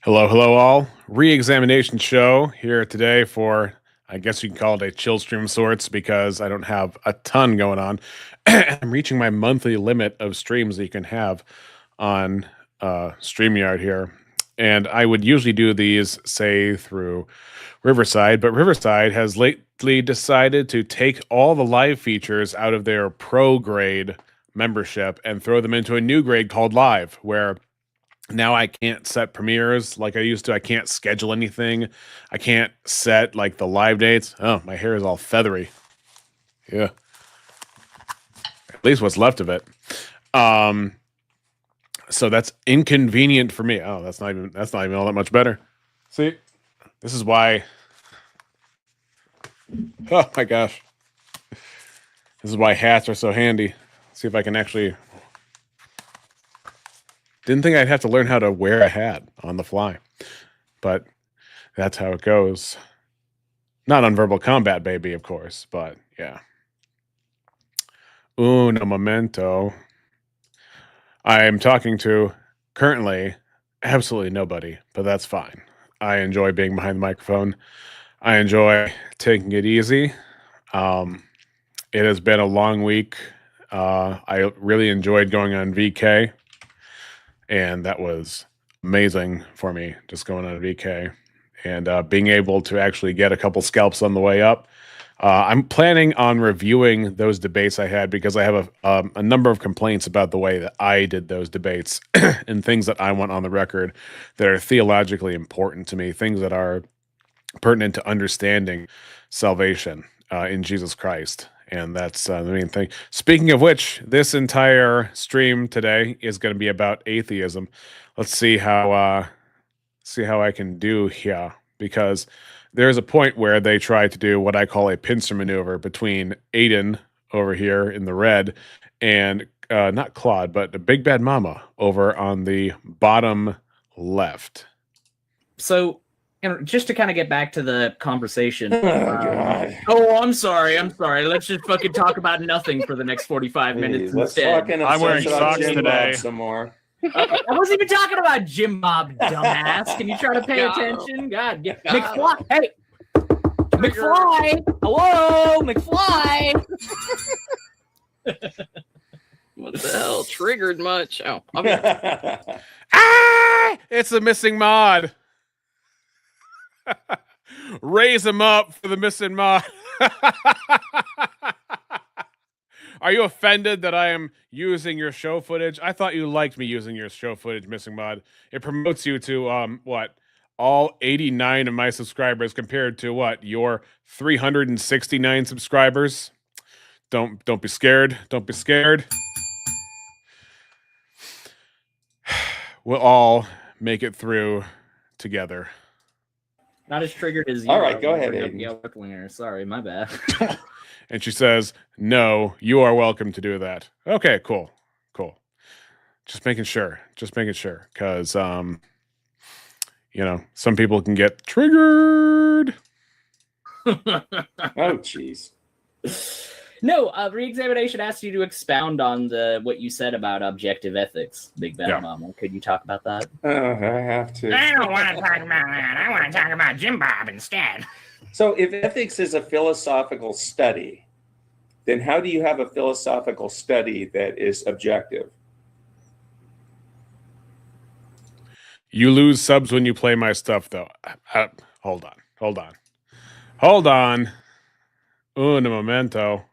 Hello, hello, all. Re-examination show here today for, I guess you can call it a chill stream of sorts because I don't have a ton going on. I'm reaching my monthly limit of streams that you can have on StreamYard here. And I would usually do these, say, through Riverside, but Riverside has lately decided to take all the live features out of their pro grade membership and throw them into a new grade called Live, where now I can't set premieres like I used to. I can't schedule anything. I can't set like the live dates. Oh, my hair is all feathery. Yeah. At least what's left of it. So that's inconvenient for me. Oh, that's not even all that much better. See? This is why. Oh my gosh. This is why hats are so handy. See if I can actually. Didn't think I'd have to learn how to wear a hat on the fly, but that's how it goes. Not on Verbal Combat, baby, of course, but yeah. Uno momento. I am talking to currently absolutely nobody, but that's fine. I enjoy being behind the microphone. I enjoy taking it easy. It has been a long week. I really enjoyed going on VK. And that was amazing for me, just going on a VK and being able to actually get a couple scalps on the way up. I'm planning on reviewing those debates I had because I have a number of complaints about the way that I did those debates and things that I want on the record that are theologically important to me, things that are pertinent to understanding salvation in Jesus Christ. And that's the main thing. Speaking of which, this entire stream today is going to be about atheism. Let's see how I can do here, because there's a point where they try to do what I call a pincer maneuver between Aiden over here in the red and not Claude, but the Big Bad Mama over on the bottom left. So, just to kind of get back to the conversation. God. I'm sorry. Let's just fucking talk about nothing for the next 45 minutes instead. I'm wearing socks today. Some more. I wasn't even talking about Jim Bob, dumbass. Can you try to pay attention? God, McFly. Hey, McFly. Hello, McFly. What the hell? Triggered much? Oh, It's the missing mod. Raise him up for the missing mod. Are you offended that I am using your show footage? I thought you liked me using your show footage, missing mod. It promotes you to what? All 89 of my subscribers compared to what? Your 369 subscribers. Don't be scared. Don't be scared. We'll all make it through together. Not as triggered as you. All right, go ahead, Aiden. Winger. Sorry, my bad. And she says, "No, you are welcome to do that." Okay, cool. Just making sure, because some people can get triggered. Oh, jeez. No, re-examination asked you to expound on what you said about objective ethics, Big Bad Mama. Could you talk about that? I have to. I don't want to talk about that. I want to talk about Jim Bob instead. So if ethics is a philosophical study, then how do you have a philosophical study that is objective? You lose subs when you play my stuff, though. Hold on. Un momento.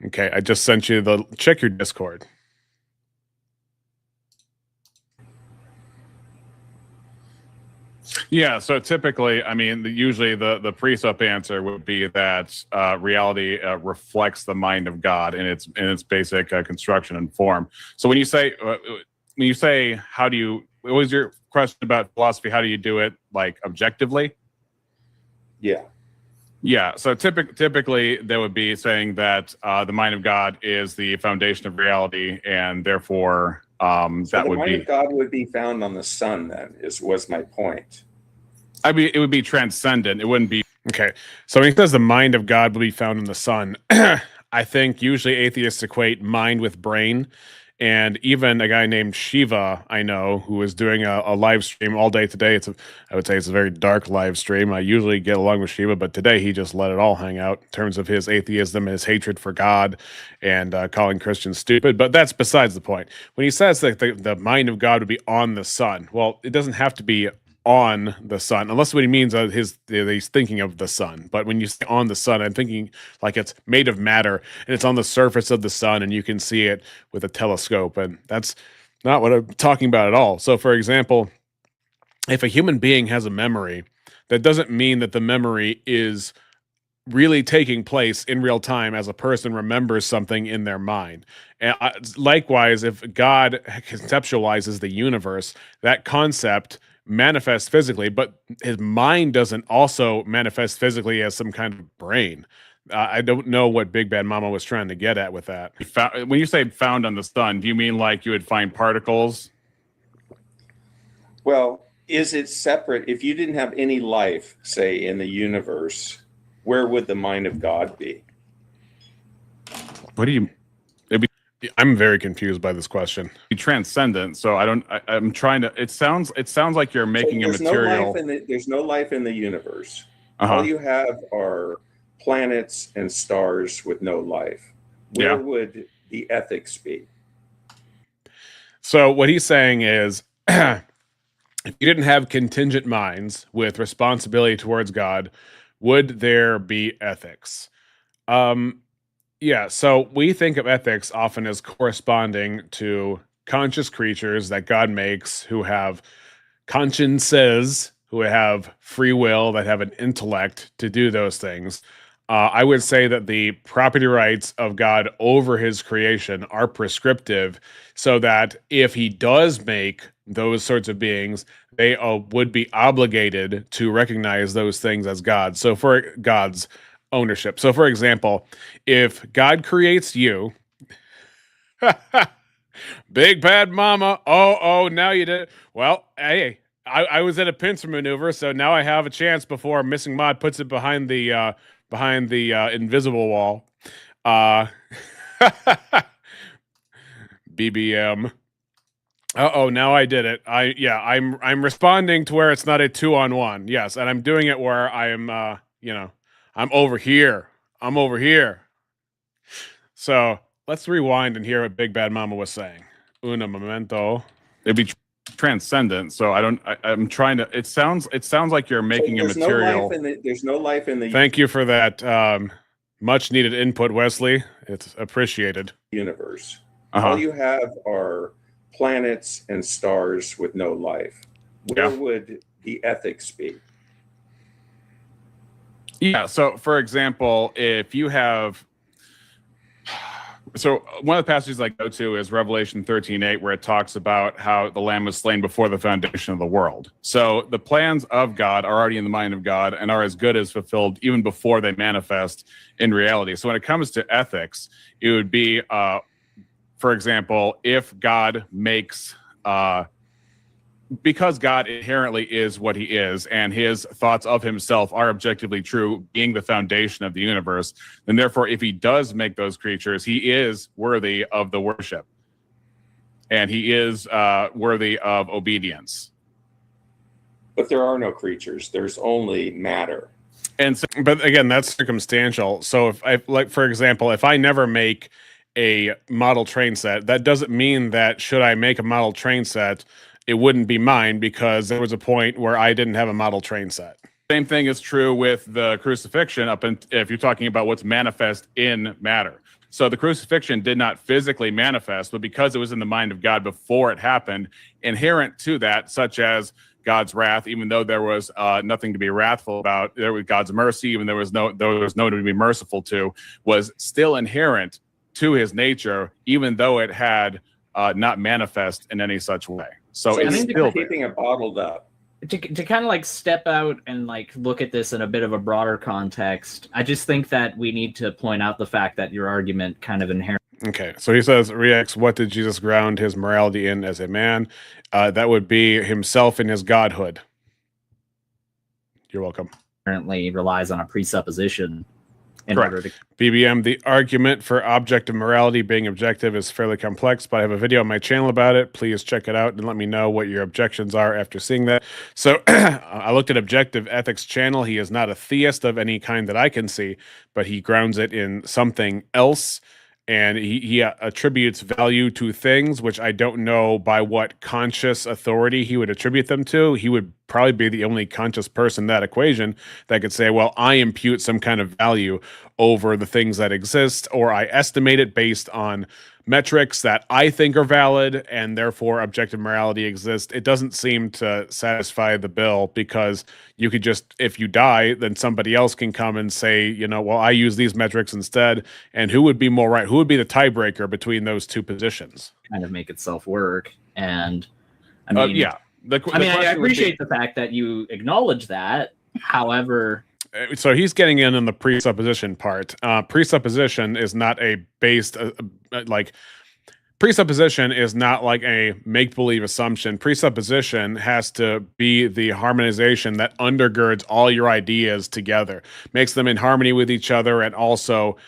Okay, I just sent you check your Discord. Yeah, so typically, I mean, usually the pre-sup answer would be that reality reflects the mind of God in its basic construction and form. So when you say how do you? What was your question about philosophy? How do you do it, like objectively? Yeah. Yeah, so typically they would be saying that the mind of God is the foundation of reality, and therefore the mind of God would be found on the sun. Then was my point. I mean, it would be transcendent. It wouldn't be. Okay, so when he says the mind of God will be found in the Son, I think usually atheists equate mind with brain. And even a guy named Shiva, I know, who is doing a live stream all day today. I would say it's a very dark live stream. I usually get along with Shiva, but today he just let it all hang out in terms of his atheism and his hatred for God and calling Christians stupid. But that's besides the point. When he says that the mind of God would be on the Son, well, it doesn't have to be on the Son, unless what he means he's thinking of the Sun. But when you say on the Sun, I'm thinking like it's made of matter and it's on the surface of the Sun and you can see it with a telescope, and that's not what I'm talking about at all. So for example, if a human being has a memory, that doesn't mean that the memory is really taking place in real time as a person remembers something in their mind. And likewise, if God conceptualizes the universe, that concept manifests physically, but his mind doesn't also manifest physically as some kind of brain. I don't know what Big Bad Mama was trying to get at with that. When you say found on the Sun, do you mean like you would find particles? Well, is it separate? If you didn't have any life, say, in the universe, where would the mind of God be? What do you? I'm very confused by this question. Be transcendent, so I'm trying to. It sounds like you're making a material. There's no life in the universe. All you have are planets and stars with no life. Where would the ethics be? So what he's saying is, if you didn't have contingent minds with responsibility towards God, would there be ethics? Yeah, so we think of ethics often as corresponding to conscious creatures that God makes who have consciences, who have free will, that have an intellect to do those things. I would say that the property rights of God over his creation are prescriptive, so that if he does make those sorts of beings, they would be obligated to recognize those things as God. So for God's ownership. So for example, if God creates you, Big Bad Mama, oh, now you did. Well, hey, I was in a pincer maneuver, so now I have a chance before Missing Mod puts it behind the invisible wall. BBM. Now I did it. I'm responding to where it's not a 2-on-1. Yes, and I'm doing it where I am I'm over here. So let's rewind and hear what Big Bad Mama was saying. Una momento. It'd be transcendent. So I'm trying to. It sounds like you're making a material. There's no life in the. Thank you for that much needed input, Wesley. It's appreciated. Universe. All you have are planets and stars with no life. Where would the ethics be? Yeah. So, for example, if you have, so one of the passages I go to is Revelation 13:8, where it talks about how the Lamb was slain before the foundation of the world. So the plans of God are already in the mind of God and are as good as fulfilled even before they manifest in reality. So when it comes to ethics, it would be, for example, if God makes, because God inherently is what he is, and his thoughts of himself are objectively true, being the foundation of the universe, then therefore, if he does make those creatures, he is worthy of the worship. And he is worthy of obedience. But there are no creatures. There's only matter. And so, but again, that's circumstantial. So for example, if I never make a model train set, that doesn't mean that should I make a model train set, it wouldn't be mine, because there was a point where I didn't have a model train set. Same thing is true with the crucifixion, if you're talking about what's manifest in matter. So the crucifixion did not physically manifest, but because it was in the mind of God before it happened, inherent to that, such as God's wrath, even though there was nothing to be wrathful about, there was God's mercy, even though there was no to be merciful to, was still inherent to his nature, even though it had not manifest in any such way. So it's still keeping it bottled up. To kind of like step out and like look at this in a bit of a broader context, I just think that we need to point out the fact that your argument kind of inherent. Okay, so he says, Rex, what did Jesus ground his morality in as a man? That would be himself in his godhood. You're welcome. Apparently relies on a presupposition in Correct. order to. BBM, the argument for objective morality being objective is fairly complex, but I have a video on my channel about it. Please check it out and let me know what your objections are after seeing that. So I looked at Objective Ethics channel. He is not a theist of any kind that I can see, but he grounds it in something else. And he attributes value to things, which I don't know by what conscious authority he would attribute them to. He would probably be the only conscious person in that equation that could say, well, I impute some kind of value over the things that exist, or I estimate it based on metrics that I think are valid, and therefore objective morality exists. It doesn't seem to satisfy the bill, because you could just, if you die, then somebody else can come and say, you know, well, I use these metrics instead. And who would be more right? Who would be the tiebreaker between those two positions? Kind of make itself work. And I mean, Yeah. I appreciate the fact that you acknowledge that. However, so he's getting in on the presupposition part. Presupposition is not a based presupposition is not like a make-believe assumption. Presupposition has to be the harmonization that undergirds all your ideas together, makes them in harmony with each other, and also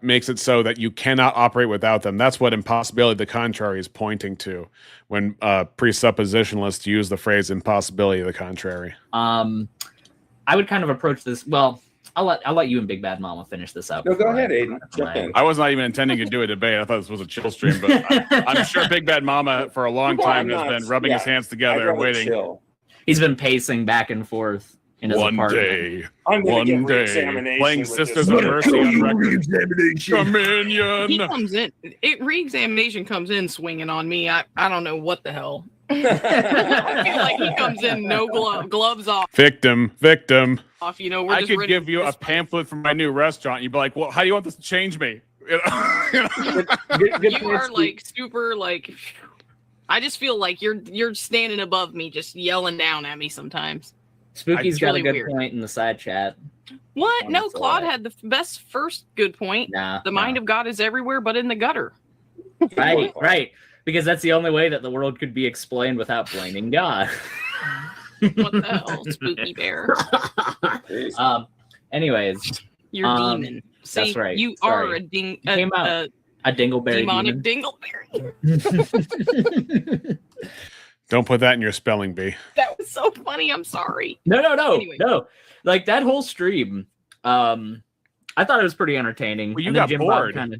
makes it so that you cannot operate without them. That's what impossibility the contrary is pointing to when presuppositionalists use the phrase impossibility of the contrary. I would kind of approach this. Well, I'll let you and Big Bad Mama finish this out. No, go ahead, Aiden. Jump in. I was not even intending to do a debate. I thought this was a chill stream, but I'm sure Big Bad Mama for a long time has been rubbing his hands together and waiting. Chill. He's been pacing back and forth in his apartment. One day, playing Sisters of Mercy on record. Communion. He comes in. Re-examination comes in swinging on me. I don't know what the hell. I feel like he comes in no gloves off. Victim. You know, we're I just could ready give you a pamphlet for my new restaurant. You'd be like, well, how do you want this to change me? You are like super like. I just feel like you're standing above me, just yelling down at me sometimes. Spooky's got really a good weird. point in the side chat. What? Oh, No, that's Claude alright. had the best first good point. The mind nah. of God is everywhere, but in the gutter. Right. Because that's the only way that the world could be explained without blaming God. What the hell, Spooky Bear? Anyways, You're demon. See, that's right. You Sorry. are a came out. A dingleberry demonic demon. dingleberry. Don't put that in your spelling bee. That was so funny. I'm sorry. No. Anyway. No. Like that whole stream, I thought it was pretty entertaining. Well, you And then got Jim bored. Bob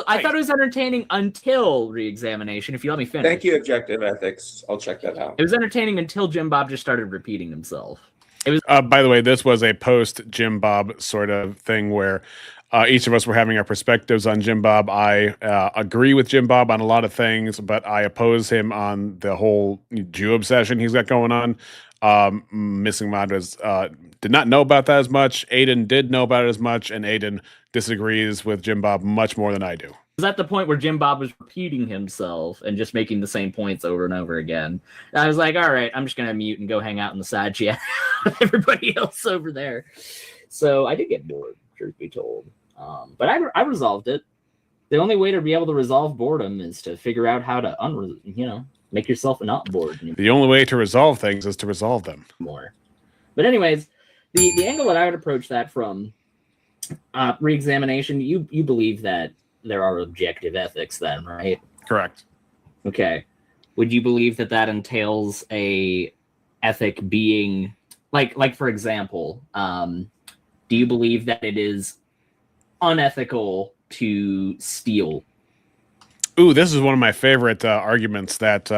I thought it was entertaining until re-examination, if you let me finish. Thank you, Objective Ethics. I'll check that out. It was entertaining until Jim Bob just started repeating himself. It was By the way, this was a post Jim Bob sort of thing where each of us were having our perspectives on Jim Bob. I agree with Jim Bob on a lot of things, but I oppose him on the whole Jew obsession he's got going on. Missing Mod did not know about that as much. Aiden did know about it as much, and Aiden disagrees with Jim Bob much more than I do. It was at the point where Jim Bob was repeating himself and just making the same points over and over again. And I was like, all right, I'm just going to mute and go hang out in the side chat with everybody else over there. So I did get bored, truth be told. But I resolved it. The only way to be able to resolve boredom is to figure out how to, make yourself not bored anymore. The only way to resolve things is to resolve them. But anyways, the angle that I would approach that from, re-examination, you believe that there are objective ethics then, right? Correct. Okay. Would you believe that entails a ethic being like for example, do you believe that it is unethical to steal? Ooh, this is one of my favorite arguments that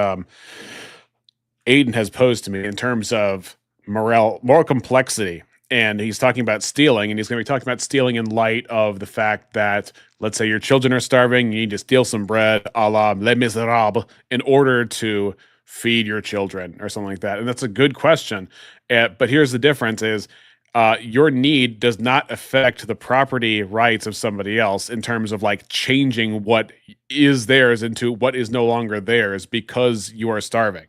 Aiden has posed to me in terms of moral complexity. And he's talking about stealing, and he's going to be talking about stealing in light of the fact that, let's say your children are starving, you need to steal some bread, a la Les Miserables, in order to feed your children or something like that. And that's a good question. But here's the difference is your need does not affect the property rights of somebody else in terms of like changing what is theirs into what is no longer theirs because you are starving.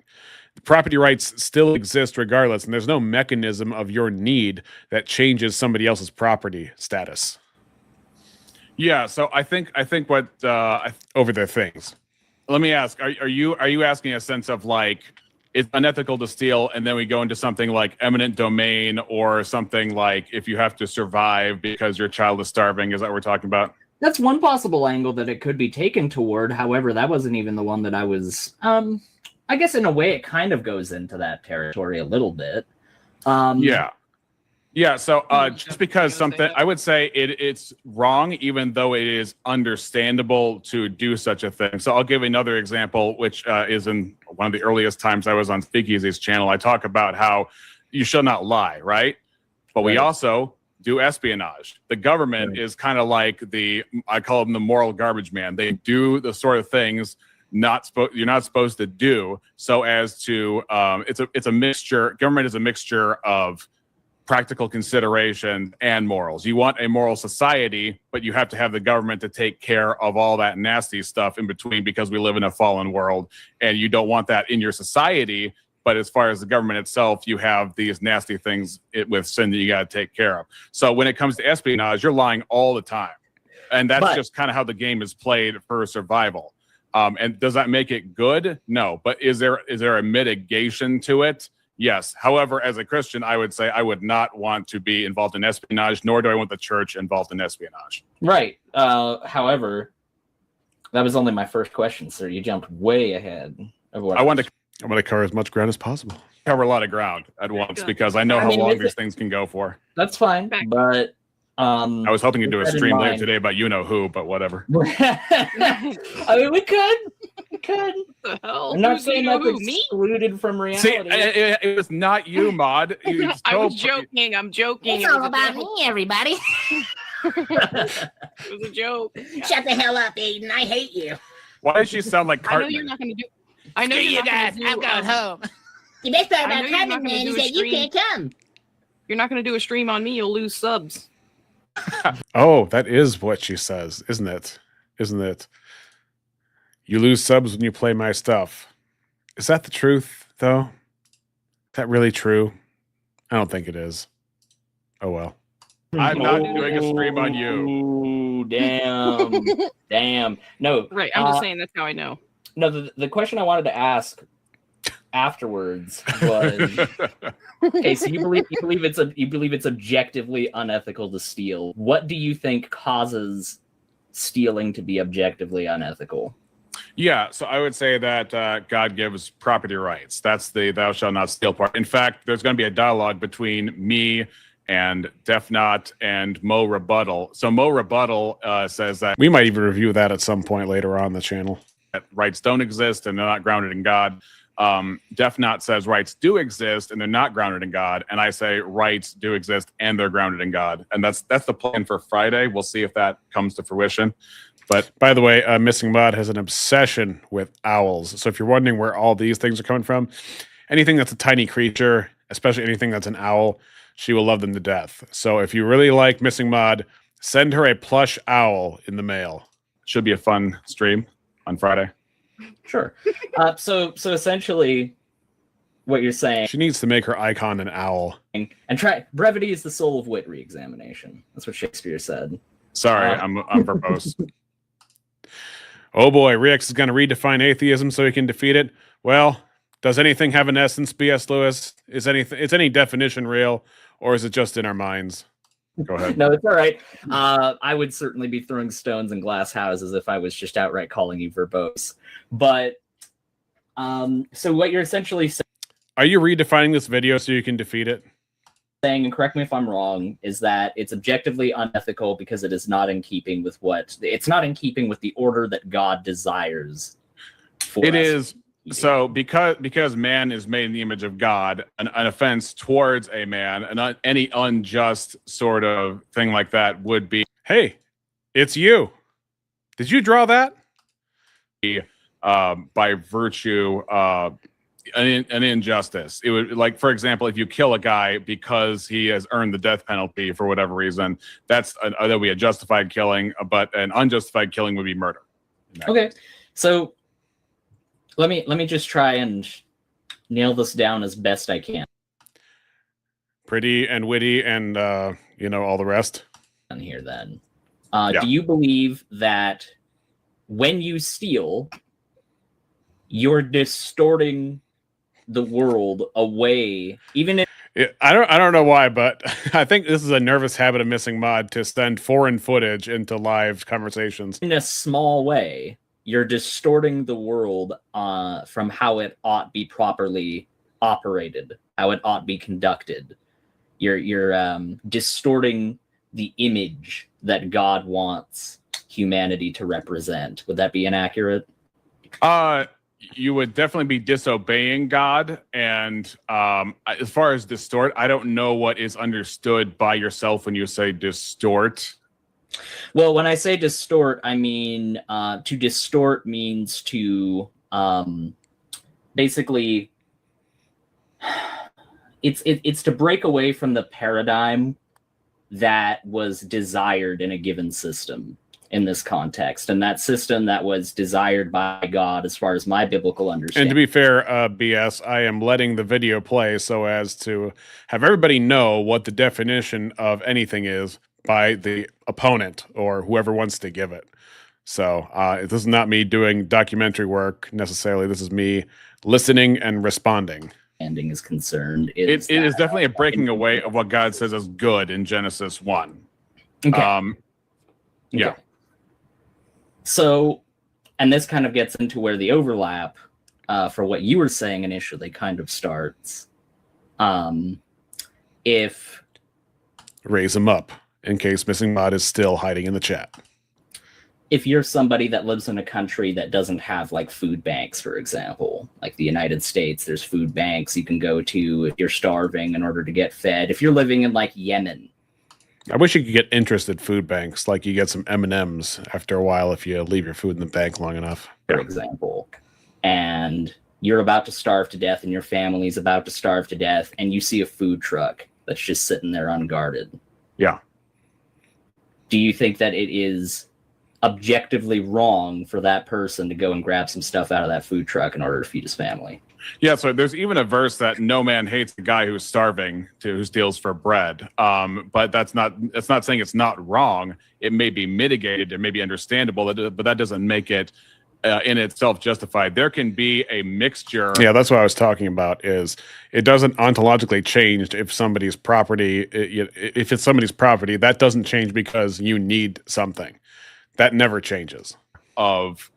The property rights still exist regardless, and there's no mechanism of your need that changes somebody else's property status. Yeah, so I think what Over their things. let me ask, are you asking a sense of like it's unethical to steal, and then we go into something like eminent domain or something like if you have to survive because your child is starving. Is that what we're talking about? That's one possible angle that it could be taken toward. However, that wasn't even the one that I was. I guess in a way, it kind of goes into that territory a little bit. Yeah. So just because something, I would say it's wrong, even though it is understandable to do such a thing. So I'll give another example, which is in one of the earliest times I was on Speakeasy's channel. I talk about how you shall not lie, right? But we also do espionage. The government is kind of like I call them the moral garbage man. They do the sort of things you're not supposed to do, so as to it's a mixture. Government is a mixture of practical consideration and morals. You want a moral society, but you have to have the government to take care of all that nasty stuff in between, because we live in a fallen world, and you don't want that in your society. But as far as the government itself, you have these nasty things with sin that you got to take care of. So when it comes to espionage, you're lying all the time. And that's just kind of how the game is played for survival. And does that make it good? No. But is there a mitigation to it? Yes. However, as a Christian, I would say I would not want to be involved in espionage, nor do I want the church involved in espionage. Right. However, that was only my first question, sir. You jumped way ahead of what I want to cover as much ground as possible. Cover a lot of ground at once, because I know how long these things can go for. That's fine, but I was hoping to do a stream later today about you know who, but whatever. I mean, we could. What the hell? I'm not saying that's excluded from reality. See, it was not you, Maud. I was joking. I'm joking. It's all about me, everybody. It was a joke. Shut the hell up, Aiden. I hate you. Why does she sound like Cartman? I know you're not going to do. I know Screw you're you guys. I'm going home. The best part about Cartman, man, is that you can't come. You're not going to do a stream on me. You'll lose subs. Oh, that is what she says, isn't it? Isn't it? You lose subs when you play my stuff. Is that the truth, though? Is that really true? I don't think it is. Oh, well. I'm not doing a stream on you. Ooh, damn. Damn. No. Right. I'm just saying that's how I know. No, the question I wanted to ask afterwards was, okay, so you believe it's objectively unethical to steal. What do you think causes stealing to be objectively unethical? Yeah, so I would say that God gives property rights. That's the thou shalt not steal part. In fact, there's going to be a dialogue between me and Defnot and Mo Rebuttal. So Mo Rebuttal says that we might even review that at some point later on the channel. That rights don't exist and they're not grounded in God. Defnot says rights do exist and they're not grounded in God. And I say rights do exist and they're grounded in God. And that's the plan for Friday. We'll see if that comes to fruition. But by the way, Missing Mod has an obsession with owls. So if you're wondering where all these things are coming from, anything that's a tiny creature, especially anything that's an owl, she will love them to death. So if you really like Missing Mod, send her a plush owl in the mail. Should be a fun stream on Friday. Sure. So essentially, what you're saying, she needs to make her icon an owl. And try brevity is the soul of wit re-examination. That's what Shakespeare said. Sorry, I'm verbose. Oh boy, Rex is going to redefine atheism so he can defeat it. Well, does anything have an essence, B.S. Lewis? Is any definition real, or is it just in our minds? Go ahead. No, it's all right. I would certainly be throwing stones in glass houses if I was just outright calling you verbose. But so what you're essentially saying, are you redefining this video so you can defeat it? Saying, and correct me if I'm wrong, is that it's objectively unethical because it is not in keeping with the order that God desires for it us. Is so because man is made in the image of God, an offense towards a man, and any unjust sort of thing like that would be, hey, it's you. Did you draw that? By virtue an injustice. It would, like, for example, if you kill a guy because he has earned the death penalty for whatever reason, that would be a justified killing, but an unjustified killing would be murder. Okay, so let me just try and nail this down as best I can. Pretty and witty and all the rest. On here then, do you believe that when you steal, you're distorting the world away, even if I don't know why, but I think this is a nervous habit of Missing Mod to send foreign footage into live conversations. in a small way, you're distorting the world from how it ought be properly operated, how it ought be conducted. You're distorting the image that God wants humanity to represent. Would that be inaccurate? You would definitely be disobeying God. And as far as distort, I don't know what is understood by yourself when you say distort. Well, when I say distort, I mean to distort means to basically it's to break away from the paradigm that was desired in a given system in this context, and that system that was desired by God, as far as my biblical understanding. And to be fair, BS, I am letting the video play so as to have everybody know what the definition of anything is by the opponent or whoever wants to give it. So this is not me doing documentary work necessarily. This is me listening and responding. Ending is concerned. It is definitely a breaking away of what God says is good in Genesis 1. Okay. Yeah. Okay. So, and this kind of gets into where the overlap for what you were saying initially kind of starts. If raise them up in case Missing Mod is still hiding in the chat. If you're somebody that lives in a country that doesn't have like food banks, for example, like the United States, there's food banks you can go to if you're starving in order to get fed. If you're living in like Yemen, I wish you could get interested food banks, like you get some M&Ms after a while if you leave your food in the bank long enough. For example, and you're about to starve to death and your family's about to starve to death, and you see a food truck that's just sitting there unguarded. Yeah. Do you think that it is objectively wrong for that person to go and grab some stuff out of that food truck in order to feed his family? Yeah, so there's even a verse that no man hates the guy who's starving who steals for bread. But that's not saying it's not wrong. It may be mitigated, it may be understandable, but that doesn't make it in itself justified. There can be a mixture. Yeah, that's what I was talking about. Is it doesn't ontologically change if somebody's property, if it's somebody's property, that doesn't change because you need something. That never changes. Of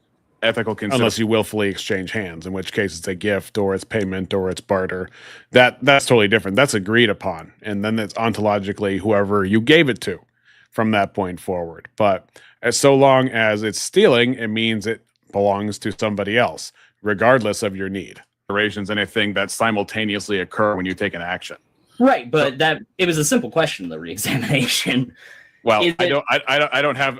ethical consideration. Unless you willfully exchange hands, in which case it's a gift or it's payment or it's barter. That's totally different. That's agreed upon. And then it's ontologically whoever you gave it to from that point forward. But as so long as it's stealing, it means it belongs to somebody else, regardless of your need. Anything that simultaneously occur when you take an action. Right, but that it was a simple question, the reexamination. Well, I don't have,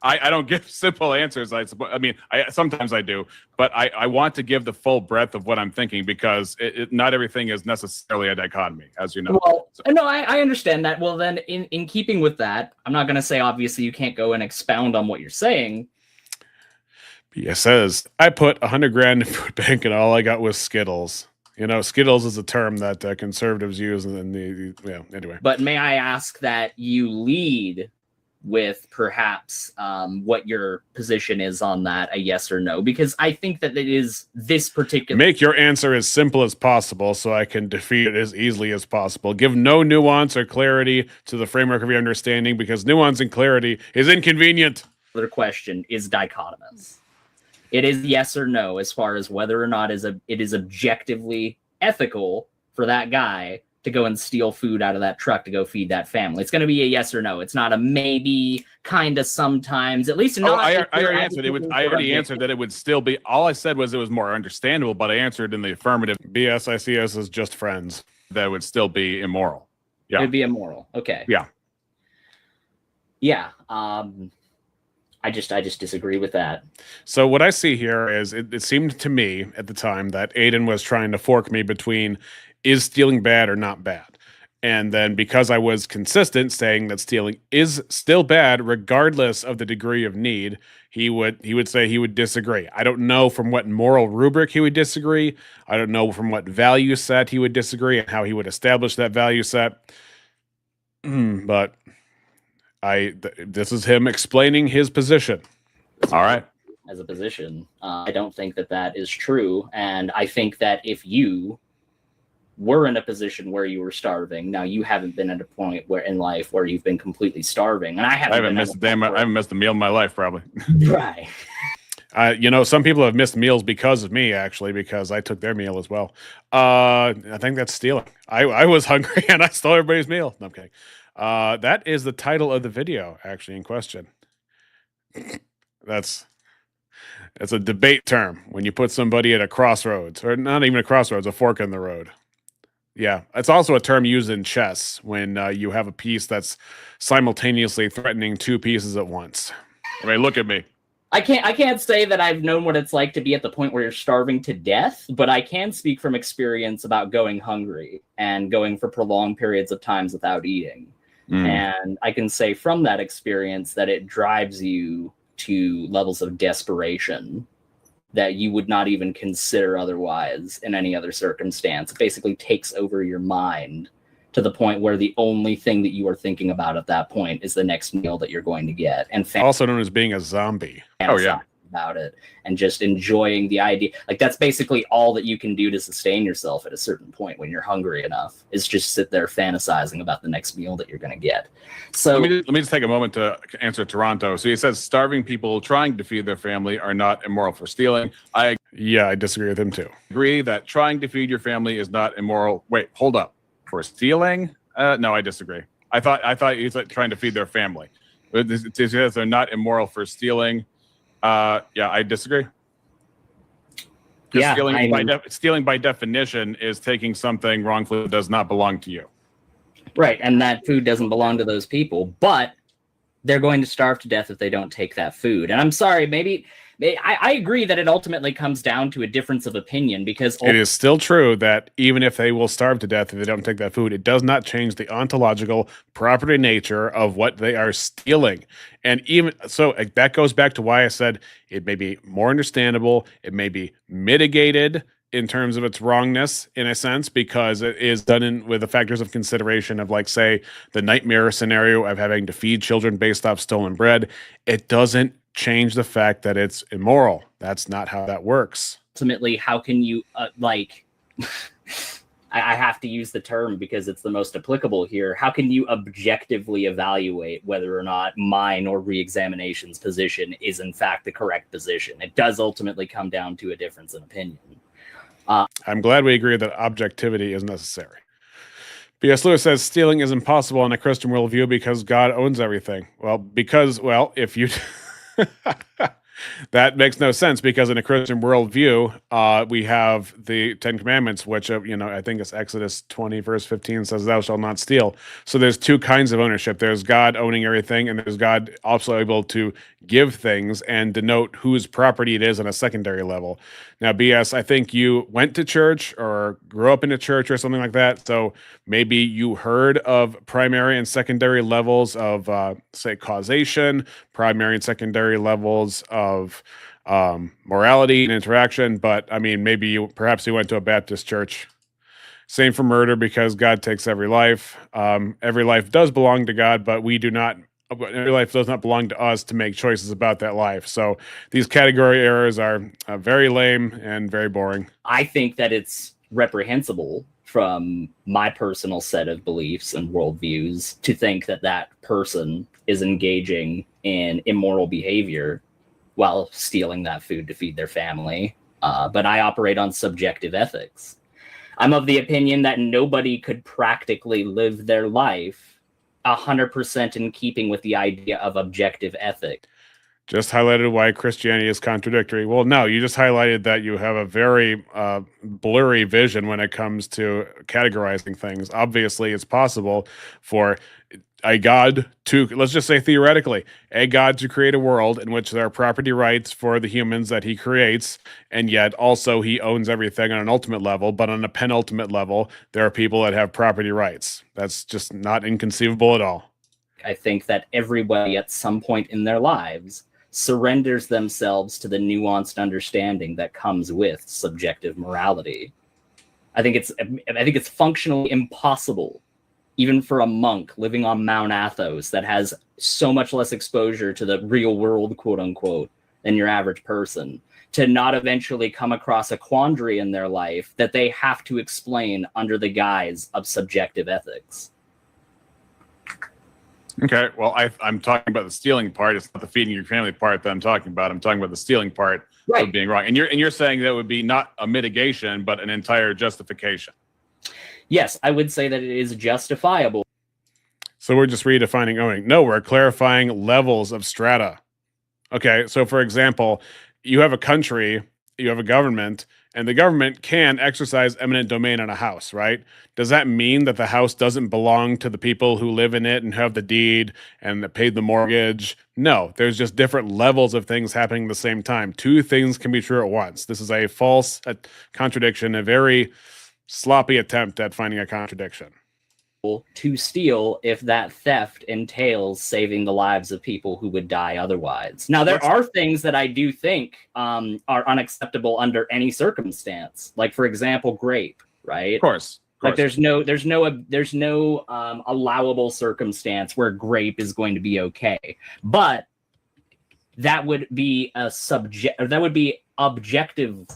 I don't give simple answers. I mean, sometimes I do, but I want to give the full breadth of what I'm thinking because not everything is necessarily a dichotomy, as you know. Well, no, I understand that. Well, then in keeping with that, I'm not going to say, obviously, you can't go and expound on what you're saying. It says, I put $100,000 in food bank and all I got was Skittles. You know, Skittles is a term that conservatives use, and anyway. But may I ask that you lead with perhaps what your position is on that, a yes or no? Because I think that it is this particular. Make your answer as simple as possible so I can defeat it as easily as possible. Give no nuance or clarity to the framework of your understanding because nuance and clarity is inconvenient. The question is dichotomous. It is yes or no as far as whether or not it is objectively ethical for that guy to go and steal food out of that truck to go feed that family. It's going to be a yes or no. It's not a maybe, kind of sometimes, at least not. I already answered. I already answered that it would still be. All I said was it was more understandable, but I answered in the affirmative. BS, I see us as just friends. That would still be immoral. Yeah. It'd be immoral. Okay. Yeah. Yeah. I just disagree with that. So what I see here is it seemed to me at the time that Aiden was trying to fork me between is stealing bad or not bad. And then because I was consistent saying that stealing is still bad regardless of the degree of need, he would say he would disagree. I don't know from what moral rubric he would disagree. I don't know from what value set he would disagree and how he would establish that value set. But this is him explaining his position. All right. as a position. I don't think that that is true. And I think that if you were in a position where you were starving, now you haven't been at a point where in life where you've been completely starving. And I haven't missed a meal in my life, probably. Right. Some people have missed meals because of me, actually, because I took their meal as well. I think that's stealing. I was hungry and I stole everybody's meal. No, I'm kidding. That is the title of the video, actually, in question. It's a debate term when you put somebody at a crossroads, or not even a crossroads, a fork in the road. Yeah, it's also a term used in chess when you have a piece that's simultaneously threatening two pieces at once. I mean, look at me. I can't say that I've known what it's like to be at the point where you're starving to death, but I can speak from experience about going hungry and going for prolonged periods of times without eating. And I can say from that experience that it drives you to levels of desperation that you would not even consider otherwise in any other circumstance. It basically takes over your mind to the point where the only thing that you are thinking about at that point is the next meal that you're going to get. And also known as being a zombie. Oh, yeah. About it and just enjoying the idea. Like, that's basically all that you can do to sustain yourself at a certain point when you're hungry enough, is just sit there fantasizing about the next meal that you're going to get. So let me just take a moment to answer Toronto. So he says starving people trying to feed their family are not immoral for stealing. I disagree with him too. Agree that trying to feed your family is not immoral. Wait, hold up. For stealing? No, I disagree. I thought he was trying to feed their family. It says they're not immoral for stealing. I disagree. Yeah, stealing by definition is taking something wrongfully that does not belong to you. Right, and that food doesn't belong to those people, but they're going to starve to death if they don't take that food. And I'm sorry, maybe I agree that it ultimately comes down to a difference of opinion, because it is still true that even if they will starve to death if they don't take that food, it does not change the ontological property nature of what they are stealing. And even so, that goes back to why I said it may be more understandable, it may be mitigated in terms of its wrongness, in a sense, because it is done with the factors of consideration of, like, say, the nightmare scenario of having to feed children based off stolen bread. It doesn't change the fact that it's immoral. That's not how that works. Ultimately, how can you I have to use the term because it's the most applicable here. How can you objectively evaluate whether or not mine or re-examination's position is in fact the correct position? It does ultimately come down to a difference in opinion. I'm glad we agree that objectivity is necessary. B.S. Lewis says stealing is impossible in a Christian worldview because God owns everything. If you that makes no sense, because in a Christian worldview, we have the 10 Commandments, which, I think it's Exodus 20, verse 15 says, "Thou shalt not steal." So there's two kinds of ownership. There's God owning everything, and there's God also able to give things and denote whose property it is on a secondary level. Now, BS, I think you went to church or grew up in a church or something like that. So maybe you heard of primary and secondary levels of, say, causation, primary and secondary levels of morality and interaction. But I mean, perhaps you went to a Baptist church. Same for murder, because God takes every life. Every life does belong to God, but every life does not belong to us to make choices about that life. So these category errors are very lame and very boring. I think that it's reprehensible from my personal set of beliefs and worldviews to think that that person is engaging in immoral behavior while stealing that food to feed their family. But I operate on subjective ethics. I'm of the opinion that nobody could practically live their life 100% in keeping with the idea of objective ethics. Just highlighted why Christianity is contradictory. Well, no, you just highlighted that you have a very blurry vision when it comes to categorizing things. Obviously, it's possible for a God to, let's just say theoretically, a God to create a world in which there are property rights for the humans that he creates, and yet also he owns everything on an ultimate level, but on a penultimate level, there are people that have property rights. That's just not inconceivable at all. I think that everybody at some point in their lives surrenders themselves to the nuanced understanding that comes with subjective morality. I think it's functionally impossible, even for a monk living on Mount Athos that has so much less exposure to the real world, quote unquote, than your average person to not eventually come across a quandary in their life that they have to explain under the guise of subjective ethics. Okay, well, I'm talking about the stealing part. It's not the feeding your family part that I'm talking about. I'm talking about the stealing part of being wrong. And you're saying that would be not a mitigation, but an entire justification. Yes, I would say that it is justifiable. So we're just redefining owning. No, we're clarifying levels of strata. Okay, so for example, you have a country, you have a government, and the government can exercise eminent domain on a house, right? Does that mean that the house doesn't belong to the people who live in it and have the deed and that paid the mortgage? No, there's just different levels of things happening at the same time. Two things can be true at once. This is a false contradiction, a very sloppy attempt at finding a contradiction. To steal if that theft entails saving the lives of people who would die otherwise. Now, there are things that I do think are unacceptable under any circumstance. Like, for example, grape, right? Of course. Like, there's no allowable circumstance where grape is going to be okay. But that would be objective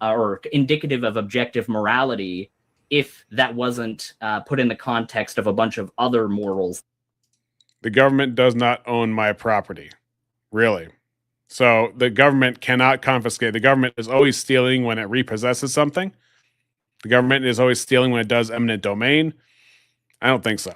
or indicative of objective morality if that wasn't put in the context of a bunch of other morals. The government does not own my property, really. So the government cannot confiscate. The government is always stealing when it repossesses something. The government is always stealing when it does eminent domain. I don't think so.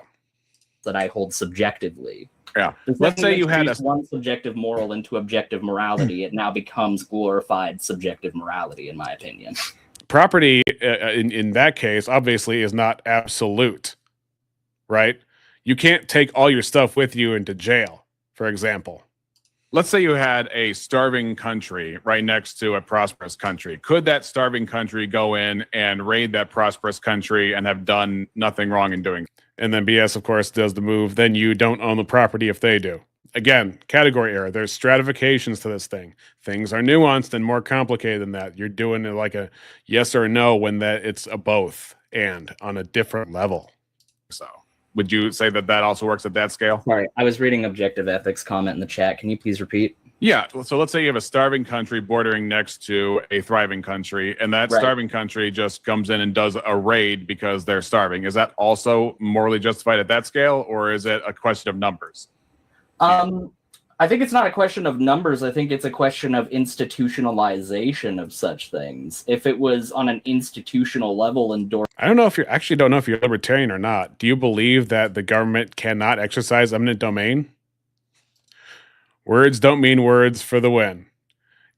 That I hold subjectively. Yeah. Let's say you had one subjective moral into objective morality. It now becomes glorified subjective morality, in my opinion. Property in that case obviously is not absolute, right? You can't take all your stuff with you into jail, for example. Let's say you had a starving country right next to a prosperous country. Could that starving country go in and raid that prosperous country and have done nothing wrong in doing? And then BS, of course, does the move. Then you don't own the property if they do. Again, category error. There's stratifications to this thing. Things are nuanced and more complicated than that. You're doing it like a yes or no when that it's a both and on a different level. So would you say that that also works at that scale? Sorry, I was reading objective ethics comment in the chat. Can you please repeat? Yeah. So let's say you have a starving country bordering next to a thriving country, and that starving country just comes in and does a raid because they're starving. Is that also morally justified at that scale, or is it a question of numbers? I think it's not a question of numbers. I think it's a question of institutionalization of such things. If it was on an institutional level endorsed, I don't know if you're libertarian or not. Do you believe that the government cannot exercise eminent domain? Words don't mean words for the win.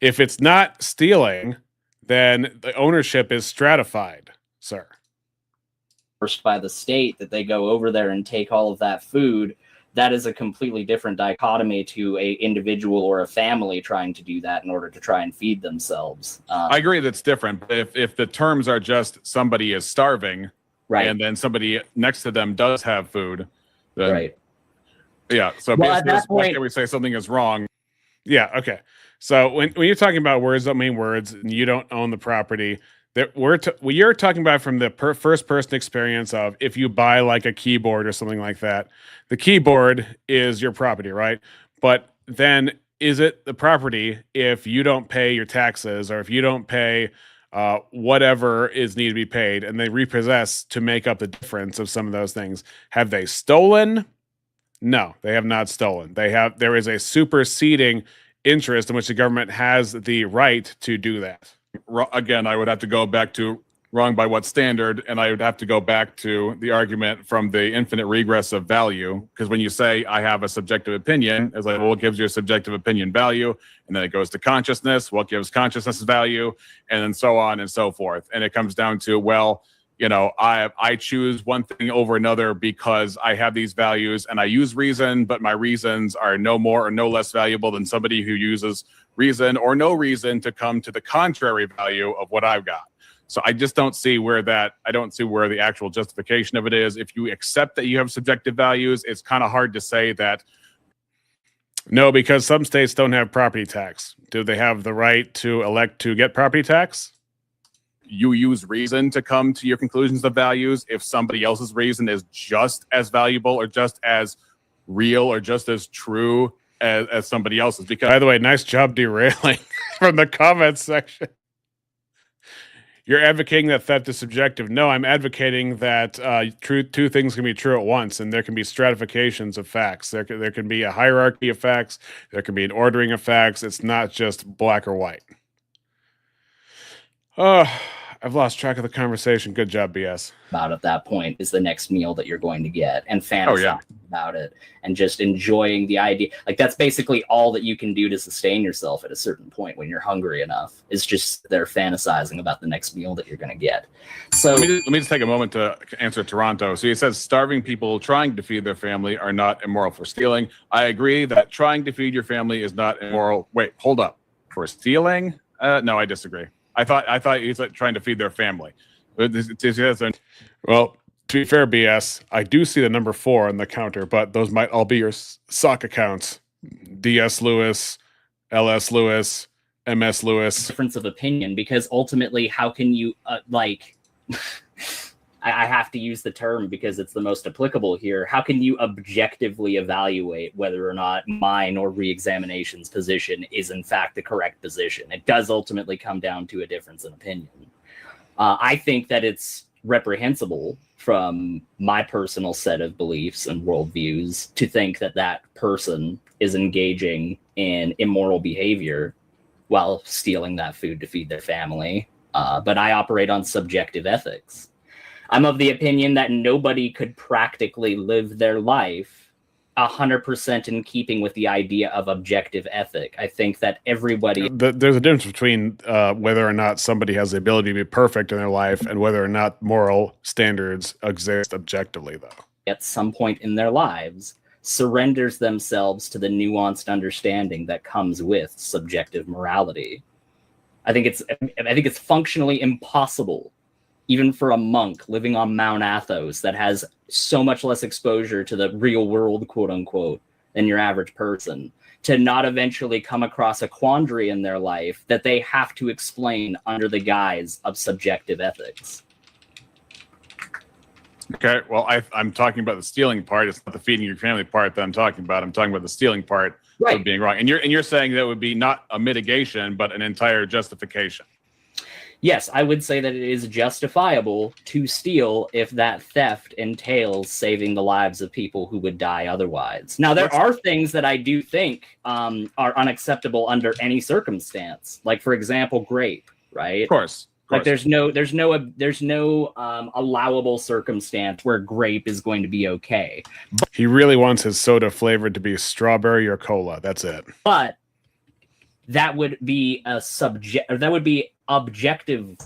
If it's not stealing, then the ownership is stratified, sir. by the state, that they go over there and take all of that food. That is a completely different dichotomy to a individual or a family trying to do that in order to try and feed themselves. I agree that's different. But if the terms are just somebody is starving, right, and then somebody next to them does have food, then, right, yeah. So well, at that point, we say something is wrong. Yeah. Okay. So when you're talking about words don't mean words, and you don't own the property, that you're talking about from the first person experience of if you buy like a keyboard or something like that, the keyboard is your property, right? But then is it the property if you don't pay your taxes or if you don't pay whatever is needed to be paid, and they repossess to make up the difference of some of those things? Have they stolen? No, they have not stolen. There is a superseding interest in which the government has the right to do that. Again, I would have to go back to wrong by what standard, and I would have to go back to the argument from the infinite regress of value, because when you say I have a subjective opinion, it's like, well, what gives your subjective opinion value? And then it goes to consciousness, what gives consciousness value, and then so on and so forth. And it comes down to, well, you know, I choose one thing over another because I have these values and I use reason, but my reasons are no more or no less valuable than somebody who uses reason or no reason to come to the contrary value of what I've got. So I just don't see where the actual justification of it is. If you accept that you have subjective values, it's kind of hard to say that. No, because some states don't have property tax. Do they have the right to elect to get property tax? You use reason to come to your conclusions of values. If somebody else's reason is just as valuable or just as real or just as true as somebody else's. Because, by the way, nice job derailing from the comments section. You're advocating that theft is subjective. No, I'm advocating that two things can be true at once, and there can be stratifications of facts. There can be a hierarchy of facts. There can be an ordering of facts. It's not just black or white. Oh, I've lost track of the conversation. Good job, BS. About at that point is the next meal that you're going to get, and fantasizing about it, and just enjoying the idea. Like, that's basically all that you can do to sustain yourself at a certain point when you're hungry enough. Is just they're fantasizing about the next meal that you're going to get. So let me just take a moment to answer Toronto. So he says starving people trying to feed their family are not immoral for stealing. I agree that trying to feed your family is not immoral. Wait, hold up. For stealing? No, I disagree. I thought he's trying to feed their family. Well, to be fair, BS, I do see the number 4 on the counter, but those might all be your sock accounts. DS Lewis, LS Lewis, MS Lewis. Difference of opinion, because ultimately, how can you I have to use the term because it's the most applicable here. How can you objectively evaluate whether or not mine or re-examination's position is in fact the correct position? It does ultimately come down to a difference in opinion. I think that it's reprehensible from my personal set of beliefs and worldviews to think that that person is engaging in immoral behavior while stealing that food to feed their family. But I operate on subjective ethics. I'm of the opinion that nobody could practically live their life 100% in keeping with the idea of objective ethic. I think that everybody... There's a difference between whether or not somebody has the ability to be perfect in their life and whether or not moral standards exist objectively, though. At some point in their lives, surrenders themselves to the nuanced understanding that comes with subjective morality. I think it's functionally impossible, even for a monk living on Mount Athos that has so much less exposure to the real world, quote unquote, than your average person, to not eventually come across a quandary in their life that they have to explain under the guise of subjective ethics. Okay, well, I'm talking about the stealing part. It's not the feeding your family part that I'm talking about. I'm talking about the stealing part of being wrong. And you're saying that would be not a mitigation, but an entire justification. Yes, I would say that it is justifiable to steal if that theft entails saving the lives of people who would die otherwise. Now, there are things that I do think are unacceptable under any circumstance. Like, for example, grape, right? Of course. Like, there's no allowable circumstance where grape is going to be okay. He really wants his soda flavored to be strawberry or cola. That's it. But that would be objective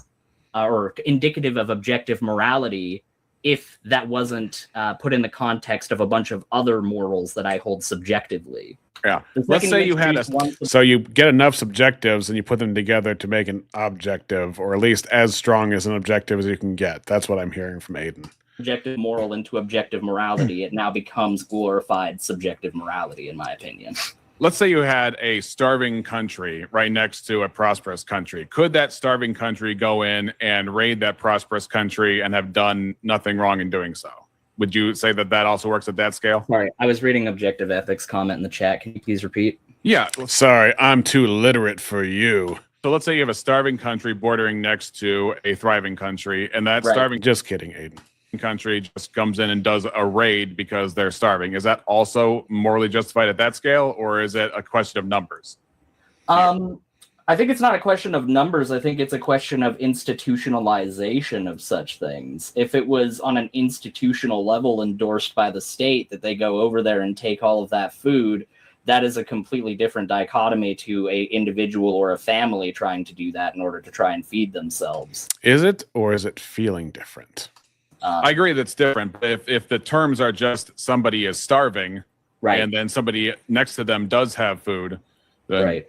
or indicative of objective morality if that wasn't put in the context of a bunch of other morals that I hold subjectively. Yeah. Let's say you had so you get enough subjectives and you put them together to make an objective, or at least as strong as an objective as you can get. That's what I'm hearing from Aiden. Objective moral into objective morality, it now becomes glorified subjective morality, in my opinion. Let's say you had a starving country right next to a prosperous country. Could that starving country go in and raid that prosperous country and have done nothing wrong in doing so? Would you say that that also works at that scale? Sorry, I was reading objective ethics comment in the chat. Can you please repeat? Yeah. Sorry, I'm too literate for you. So let's say you have a starving country bordering next to a thriving country, and that starving... Just kidding, Aiden. Country just comes in and does a raid because they're starving. Is that also morally justified at that scale, or is it a question of numbers? I think it's not a question of numbers. I think it's a question of institutionalization of such things. If it was on an institutional level endorsed by the state that they go over there and take all of that food, that is a completely different dichotomy to a individual or a family trying to do that in order to try and feed themselves. Is it, or is it feeling different? I agree that's different. But if the terms are just somebody is starving, right, and then somebody next to them does have food, then, right.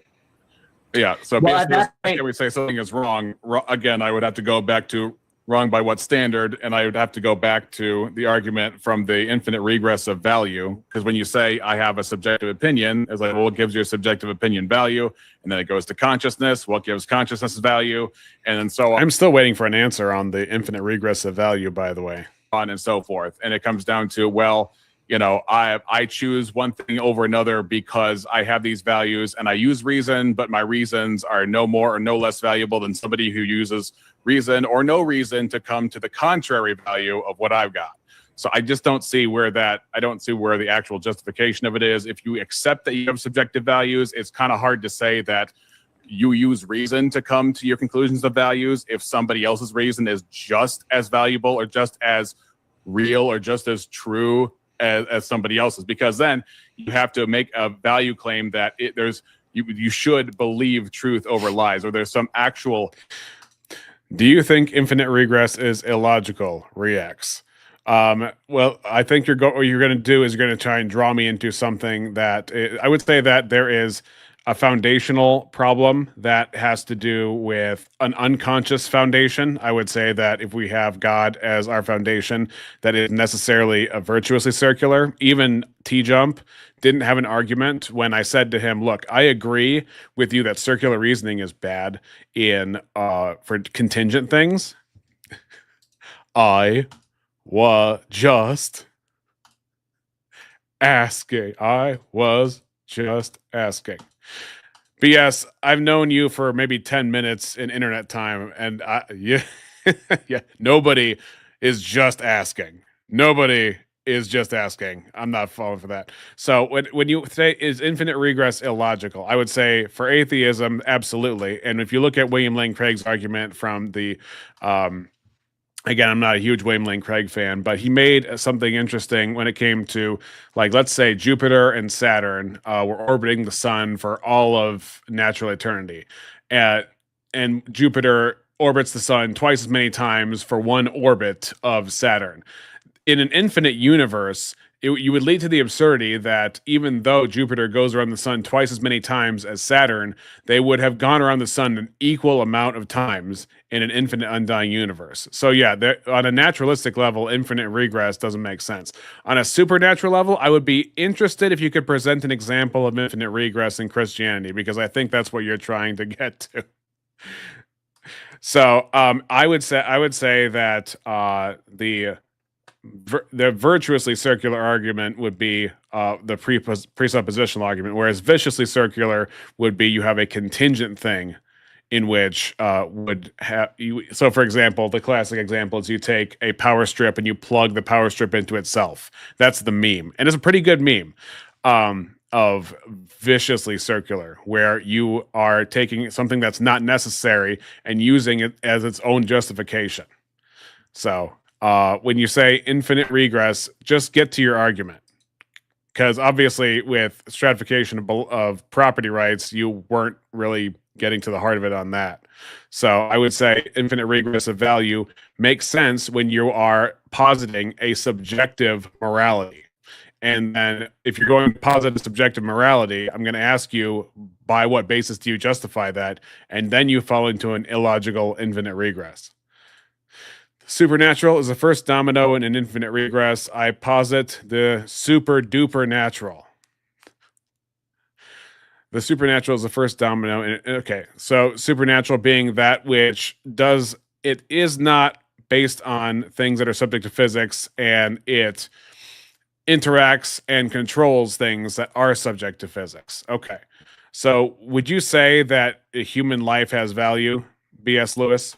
Yeah. So basically, we say something is wrong. Again, I would have to go back to wrong by what standard, and I would have to go back to the argument from the infinite regress of value. Because when you say I have a subjective opinion, it's like, well, what gives your subjective opinion value? And then it goes to consciousness. What gives consciousness value? And then so on. I'm still waiting for an answer on the infinite regress of value, by the way. On and so forth. And it comes down to, well, I choose one thing over another because I have these values and I use reason, but my reasons are no more or no less valuable than somebody who uses reason or no reason to come to the contrary value of what I've got. So I just don't see where the actual justification of it is. If you accept that you have subjective values, it's kind of hard to say that you use reason to come to your conclusions of values if somebody else's reason is just as valuable or just as real or just as true as somebody else's, because then you have to make a value claim that you should believe truth over lies, or there's some actual. Do you think infinite regress is illogical? Reacts. Well, I think what you're going to do is you're going to try and draw me into something that I would say that there is a foundational problem that has to do with an unconscious foundation. I would say that if we have God as our foundation, that is necessarily a virtuously circular. Even T-Jump didn't have an argument when I said to him, look, I agree with you that circular reasoning is bad for contingent things. I was just asking. But yes, I've known you for maybe 10 minutes in internet time, and yeah, nobody is just asking. Nobody is just asking. I'm not falling for that. So when you say, is infinite regress illogical? I would say for atheism, absolutely. And if you look at William Lane Craig's argument from the again, I'm not a huge William Lane Craig fan, but he made something interesting when it came to, like, let's say Jupiter and Saturn were orbiting the sun for all of natural eternity. And Jupiter orbits the sun twice as many times for one orbit of Saturn. In an infinite universe, you would lead to the absurdity that even though Jupiter goes around the sun twice as many times as Saturn, they would have gone around the sun an equal amount of times in an infinite undying universe. So yeah, on a naturalistic level, infinite regress doesn't make sense. On a supernatural level, I would be interested if you could present an example of infinite regress in Christianity, because I think that's what you're trying to get to. So I would say that the virtuously circular argument would be the presuppositional argument, whereas viciously circular would be you have a contingent thing in which would have you. So, for example, the classic example is you take a power strip and you plug the power strip into itself. That's the meme, and it's a pretty good meme of viciously circular, where you are taking something that's not necessary and using it as its own justification. So when you say infinite regress, just get to your argument. Because obviously with stratification of property rights, you weren't really getting to the heart of it on that. So I would say infinite regress of value makes sense when you are positing a subjective morality. And then if you're going to posit a subjective morality, I'm going to ask you, by what basis do you justify that? And then you fall into an illogical infinite regress. Supernatural is the first domino in an infinite regress. I posit the super duper natural. The supernatural is the first domino. Okay, so supernatural being that which is not based on things that are subject to physics, and it interacts and controls things that are subject to physics. Okay, so would you say that a human life has value, B.S. Lewis?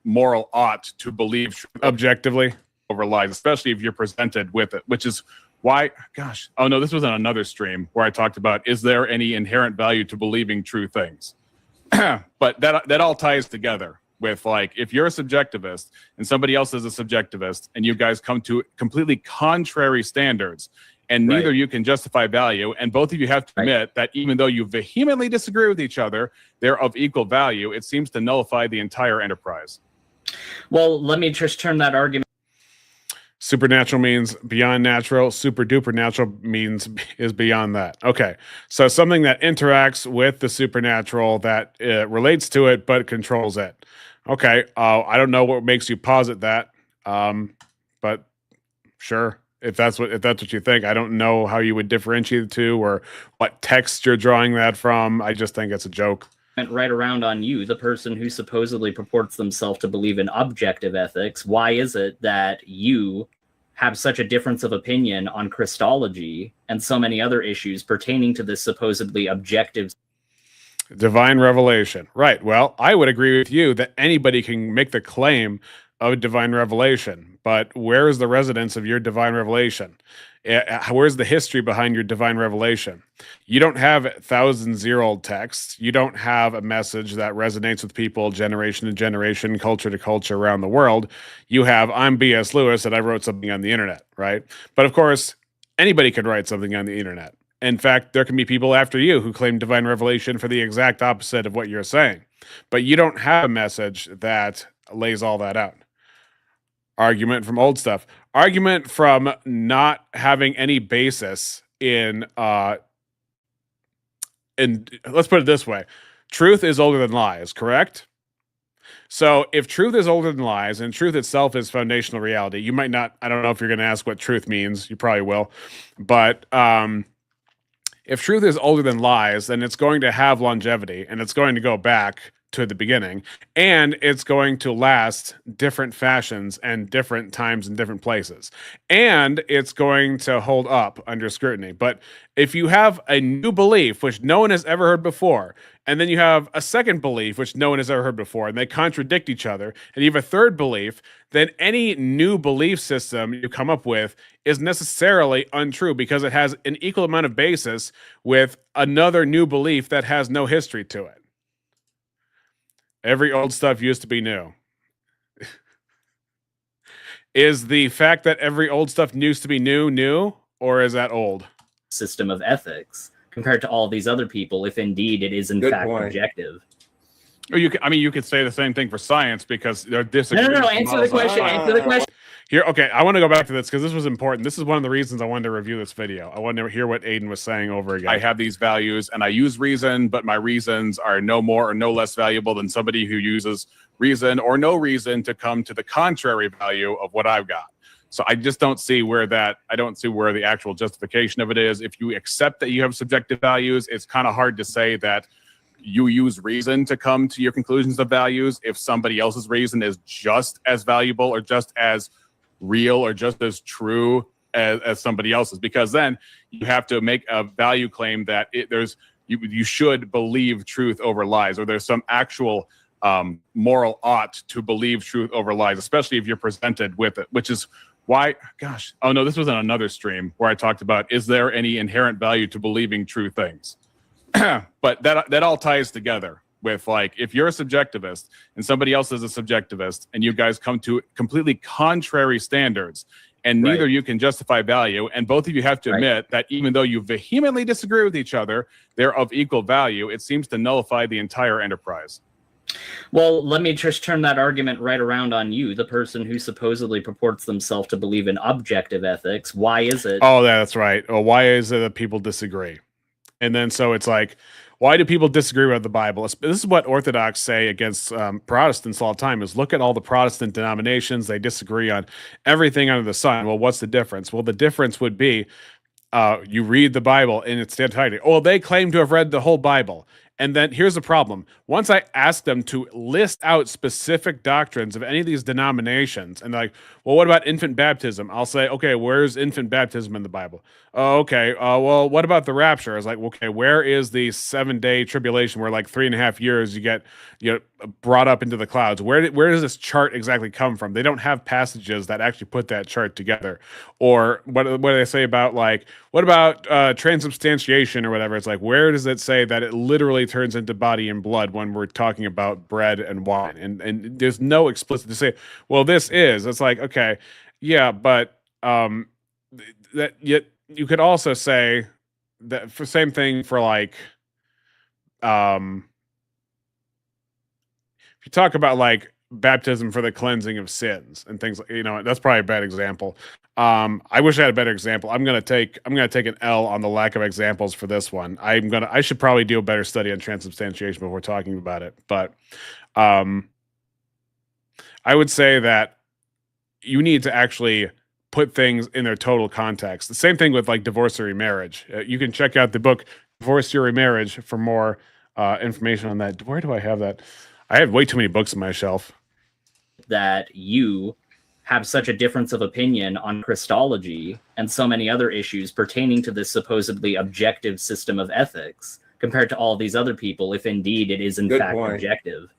Moral ought to believe objectively over lies, especially if you're presented with it, which is why, oh no, this was on another stream where I talked about, is there any inherent value to believing true things? But that all ties together with, like, if you're a subjectivist and somebody else is a subjectivist and you guys come to completely contrary standards, and neither you can justify value, and both of you have to admit that even though you vehemently disagree with each other, they're of equal value, it seems to nullify the entire enterprise. Well, let me just turn that argument. Supernatural means beyond natural. Super duper natural is beyond that. Okay, so something that interacts with the supernatural, that relates to it but controls it. Okay, I don't know what makes you posit that, but sure. If that's what you think, I don't know how you would differentiate the two or what text you're drawing that from. I just think it's a joke. Right around on you, the person who supposedly purports themselves to believe in objective ethics. Why is it that you have such a difference of opinion on Christology and so many other issues pertaining to this supposedly objective divine revelation. Right. Well, I would agree with you that anybody can make the claim of divine revelation, but where is the residence of your divine revelation? Where's the history behind your divine revelation? You don't have thousands-year-old texts. You don't have a message that resonates with people generation to generation, culture to culture around the world. You have, I'm B.S. Lewis and I wrote something on the internet, right? But of course, anybody can write something on the internet. In fact, there can be people after you who claim divine revelation for the exact opposite of what you're saying. But you don't have a message that lays all that out. Argument from old stuff. Argument from not having any basis in let's put it this way. Truth is older than lies, correct? So if truth is older than lies and truth itself is foundational reality, you might not, I don't know if you're going to ask what truth means. You probably will. But if truth is older than lies, then it's going to have longevity and it's going to go back to the beginning, and it's going to last different fashions and different times and different places, and it's going to hold up under scrutiny. But if you have a new belief which no one has ever heard before, and then you have a second belief which no one has ever heard before, and they contradict each other, and you have a third belief, then any new belief system you come up with is necessarily untrue because it has an equal amount of basis with another new belief that has no history to it. Every old stuff used to be new. Is the fact that every old stuff used to be new, or is that old? System of ethics compared to all these other people, if indeed it is in fact objective. Or you could say the same thing for science because they're disagreeing. No, answer the question. Answer the question. Here, okay, I want to go back to this because this was important. This is one of the reasons I wanted to review this video. I wanted to hear what Aiden was saying over again. I have these values and I use reason, but my reasons are no more or no less valuable than somebody who uses reason or no reason to come to the contrary value of what I've got. So I just don't see where I don't see where the actual justification of it is. If you accept that you have subjective values, it's kind of hard to say that you use reason to come to your conclusions of values if somebody else's reason is just as valuable or just as real or just as true as somebody else's, because then you have to make a value claim that you should believe truth over lies, or there's some actual moral ought to believe truth over lies, especially if you're presented with it, which is why, gosh, oh no, this was on another stream where I talked about, is there any inherent value to believing true things? But that all ties together with, like, if you're a subjectivist and somebody else is a subjectivist and you guys come to completely contrary standards and neither you can justify value, and both of you have to admit that even though you vehemently disagree with each other, they're of equal value, it seems to nullify the entire enterprise. Well, let me just turn that argument right around on you, the person who supposedly purports themselves to believe in objective ethics. Why is it? Oh, that's right. Well, why is it that people disagree? And then so it's like, why do people disagree with the Bible? This is what Orthodox say against Protestants all the time, is look at all the Protestant denominations. They disagree on everything under the sun. Well, what's the difference? Well, the difference would be you read the Bible in its entirety. Oh, they claim to have read the whole Bible. And then here's the problem. Once I ask them to list out specific doctrines of any of these denominations, and they're like, well, what about infant baptism? I'll say, okay, where's infant baptism in the Bible? Oh, okay. Well, what about the rapture? I was like, okay, where is the 7-day tribulation where, like, 3.5 years you get brought up into the clouds? Where does this chart exactly come from? They don't have passages that actually put that chart together. Or what do they say about, like, what about transubstantiation or whatever? It's like, where does it say that it literally turns into body and blood when we're talking about bread and wine? And there's no explicit to say, well, this is. It's like, okay, yeah, but that yet you could also say that for same thing for, like, if you talk about, like, baptism for the cleansing of sins and things, that's probably a bad example. I wish I had a better example. I'm gonna take an L on the lack of examples for this one. I should probably do a better study on transubstantiation before talking about it. But I would say that you need to actually put things in their total context. The same thing with, like, divorce or remarriage. You can check out the book Divorce or Remarriage for more information on that. Where do I have that? I have way too many books on my shelf. That you have such a difference of opinion on Christology and so many other issues pertaining to this supposedly objective system of ethics compared to all these other people, if indeed it is in fact objective?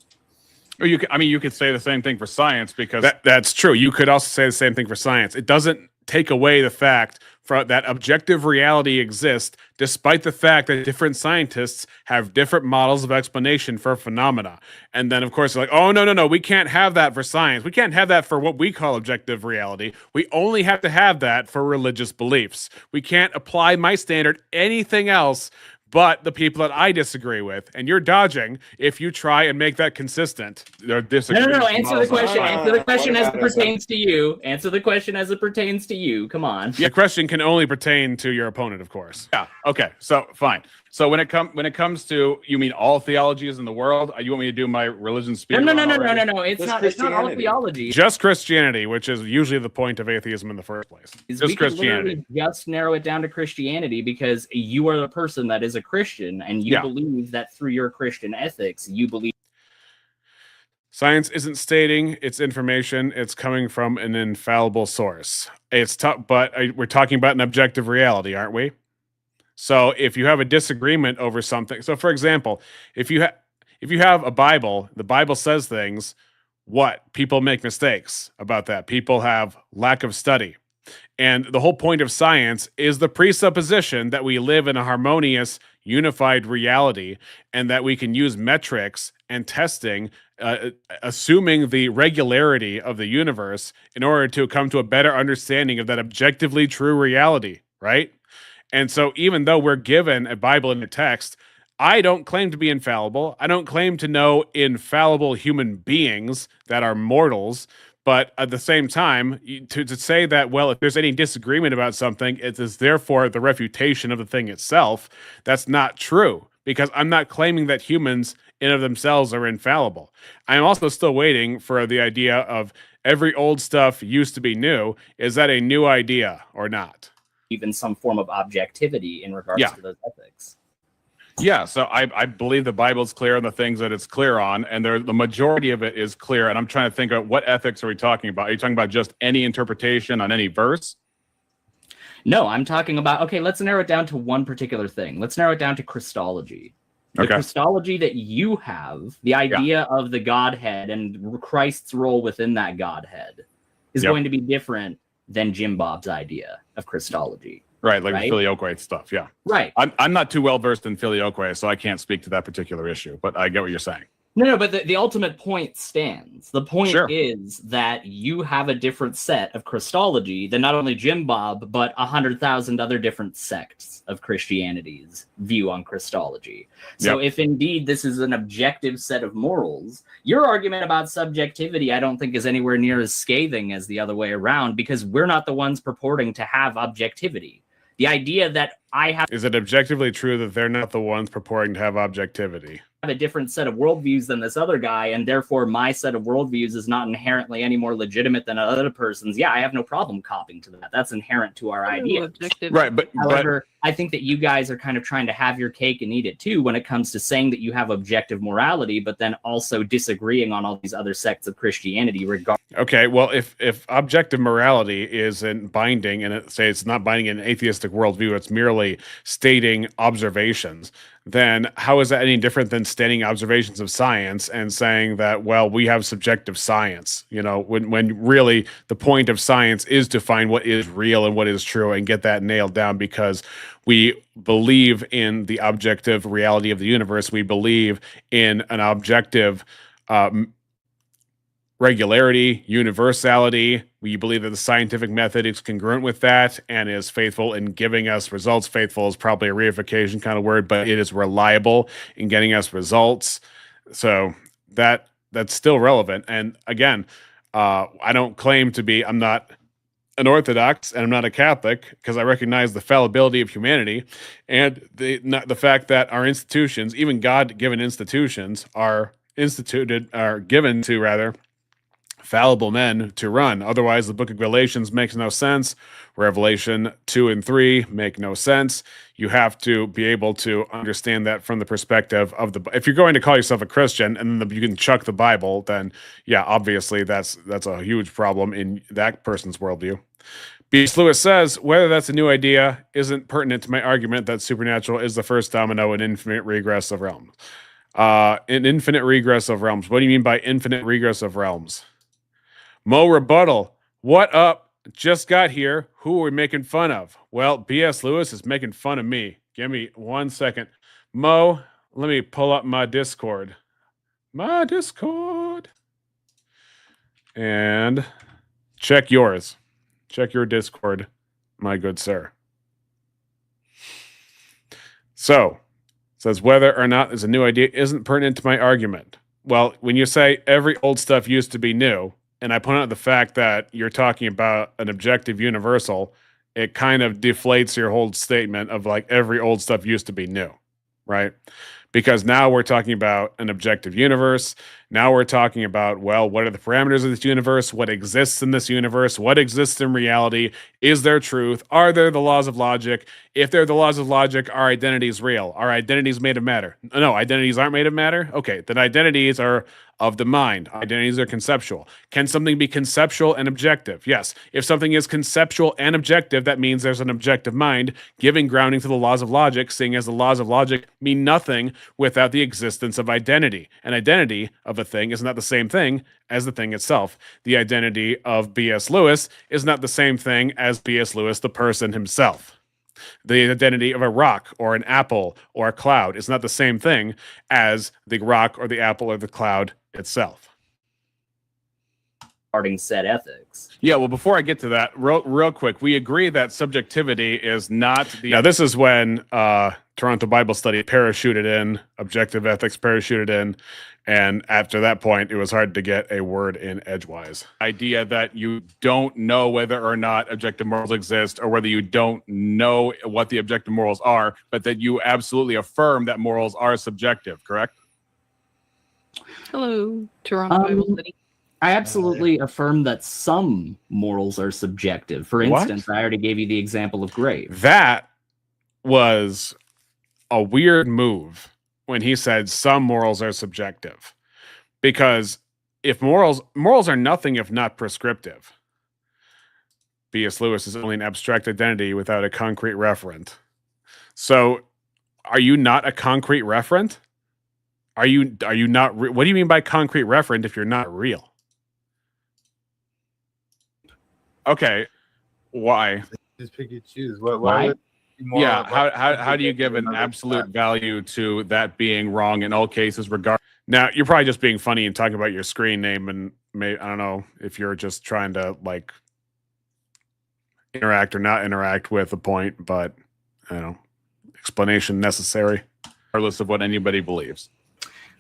Or you could say the same thing for science, because that's true. You could also say the same thing for science. It doesn't take away the fact that objective reality exists, despite the fact that different scientists have different models of explanation for phenomena. And then, of course, they're like, oh, no, we can't have that for science. We can't have that for what we call objective reality. We only have to have that for religious beliefs. We can't apply my standard anything else but the people that I disagree with. And you're dodging if you try and make that consistent. No. Answer the question. Answer the question as it pertains to you. Answer the question as it pertains to you. Come on. The question can only pertain to your opponent, of course. Yeah. Okay. So fine. So when it comes to, you mean all theologies in the world? You want me to do my religion speak? No. It's not all theology. Just Christianity, which is usually the point of atheism in the first place. Just Christianity. Just narrow it down to Christianity, because you are the person that is a Christian, and you believe that through your Christian ethics, you believe. Science isn't stating its information; it's coming from an infallible source. It's tough, but we're talking about an objective reality, aren't we? So if you have a disagreement over something, so for example, if you have a Bible, the Bible says things. What? People make mistakes about that. People have lack of study. And the whole point of science is the presupposition that we live in a harmonious, unified reality, and that we can use metrics and testing, assuming the regularity of the universe, in order to come to a better understanding of that objectively true reality, right? And so even though we're given a Bible and a text, I don't claim to be infallible. I don't claim to know infallible human beings that are mortals. But at the same time, to say that, well, if there's any disagreement about something, it is therefore the refutation of the thing itself, that's not true, because I'm not claiming that humans in of themselves are infallible. I'm also still waiting for the idea of every old stuff used to be new. Is that a new idea or not? Even some form of objectivity in regards to those ethics. Yeah, so I believe the Bible's clear on the things that it's clear on, and the majority of it is clear. And I'm trying to think of what ethics are we talking about? Are you talking about just any interpretation on any verse? No, I'm talking about, okay, let's narrow it down to one particular thing. Let's narrow it down to Christology. The Christology that you have, the idea of the Godhead and Christ's role within that Godhead, is going to be different than Jim Bob's idea of Christology. Right, like filioque stuff, yeah. Right. I'm not too well versed in filioque, so I can't speak to that particular issue, but I get what you're saying. No, but the ultimate point stands. The point is that you have a different set of Christology than not only Jim Bob, but 100,000 other different sects of Christianity's view on Christology. So if indeed this is an objective set of morals, your argument about subjectivity I don't think is anywhere near as scathing as the other way around, because we're not the ones purporting to have objectivity. The idea that I have... Is it objectively true that they're not the ones purporting to have objectivity? Have a different set of worldviews than this other guy, and therefore my set of worldviews is not inherently any more legitimate than other person's. Yeah, I have no problem copying to that. That's inherent to our idea. Right, but however, I think that you guys are kind of trying to have your cake and eat it too when it comes to saying that you have objective morality, but then also disagreeing on all these other sects of Christianity. Okay, well, if objective morality isn't binding, and it's not binding in an atheistic worldview, it's merely stating observations, then how is that any different than stating observations of science and saying that, well, we have subjective science, when really the point of science is to find what is real and what is true and get that nailed down, because we believe in the objective reality of the universe. We believe in an objective regularity, universality. We believe that the scientific method is congruent with that and is faithful in giving us results. Faithful is probably a reification kind of word, but it is reliable in getting us results. So that's still relevant. And again, I don't claim to be, I'm not an Orthodox and I'm not a Catholic, because I recognize the fallibility of humanity and the fact that our institutions, even God-given institutions, are given to fallible men to run. Otherwise, the book of Galatians makes no sense. Revelation 2 and 3 make no sense. You have to be able to understand that from the perspective of the. If you're going to call yourself a Christian and you can chuck the Bible, then yeah, obviously that's a huge problem in that person's worldview. B.S. Lewis says, whether that's a new idea isn't pertinent to my argument that supernatural is the first domino in infinite regress of realms. An infinite regress of realms. What do you mean by infinite regress of realms? Mo rebuttal. What up? Just got here. Who are we making fun of? Well, B.S. Lewis is making fun of me. Give me 1 second. Mo, let me pull up my Discord. And check yours. Check your Discord, my good sir. So, says whether or not is a new idea isn't pertinent to my argument. Well, when you say every old stuff used to be new, and I point out the fact that you're talking about an objective universal, it kind of deflates your whole statement of like every old stuff used to be new, right? Because now we're talking about an objective universe. Now we're talking about, well, what are the parameters of this universe? What exists in this universe? What exists in reality? Is there truth? Are there the laws of logic? If they're the laws of logic, are identities real? Are identities made of matter? No, identities aren't made of matter? Okay, then identities are of the mind. Identities are conceptual. Can something be conceptual and objective? Yes. If something is conceptual and objective, that means there's an objective mind, giving grounding to the laws of logic, seeing as the laws of logic mean nothing without the existence of identity. An identity of a thing is not the same thing as the thing itself. The identity of B.S. Lewis is not the same thing as B.S. Lewis, the person himself. The identity of a rock or an apple or a cloud is not the same thing as the rock or the apple or the cloud itself. Regarding said ethics. Yeah, well, before I get to that, real quick, we agree that subjectivity is not the. Now, this is when Toronto Bible Study parachuted in, objective ethics parachuted in, and after that point, it was hard to get a word in edgewise. Idea that you don't know whether or not objective morals exist, or whether you don't know what the objective morals are, but that you absolutely affirm that morals are subjective, correct? Hello, Toronto Bible Study. I absolutely affirm that some morals are subjective. For instance, I already gave you the example of grave. That was a weird move when he said some morals are subjective. Because if morals are nothing if not prescriptive. B.S. Lewis is only an abstract identity without a concrete referent. So, are you not a concrete referent? Are you not? What do you mean by concrete referent if you're not real? Okay, why? Just pick and choose. Why? Why? Yeah, how do you give an absolute value to that being wrong in all cases? Now, you're probably just being funny and talking about your screen name, and I don't know if you're just trying to like interact or not interact with the point, but I don't know, explanation necessary, regardless of what anybody believes.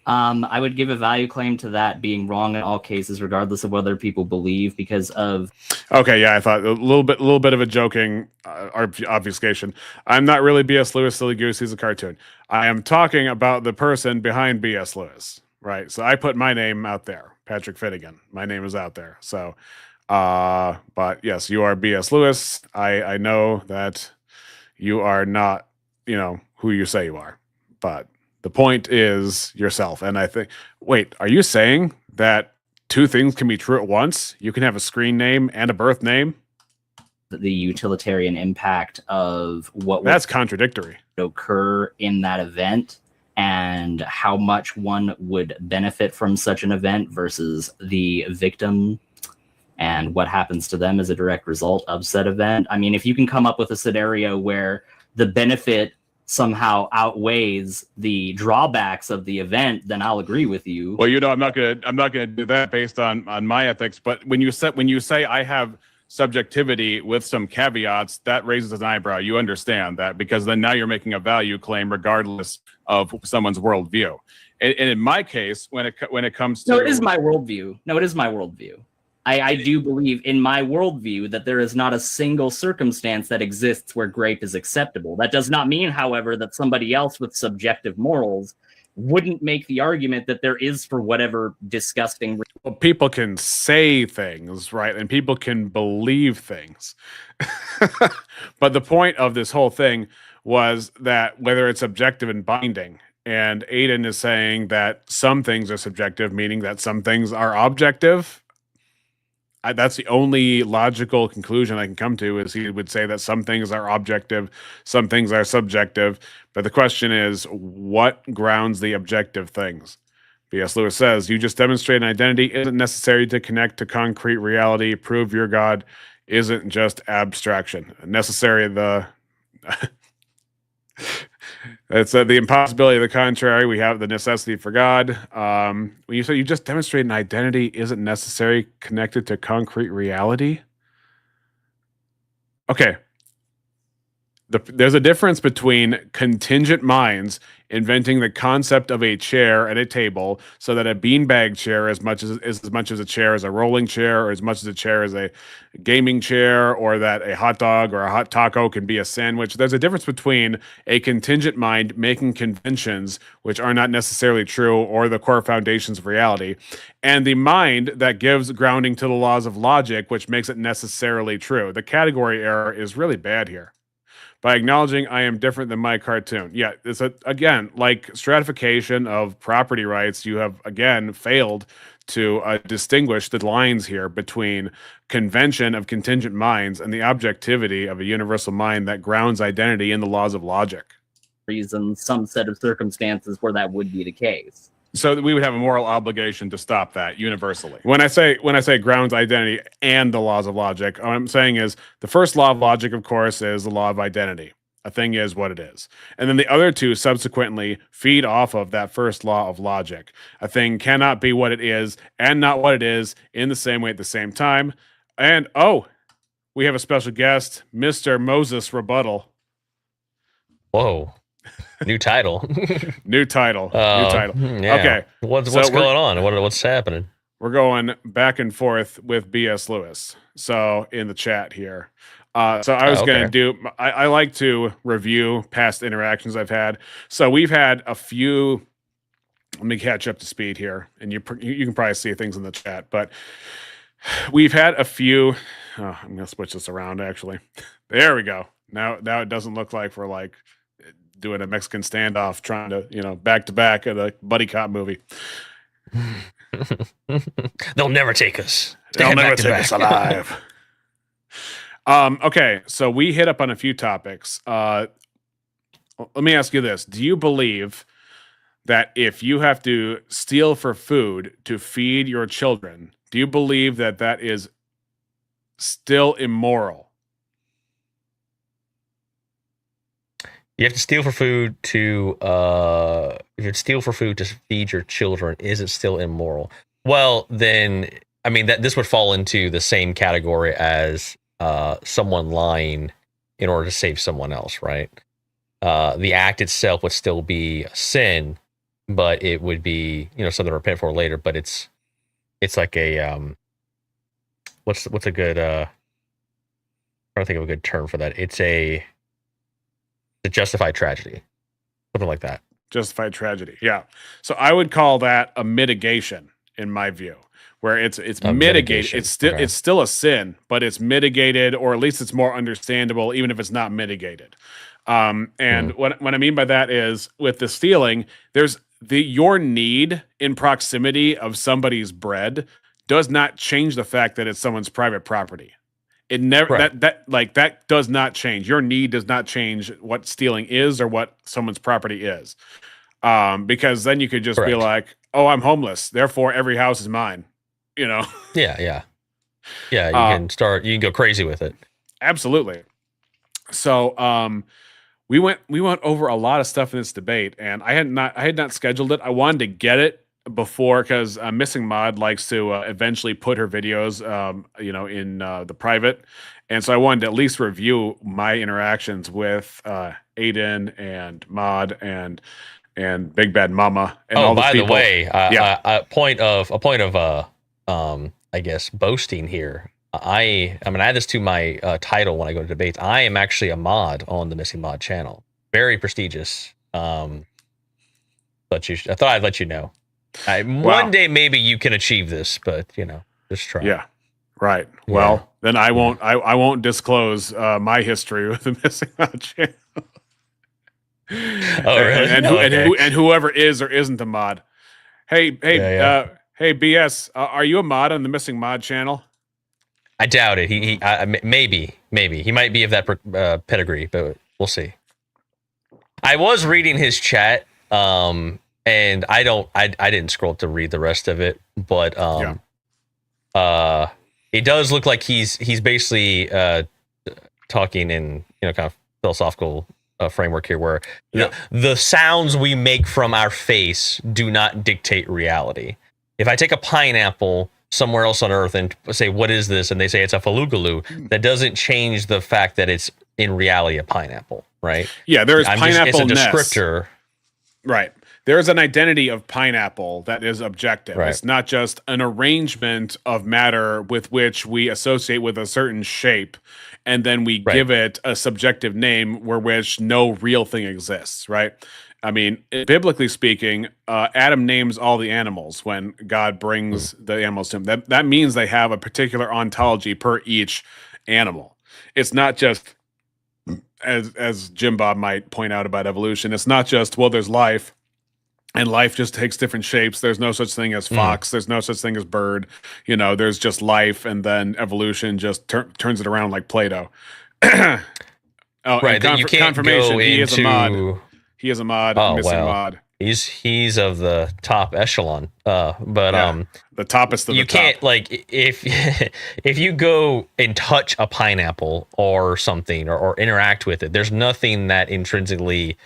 I would give a value claim to that being wrong in all cases, regardless of whether people believe, because of. Okay, yeah, I thought a little bit of a joking obfuscation. I'm not really B.S. Lewis, silly goose. He's a cartoon. I am talking about the person behind B.S. Lewis, right? So I put my name out there, Patrick Finnegan. My name is out there. So, but yes, you are B.S. Lewis. I know that you are not, who you say you are, but. The point is yourself. And I think, wait, are you saying that two things can be true at once? You can have a screen name and a birth name? The utilitarian impact of what that's contradictory. Would occur in that event and how much one would benefit from such an event versus the victim and what happens to them as a direct result of said event. I mean, if you can come up with a scenario where the benefit somehow outweighs the drawbacks of the event, then I'll agree with you. Well, I'm not gonna do that based on my ethics. But when you say I have subjectivity with some caveats, that raises an eyebrow. You understand that, because then now you're making a value claim regardless of someone's worldview. And in my case, when it comes to it is my worldview. I do believe in my worldview that there is not a single circumstance that exists where grape is acceptable. That does not mean, however, that somebody else with subjective morals wouldn't make the argument that there is for whatever disgusting. Well, people can say things, right? And people can believe things. But the point of this whole thing was that whether it's objective and binding, and Aiden is saying that some things are subjective, meaning that some things are objective. That's the only logical conclusion I can come to, is he would say that some things are objective, some things are subjective. But the question is, what grounds the objective things? B.S. Lewis says, you just demonstrate an identity isn't necessary to connect to concrete reality. Prove your God isn't just abstraction. Necessary, it's the impossibility of the contrary. We have the necessity for God. When you say you just demonstrate an identity isn't necessary connected to concrete reality. Okay. There's a difference between contingent minds inventing the concept of a chair at a table, so that a beanbag chair is as much as a chair as a rolling chair, or as much as a chair as a gaming chair, or that a hot dog or a hot taco can be a sandwich. There's a difference between a contingent mind making conventions which are not necessarily true or the core foundations of reality, and the mind that gives grounding to the laws of logic, which makes it necessarily true. The category error is really bad here. By acknowledging I am different than my cartoon. Yeah, it's again, like stratification of property rights, you have, again, failed to distinguish the lines here between convention of contingent minds and the objectivity of a universal mind that grounds identity in the laws of logic. Reason, some set of circumstances where that would be the case. So we would have a moral obligation to stop that universally. When I say grounds identity and the laws of logic, what I'm saying is the first law of logic, of course, is the law of identity. A thing is what it is. And then the other two subsequently feed off of that first law of logic. A thing cannot be what it is and not what it is in the same way at the same time. And, we have a special guest, Mr. Moses Rebuttal. Whoa. New title. New title. Yeah. Okay. What's going on? What's happening? We're going back and forth with B.S. Lewis. So in the chat here. So I was going to do, I like to review past interactions I've had. So we've had a few, let me catch up to speed here. And you can probably see things in the chat, but we've had a few, I'm going to switch this around actually. There we go. Now it doesn't look like we're like doing a Mexican standoff, trying to, back to back at a buddy cop movie. They'll never take us. They'll never take us alive. Okay, so we hit up on a few topics. Let me ask you this. Do you believe that if you have to steal for food to feed your children, do you believe that that is still immoral? You have to steal for food to if you steal for food to feed your children, is it still immoral? Well, then I mean this would fall into the same category as someone lying in order to save someone else, right? The act itself would still be a sin, but it would be, something to repent for later. But it's like a what's a good trying to think of a good term for that. It's a justified tragedy, something like that. Justified tragedy, yeah. So I would call that a mitigation, in my view, where it's mitigated. It's still a sin, but it's mitigated, or at least it's more understandable, even if it's not mitigated. What I mean by that is, with the stealing, there's your need in proximity of somebody's bread does not change the fact that it's someone's private property. It never that does not change. Your need does not change what stealing is or what someone's property is. Because then you could just be like, "Oh, I'm homeless, therefore every house is mine." Yeah. Yeah. You can go crazy with it. Absolutely. So we went over a lot of stuff in this debate, and I had not scheduled it. I wanted to get it before, because Missing Mod likes to eventually put her videos in the private, and so I wanted to at least review my interactions with Aiden and Mod and Big Bad Mama and all the people. By the way, a point of I guess boasting here. I add this to my title when I go to debates. I am actually a mod on the Missing Mod channel. Very prestigious. I thought I'd let you know. One day maybe you can achieve this, but just try. Yeah. Right. Yeah. Well, then I won't. I won't disclose my history with the missing mod channel. Oh, really? And whoever is or isn't a mod. Hey, BS. Are you a mod on the missing mod channel? I doubt it. He maybe he might be of that pedigree, but we'll see. I was reading his chat, and I didn't scroll to read the rest of it, but it does look like he's basically talking in kind of philosophical framework here, where the sounds we make from our face do not dictate reality. If I take a pineapple somewhere else on Earth and say, "What is this?" and they say it's a falugaloo, that doesn't change the fact that it's in reality a pineapple, right? Yeah, there is pineapple. It's a descriptor, right? There is an identity of pineapple that is objective. Right. It's not just an arrangement of matter with which we associate with a certain shape, and then we give it a subjective name where which no real thing exists, right? I mean, biblically speaking, Adam names all the animals when God brings the animals to him. That means they have a particular ontology per each animal. It's not just, as Jim Bob might point out about evolution, it's not just, well, there's life, and life just takes different shapes. There's no such thing as fox. There's no such thing as bird. There's just life, and then evolution just turns it around like Play-Doh. Right, that you can't confirmation, go he is a mod. into... He is a mod, missing mod. He's of the top echelon. The toppest of you the top. can't, like, if you go and touch a pineapple or something or interact with it, there's nothing that intrinsically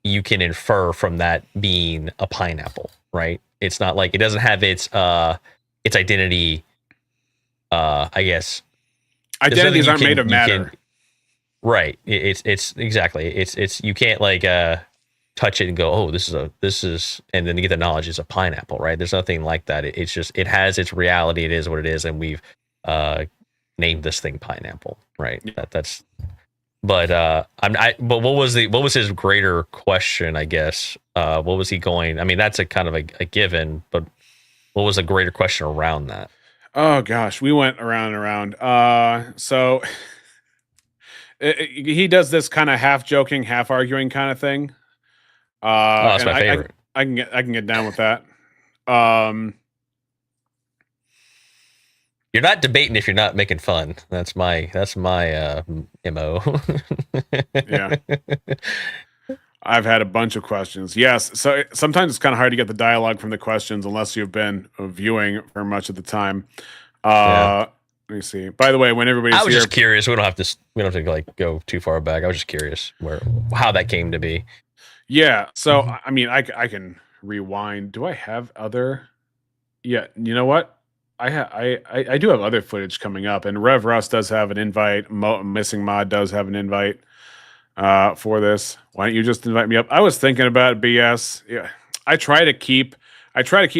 you can infer from that being a pineapple, right? It's not like it doesn't have its identity. I guess identities aren't made of matter. Right. It's exactly. It's you can't like touch it and go, oh, this is, and then you get the knowledge it's a pineapple, right? There's nothing like that. It's just, it has its reality. It is what it is, and we've named this thing pineapple, right? That's. But but what was his greater question? I guess what was he going? I mean, that's a kind of a given, but what was a greater question around that? Oh gosh, we went around and around. So. He does this kind of half joking, half arguing kind of thing. That's my favorite. I can get down with that. You're not debating if you're not making fun. That's my MO. Yeah. I've had a bunch of questions. Yes. So sometimes it's kind of hard to get the dialogue from the questions unless you've been viewing for much of the time. Let me see. By the way, when everybody's I was here, just curious. We don't have to like go too far back. I was just curious how that came to be. Yeah. So I mean, I can rewind. Do I have other? Yeah. You know what? I do have other footage coming up, and Rev Russ does have an invite. Missing Mod does have an invite for this. Why don't you just invite me up? I was thinking about BS. Yeah. I try to keep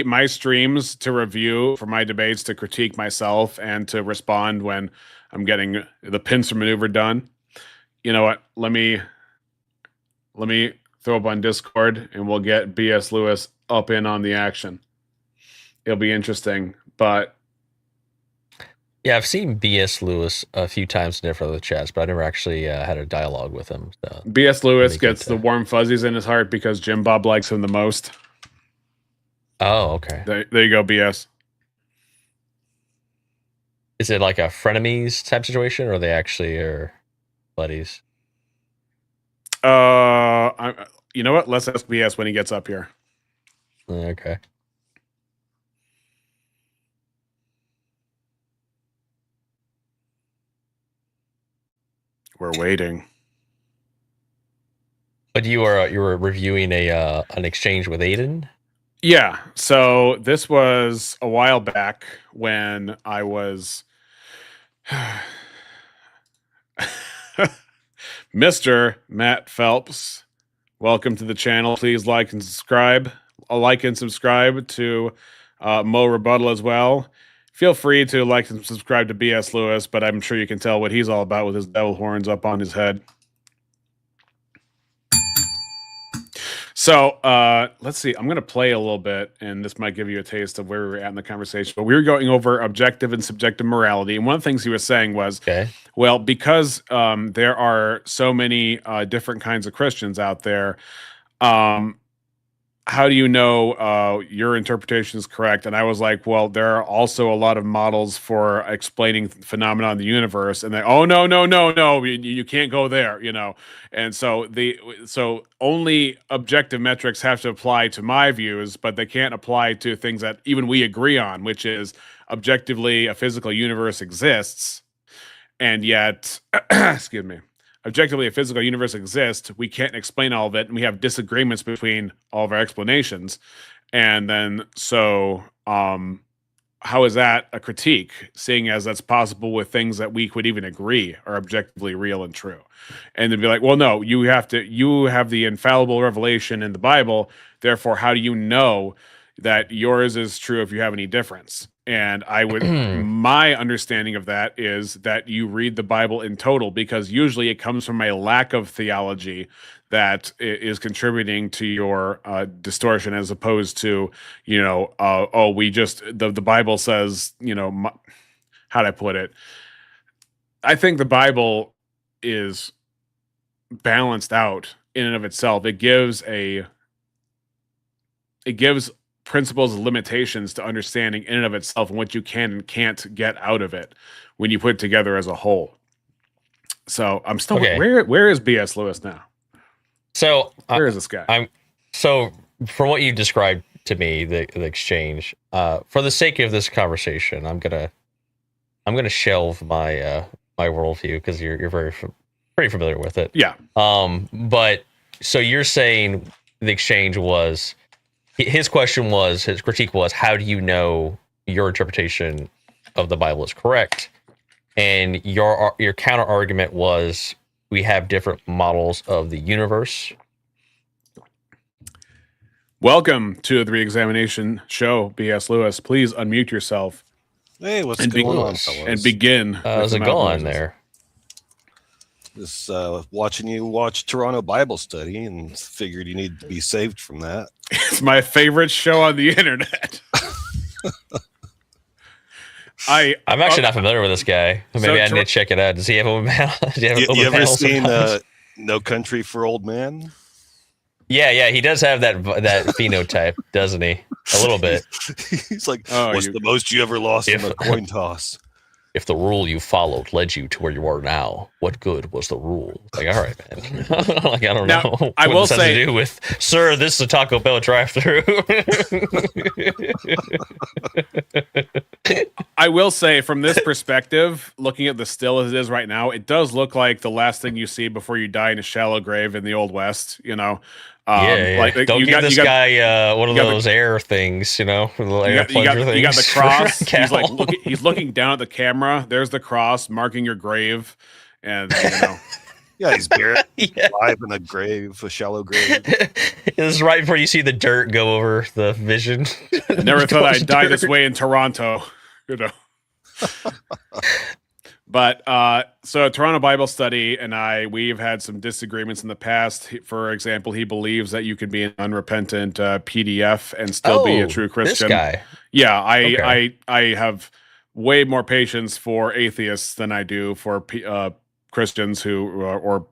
my streams to review for my debates, to critique myself, and to respond when I'm getting the pincer maneuver done. You know what? Let me throw up on Discord, and we'll get BS Lewis up in on the action. It'll be interesting, but yeah, I've seen BS Lewis a few times in different other chats, but I never actually had a dialogue with him. So BS Lewis gets the warm fuzzies in his heart because Jim Bob likes him the most. Oh, okay. There you go, BS. Is it like a frenemies type situation, or they actually are buddies? You know what? Let's ask BS when he gets up here. Okay. We're waiting. But you were reviewing an exchange with Aiden? Yeah. So this was a while back when I was Mr. Matt Phelps. Welcome to the channel. Please like and subscribe. To Mo Rebuttal as well. Feel free to like and subscribe to BS Lewis, but I'm sure you can tell what he's all about with his devil horns up on his head. So let's see. I'm going to play a little bit, and this might give you a taste of where we were at in the conversation. But we were going over objective and subjective morality, and one of the things he was saying was, well, because there are so many different kinds of Christians out there, how do you know your interpretation is correct? And I was like, well, there are also a lot of models for explaining phenomena in the universe. And they, oh, no, you can't go there, you know. And so only objective metrics have to apply to my views, but they can't apply to things that even we agree on, which is objectively a physical universe exists. And yet, excuse me, objectively a physical universe exists. We can't explain all of it, and we have disagreements between all of our explanations. And then, so how is that a critique, seeing as that's possible with things that we could even agree are objectively real and true? And they'd be like, well, no, you have the infallible revelation in the Bible. Therefore, how do you know that yours is true if you have any difference? And I would, my understanding of that is that you read the Bible in total, because usually it comes from a lack of theology that is contributing to your distortion, as opposed to, you know, the Bible says, you know, how'd I put it? I think the Bible is balanced out in and of itself. It gives principles and limitations to understanding in and of itself, and what you can and can't get out of it when you put it together as a whole. So I'm still where is B.S. Lewis now? So where is this guy? So from what you described to me, the exchange, for the sake of this conversation, I'm gonna shelve my my worldview, because you're pretty familiar with it. Yeah. But so you're saying the exchange was, his critique was, how do you know your interpretation of the Bible is correct? And your counter argument was, we have different models of the universe. Welcome to the Reexamination Show, B.S. Lewis. Please unmute yourself. Hey, what's going on, fellas? And begin. How's it going there? Just watching you watch Toronto Bible Study, and figured you need to be saved from that. It's my favorite show on the internet. I'm actually not familiar with this guy. Maybe I need to check it out. Does he have open panel? You ever seen No Country for Old Men? Yeah, he does have that phenotype, doesn't he? A little bit. He's like, what's the most you ever lost in a coin toss? If the rule you followed led you to where you are now, what good was the rule? Like, all right, man. Like, I don't know. I will say, has to do with, sir, this is a Taco Bell drive-thru. I will say, from this perspective, looking at the still as it is right now, it does look like the last thing you see before you die in a shallow grave in the Old West. You know. Yeah. Like, don't give this guy one of those air things, you know. You got the cross. He's looking down at the camera. There's the cross marking your grave, and you know. Yeah, he's buried alive in a grave, a shallow grave. This is right before you see the dirt go over the vision. Never thought I'd die this way in Toronto, you know. But so Toronto Bible Study and we've had some disagreements in the past. For example, he believes that you can be an unrepentant PDF and still be a true Christian. This guy. Yeah, I have way more patience for atheists than I do for Christians or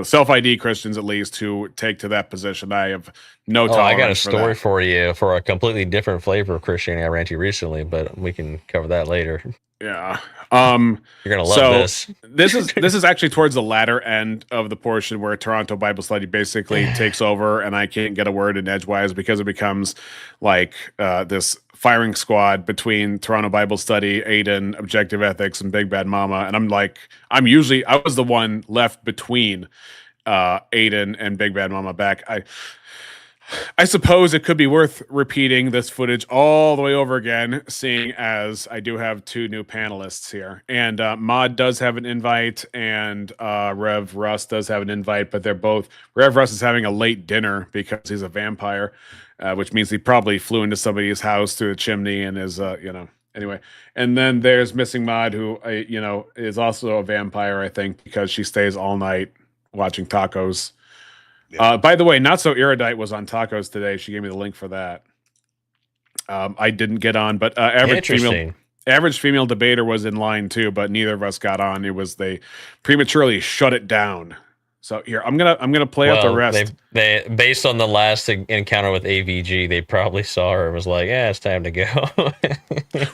self-ID Christians, at least, who take to that position. I have no tolerance. I got a story for you for a completely different flavor of Christianity I ran to recently, but we can cover that later. Yeah. You're gonna love this. This is actually towards the latter end of the portion where Toronto Bible Study basically takes over, and I can't get a word in edgewise, because it becomes like this firing squad between Toronto Bible Study, Aiden, Objective Ethics, and Big Bad Mama. And I was the one left between Aiden and Big Bad Mama back. I suppose it could be worth repeating this footage all the way over again, seeing as I do have two new panelists here. And Mod does have an invite, and Rev Russ does have an invite, but Rev Russ is having a late dinner because he's a vampire, which means he probably flew into somebody's house through the chimney and is, anyway. And then there's Missing Mod, who, is also a vampire, I think, because she stays all night watching tacos. By the way, Not So Erudite was on Tacos today. She gave me the link for that. I didn't get on, but average female debater was in line too, but neither of us got on. It was they prematurely shut it down. So here, I'm gonna play out the rest. They based on the last encounter with AVG, they probably saw her and was like, "Yeah, it's time to go."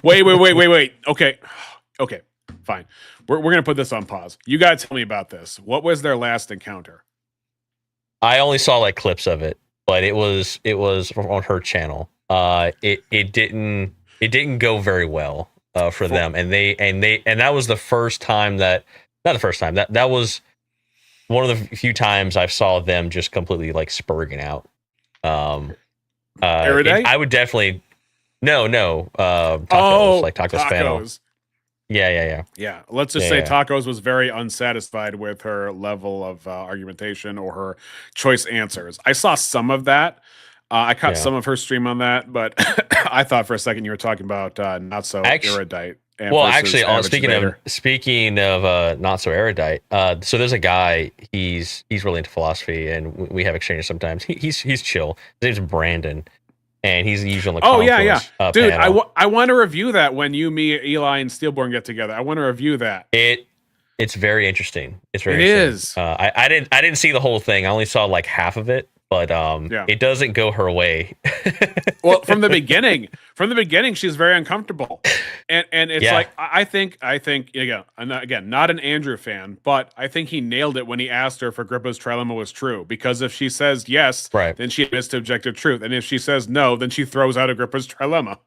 Wait. Okay, fine. We're gonna put this on pause. You gotta tell me about this. What was their last encounter? I only saw like clips of it, but it was on her channel. It didn't go very well for them, and that was the first time that was one of the few times I saw them just completely like spurging out. I would definitely tacos, like tacos panel. Yeah. Let's just say Tacos was very unsatisfied with her level of argumentation or her choice answers. I saw some of that. I caught some of her stream on that, but I thought for a second you were talking about Not So Erudite. Well, actually, speaking of Not So Erudite, so there's a guy. He's really into philosophy, and we have exchanges sometimes. He's chill. His name's Brandon. And he's usually on the dude, I want to review that when you, me, Eli, and Steelborn get together. I want to review that. It's very interesting. It is. I didn't see the whole thing. I only saw like half of it, but it doesn't go her way. Well, from the beginning, she's very uncomfortable, and it's like I think again, not an Andrew fan, but I think he nailed it when he asked her if Agrippa's trilemma was true, because if she says yes, then she admits to objective truth, and if she says no, then she throws out Agrippa's trilemma.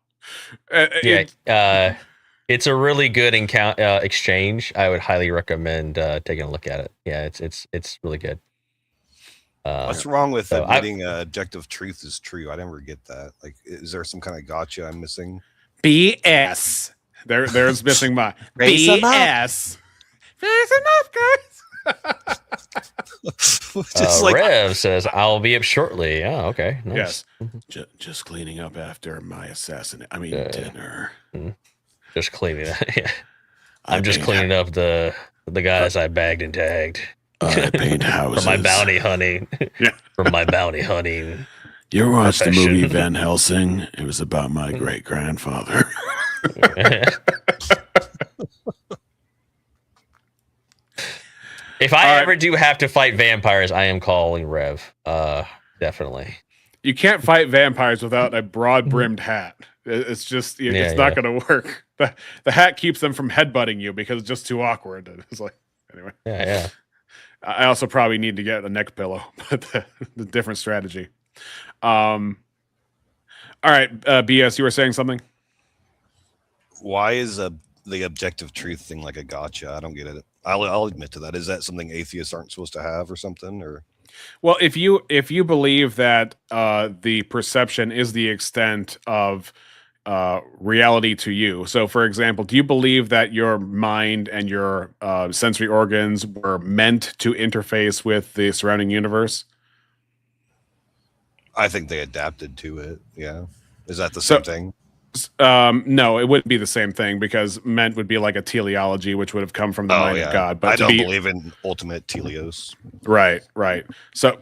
It's a really good exchange. I would highly recommend taking a look at it. Yeah, it's really good. What's wrong with admitting objective truth is true? I never get that. Like, is there some kind of gotcha I'm missing? BS. There's missing my BS. There's enough, guys. Rev says, "I'll be up shortly." Oh, okay. Nice. Yes. Just cleaning up after my dinner. Just cleaning up. Yeah. I'm just cleaning up the guys I bagged and tagged. I paint houses. From my bounty hunting. From my bounty hunting. You ever watched the movie Van Helsing? It was about my great grandfather. If I ever do have to fight vampires, I am calling Rev. Definitely. You can't fight vampires without a broad-brimmed hat. It's just it's not going to work. The hat keeps them from headbutting you because it's just too awkward. It's like anyway. Yeah. I also probably need to get a neck pillow, but the different strategy. All right, BS, you were saying something? Why is the objective truth thing like a gotcha? I don't get it. I'll admit to that. Is that something atheists aren't supposed to have or something? Or well, if you believe that the perception is the extent of reality to you. So, for example, do you believe that your mind and your sensory organs were meant to interface with the surrounding universe? I think they adapted to it. Yeah. Is that the same thing? No, it wouldn't be the same thing, because meant would be like a teleology, which would have come from the mind of God. But I don't believe in ultimate teleos. Right. So,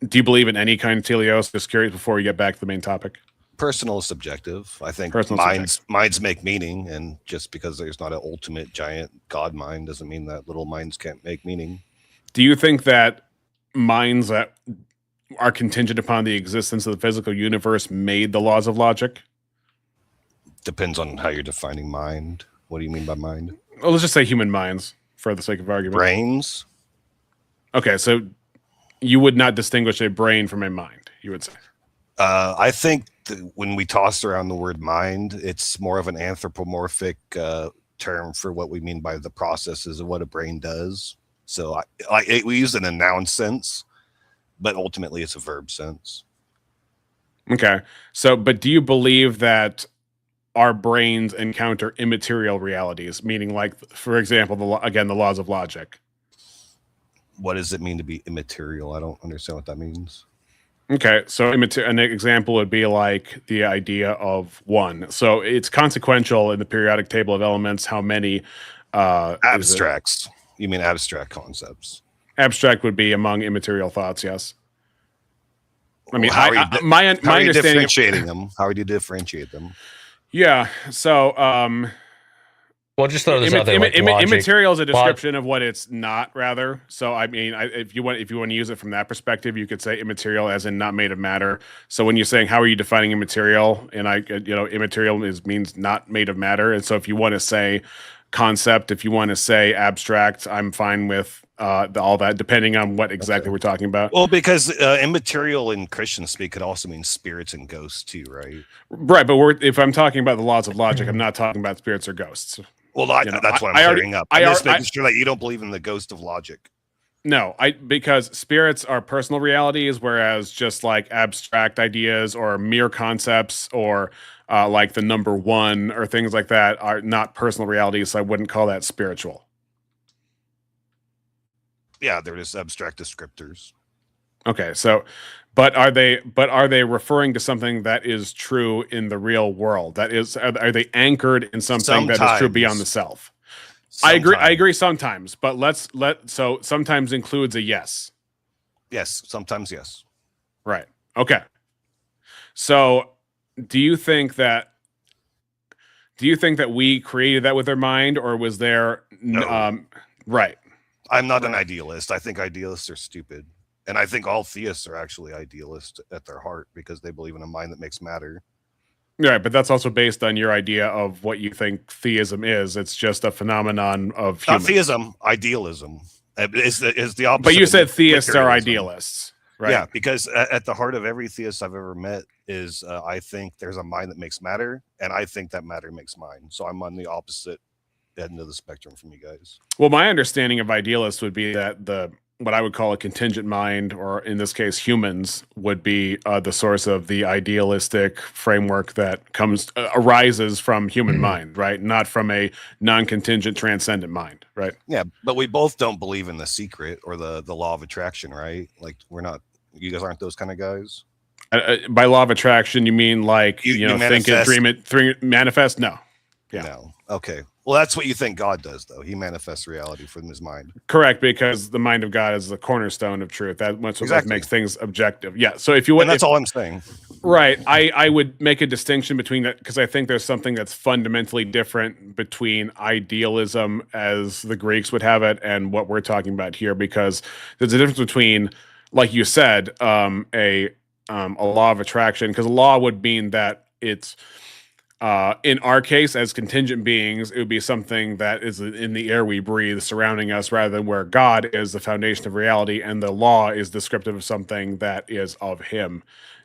do you believe in any kind of teleos? Just curious before we get back to the main topic. Personal subjective. I think minds make meaning, and just because there's not an ultimate giant God mind doesn't mean that little minds can't make meaning. Do you think that minds that are contingent upon the existence of the physical universe made the laws of logic? Depends on how you're defining mind. What do you mean by mind? Well, let's just say human minds for the sake of argument. Brains. Okay, so you would not distinguish a brain from a mind, you would say? I think when we toss around the word mind, it's more of an anthropomorphic term for what we mean by the processes of what a brain does. So we use it in a noun sense, but ultimately it's a verb sense. Okay. So, but do you believe that our brains encounter immaterial realities, meaning like, for example, the laws of logic? What does it mean to be immaterial? I don't understand what that means. Okay, so an example would be like the idea of one. So it's consequential in the periodic table of elements. How many abstracts? You mean abstract concepts? Abstract would be among immaterial thoughts, yes. I mean, How are you my understanding differentiating them? How would you differentiate them? Yeah. So, well, just throw this out there. Like immaterial is a description of what it's not, rather. So, I mean, if you want to use it from that perspective, you could say immaterial as in not made of matter. So, when you're saying how are you defining immaterial, and immaterial means not made of matter. And so, if you want to say concept, if you want to say abstract, I'm fine with all that, depending on what exactly we're talking about. Well, because immaterial in Christian speak could also mean spirits and ghosts too, right? Right, but if I'm talking about the laws of logic, I'm not talking about spirits or ghosts. Well, that's what I'm clearing up. I'm just making sure that you don't believe in the ghost of logic. No, because spirits are personal realities, whereas just like abstract ideas or mere concepts or like the number one or things like that are not personal realities. So I wouldn't call that spiritual. Yeah, they're just abstract descriptors. Okay, so but are they referring to something that is true in the real world? That is, are they anchored in something that is true beyond the self? Sometimes. I agree sometimes, but so sometimes includes a yes. Yes, sometimes yes. Right. Okay. So do you think that we created that with our mind, or was there right? I'm not an idealist. I think idealists are stupid. And I think all theists are actually idealists at their heart because they believe in a mind that makes matter. Right, but that's also based on your idea of what you think theism is. It's just a phenomenon of humans. Not theism, idealism. Is the opposite. But you said theists are idealists, right? Yeah, because at the heart of every theist I've ever met is I think there's a mind that makes matter, and I think that matter makes mind. So I'm on the opposite end of the spectrum from you guys. Well, my understanding of idealists would be that what I would call a contingent mind, or in this case, humans, would be the source of the idealistic framework that arises from human mind, right? Not from a non-contingent transcendent mind, right? Yeah, but we both don't believe in the secret or the law of attraction, right? Like you guys aren't those kind of guys. By law of attraction, you mean like you think it, dream it, manifest? No. Yeah. No. Okay. Well, that's what you think God does, though. He manifests reality from his mind. Correct, because the mind of God is the cornerstone of truth. That's what makes things objective. Yeah. So if you want, that's all I'm saying. Right. I would make a distinction between that, because I think there's something that's fundamentally different between idealism, as the Greeks would have it, and what we're talking about here, because there's a difference between, like you said, a law of attraction, because a law would mean that it's in our case, as contingent beings, it would be something that is in the air we breathe surrounding us, rather than where God is the foundation of reality and the law is descriptive of something that is of him.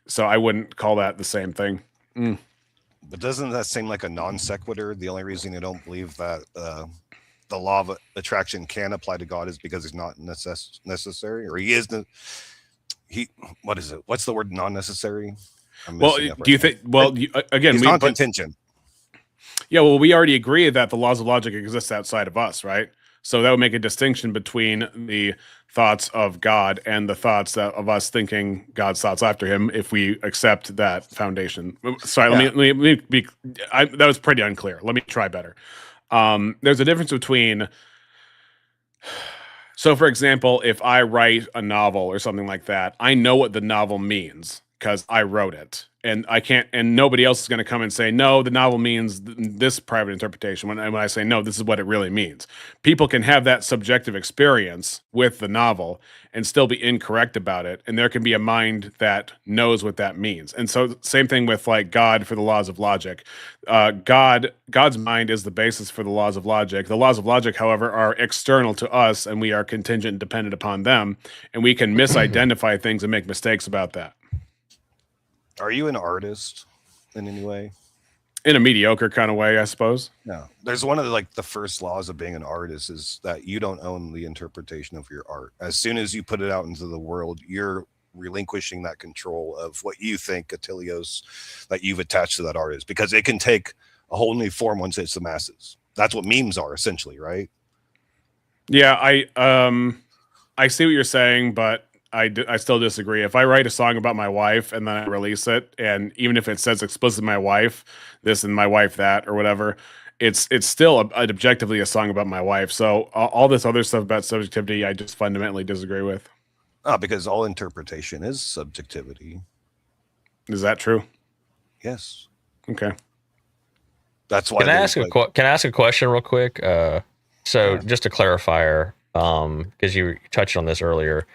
So I wouldn't call that the same thing. But doesn't that seem like a non sequitur? The only reason you don't believe that the law of attraction can apply to God is because he's not necessary, or he is what is it? What's the word non-necessary? Well, do you think? Well, again, he's non-contingent. Yeah, well, we already agree that the laws of logic exist outside of us, right? So that would make a distinction between the thoughts of God and the thoughts of us thinking God's thoughts after him, if we accept that foundation. Sorry, let me be. That was pretty unclear. Let me try better. There's a difference between. So, for example, if I write a novel or something like that, I know what the novel means because I wrote it, and I can't, and nobody else is going to come and say, no, the novel means this private interpretation. When I say, no, this is what it really means. People can have that subjective experience with the novel and still be incorrect about it. And there can be a mind that knows what that means. And so same thing with like God for the laws of logic. God's mind is the basis for the laws of logic. The laws of logic, however, are external to us, and we are contingent and dependent upon them. And we can misidentify things and make mistakes about that. Are you an artist in any way? In a mediocre kind of way, I suppose. No. There's one of the first laws of being an artist is that you don't own the interpretation of your art. As soon as you put it out into the world, you're relinquishing that control of what you think, Atelios, that you've attached to that artist, because it can take a whole new form once it's the masses. That's what memes are, essentially, right? Yeah, I see what you're saying, but I still disagree. If I write a song about my wife and then I release it, and even if it says explicitly my wife this and my wife that or whatever, it's still objectively a song about my wife. So all this other stuff about subjectivity, I just fundamentally disagree with. Because all interpretation is subjectivity. Is that true? Yes. Okay. That's why. Can I ask a question real quick? So just to clarify, because you touched on this earlier,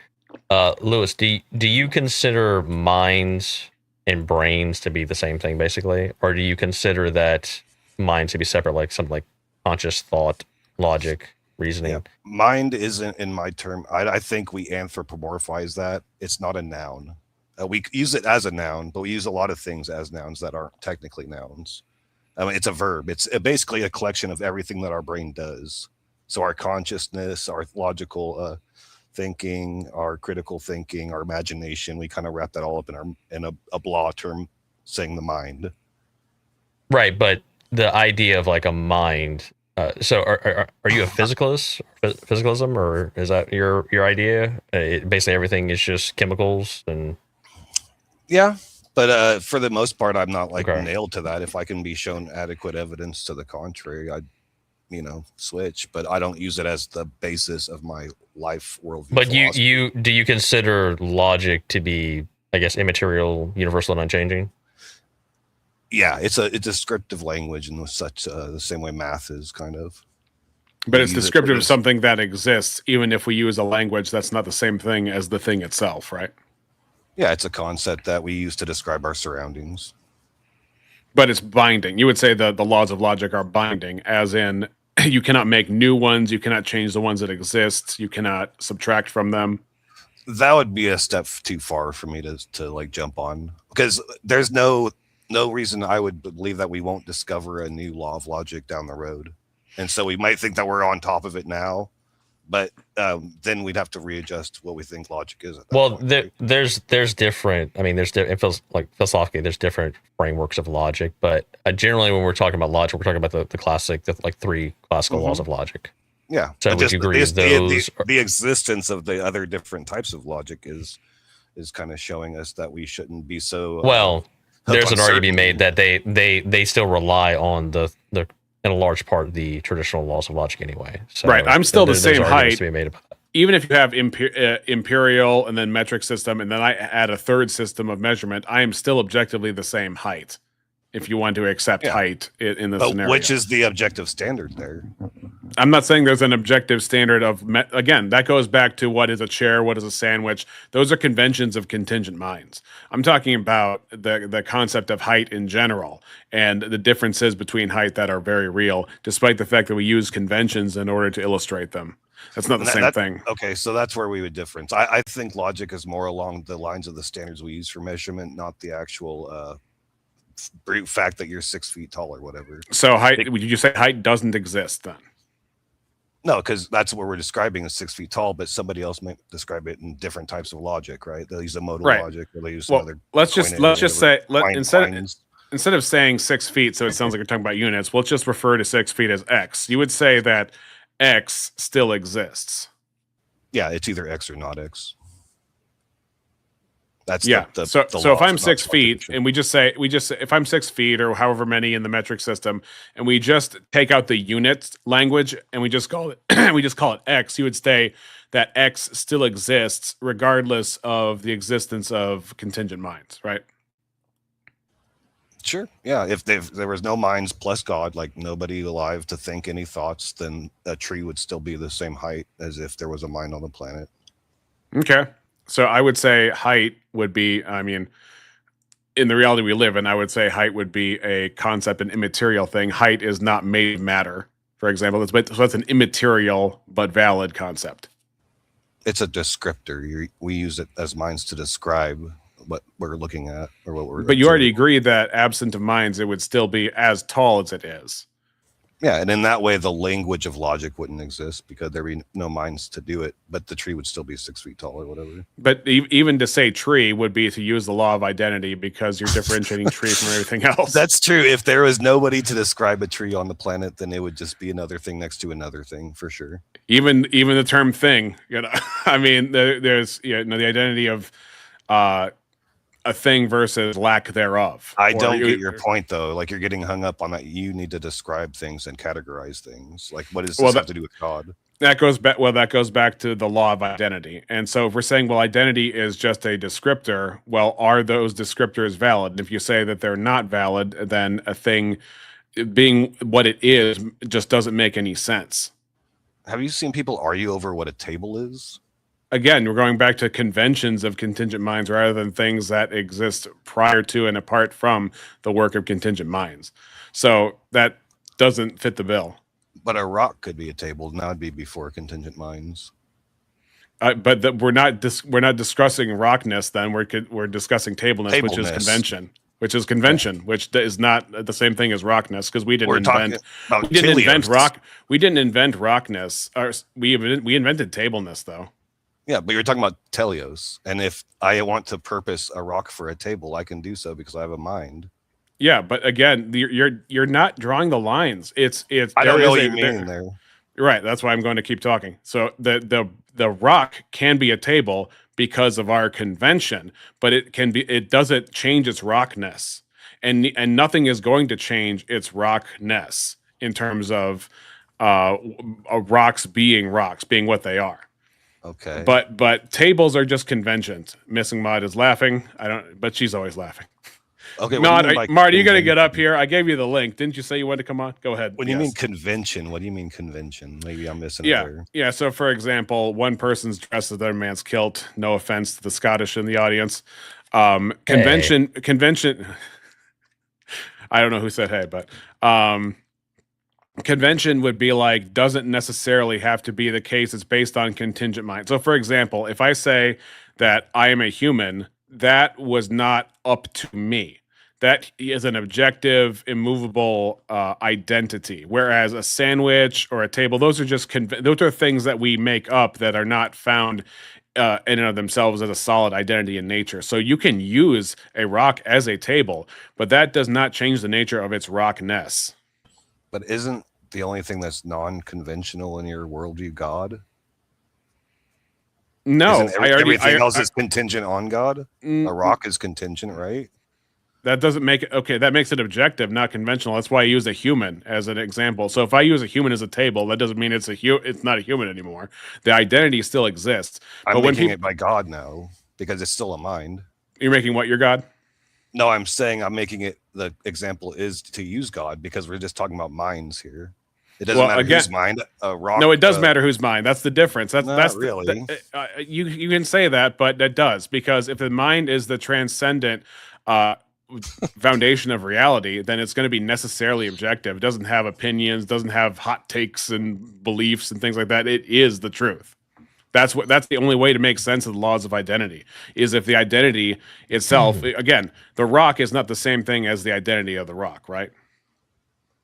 Lewis, do you consider minds and brains to be the same thing, basically, or do you consider that minds to be separate, like something like conscious thought, logic, reasoning? Yeah. Mind isn't in my term. I think we anthropomorphize that. It's not a noun. We use it as a noun, but we use a lot of things as nouns that aren't technically nouns. I mean, it's a verb. It's basically a collection of everything that our brain does. So our consciousness, our logical thinking, our critical thinking, our imagination, we kind of wrap that all up in a blah term saying the mind. Right, but the idea of like a mind. So are you a physicalist, physicalism, or is that your idea? Basically, everything is just chemicals and. Yeah, but for the most part, I'm not like nailed to that. If I can be shown adequate evidence to the contrary, I'd switch. But I don't use it as the basis of my life worldview. But do you consider logic to be, I guess, immaterial, universal, and unchanging? Yeah, it's a descriptive language in such the same way math is kind of. But it's descriptive of something that exists, even if we use a language that's not the same thing as the thing itself, right? Yeah, it's a concept that we use to describe our surroundings. But it's binding. You would say the laws of logic are binding, as in you cannot make new ones, you cannot change the ones that exist, you cannot subtract from them. That would be a step too far for me to like jump on, because there's no reason I would believe that we won't discover a new law of logic down the road. And so we might think that we're on top of it now, but then we'd have to readjust what we think logic is. Well, there's different. I mean, it feels like philosophically, there's different frameworks of logic, but generally, when we're talking about logic, we're talking about the classic, like 3 classical laws of logic. Yeah. So would you agree with those? The existence of the other different types of logic is kind of showing us that we shouldn't be so. Well, there's an argument to be made that they still rely on the in a large part the traditional laws of logic anyway. So right, I'm still the same height. To be made about that. Even if you have imperial and then metric system, and then I add a third system of measurement, I am still objectively the same height. If you want to accept height in the scenario, which is the objective standard there? I'm not saying there's an objective standard of again, that goes back to what is a chair, what is a sandwich. Those are conventions of contingent minds. I'm talking about the concept of height in general and the differences between height that are very real, despite the fact that we use conventions in order to illustrate them. That's not the same thing. Okay, so that's where we would difference. I think logic is more along the lines of the standards we use for measurement, not the actual brute fact that you're 6 feet tall or whatever. So height, would you say height doesn't exist then? No, because that's what we're describing as 6 feet tall, but somebody else might describe it in different types of logic, right? They'll use a modal logic, or they use some other. Let's just say instead of saying 6 feet, so it sounds like you're talking about units. We'll just refer to 6 feet as X. You would say that X still exists. Yeah, it's either X or not X. That's so if I'm 6 feet and we just say if I'm 6 feet or however many in the metric system, and we just take out the unit language and we just call it X, you would say that X still exists regardless of the existence of contingent minds, right? Sure. Yeah. If there was no minds plus God, like nobody alive to think any thoughts, then a tree would still be the same height as if there was a mind on the planet. Okay. So I would say height would be, I mean, in the reality we live in, I would say height would be a concept, an immaterial thing. Height is not made of matter, for example. So that's an immaterial but valid concept. It's a descriptor. We use it as minds to describe what we're looking at or what we're. But you already agreed that absent of minds, it would still be as tall as it is. Yeah, and in that way, the language of logic wouldn't exist because there'd be no minds to do it, but the tree would still be 6 feet tall or whatever. But even to say tree would be to use the law of identity because you're differentiating tree from everything else. That's true. If there was nobody to describe a tree on the planet, then it would just be another thing next to another thing for sure. Even the term thing, I mean, there's the identity of a thing versus lack thereof. I don't get your point though. Like you're getting hung up on that. You need to describe things and categorize things. Like what does this have to do with God? That goes back. Well, that goes back to the law of identity. And so, if we're saying, well, identity is just a descriptor, well, are those descriptors valid? And if you say that they're not valid, then a thing being what it is just doesn't make any sense. Have you seen people argue over what a table is? Again, we're going back to conventions of contingent minds rather than things that exist prior to and apart from the work of contingent minds. So that doesn't fit the bill. But a rock could be a table. Now it'd be before contingent minds. But we're not discussing rockness. Then we're discussing tableness, which is convention. Which is not the same thing as rockness, because we didn't invent rock. We didn't invent rockness. We invented tableness, though. Yeah, but you're talking about teleos, and if I want to purpose a rock for a table, I can do so because I have a mind. Yeah, but again, you're not drawing the lines. It's. I don't know what you mean there. Right, that's why I'm going to keep talking. So the rock can be a table because of our convention, but it doesn't change its rockness, and nothing is going to change its rockness in terms of rocks being what they are. Okay. But tables are just conventions. Missing Mod is laughing. But she's always laughing. Okay. Marty, you got to get up here. I gave you the link. Didn't you say you wanted to come on? Go ahead. When you mean convention, what do you mean convention? Maybe I'm missing it there. Yeah. So, for example, one person's dressed as their man's kilt. No offense to the Scottish in the audience. Convention. I don't know who said hey, but convention would be like, doesn't necessarily have to be the case. It's based on contingent mind. So, for example, if I say that I am a human, that was not up to me. That is an objective, immovable identity. Whereas a sandwich or a table, those are just those are things that we make up that are not found in and of themselves as a solid identity in nature. So you can use a rock as a table, but that does not change the nature of its rockness. But isn't the only thing that's non-conventional in your worldview God? No, everything else is contingent on God. A rock is contingent, right? That doesn't make it okay. That makes it objective, not conventional. That's why I use a human as an example. So if I use a human as a table, that doesn't mean it's not a human anymore. The identity still exists. I'm making it by God now because it's still a mind. You're making what your God? No, I'm saying I'm making it. The example is to use God because we're just talking about minds here. It doesn't matter whose mind. A rock. No, it does matter whose mind. That's the difference. That's really. You can say that, but that does, because if the mind is the transcendent foundation of reality, then it's going to be necessarily objective. It doesn't have opinions, doesn't have hot takes and beliefs and things like that. It is the truth. That's the only way to make sense of the laws of identity, is if the identity itself, again, the rock is not the same thing as the identity of the rock, right?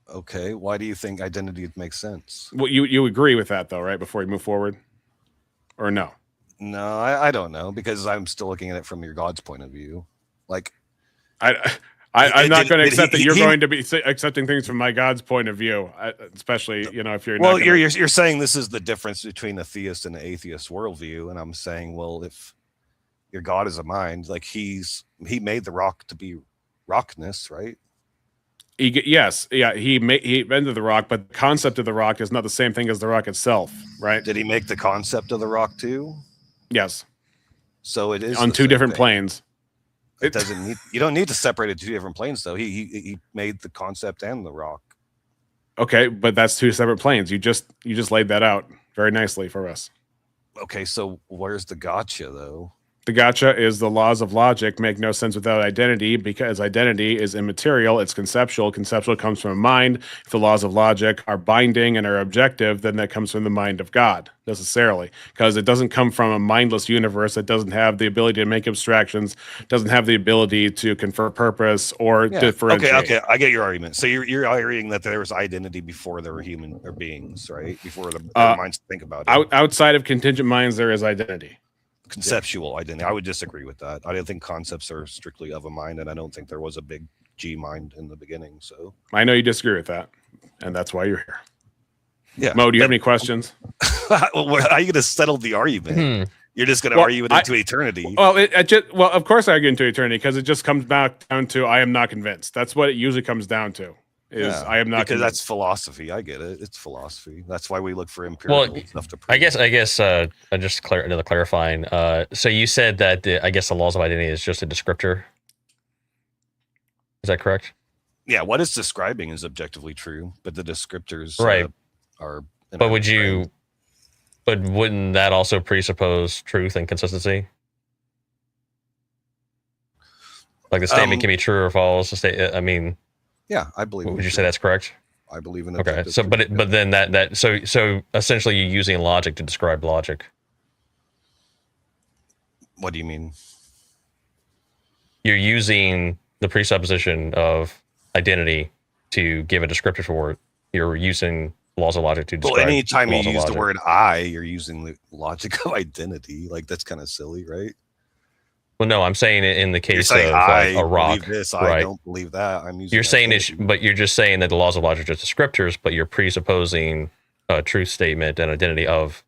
Okay. Why do you think identity makes sense? Well, you agree with that though, right? Before you move forward, or no? No, I don't know, because I'm still looking at it from your God's point of view. Like, I'm not going to accept that you're going to be accepting things from my God's point of view, especially if you're. Well, you're saying this is the difference between a theist and an atheist worldview, and I'm saying, well, if your God is a mind, like he made the rock to be rockness, right? He invented the rock, but the concept of the rock is not the same thing as the rock itself, right? Did he make the concept of the rock too? Yes. So it is on two different planes. It doesn't need. You don't need to separate it to two different planes, though. He made the concept and the rock. Okay, but that's two separate planes. You just laid that out very nicely for us. Okay, so where's the gotcha though? The gotcha is the laws of logic make no sense without identity, because identity is immaterial. It's conceptual. Conceptual comes from a mind. If the laws of logic are binding and are objective, then that comes from the mind of God, necessarily, because it doesn't come from a mindless universe that doesn't have the ability to make abstractions, doesn't have the ability to confer purpose or differentiate. Okay, I get your argument. So you're arguing that there was identity before there were human or beings, right? Before the minds think about it. Outside of contingent minds, there is identity. Conceptual identity. I would disagree with that. I don't think concepts are strictly of a mind, and I don't think there was a big G mind in the beginning. So I know you disagree with that, and that's why you're here. Yeah. Mo, do you have any questions? Well, how are you going to settle the argument? You're just going to argue it into eternity. Well, of course I argue into eternity, because it just comes back down to I am not convinced. That's what it usually comes down to. I am not because that's philosophy. I get it. It's philosophy. That's why we look for empirical stuff to prove. I guess just another clarifying. So you said that I guess the laws of identity is just a descriptor. Is that correct? Yeah, what it's describing is objectively true, but the descriptors are. But wouldn't that also presuppose truth and consistency? Like the statement can be true or false. Yeah, I believe. Would you say that's correct? I believe in. Okay, so but then so essentially you're using logic to describe logic. What do you mean? You're using the presupposition of identity to give a descriptor for it. You're using laws of logic to describe. Well, anytime you use the word "I," you're using the logic of identity. Like that's kind of silly, right? Well, no, I'm saying it in the case of a rock. Believe this, I don't believe that. I'm using. You're saying it, but you're just saying that the laws of logic are just descriptors, but you're presupposing a truth statement and identity of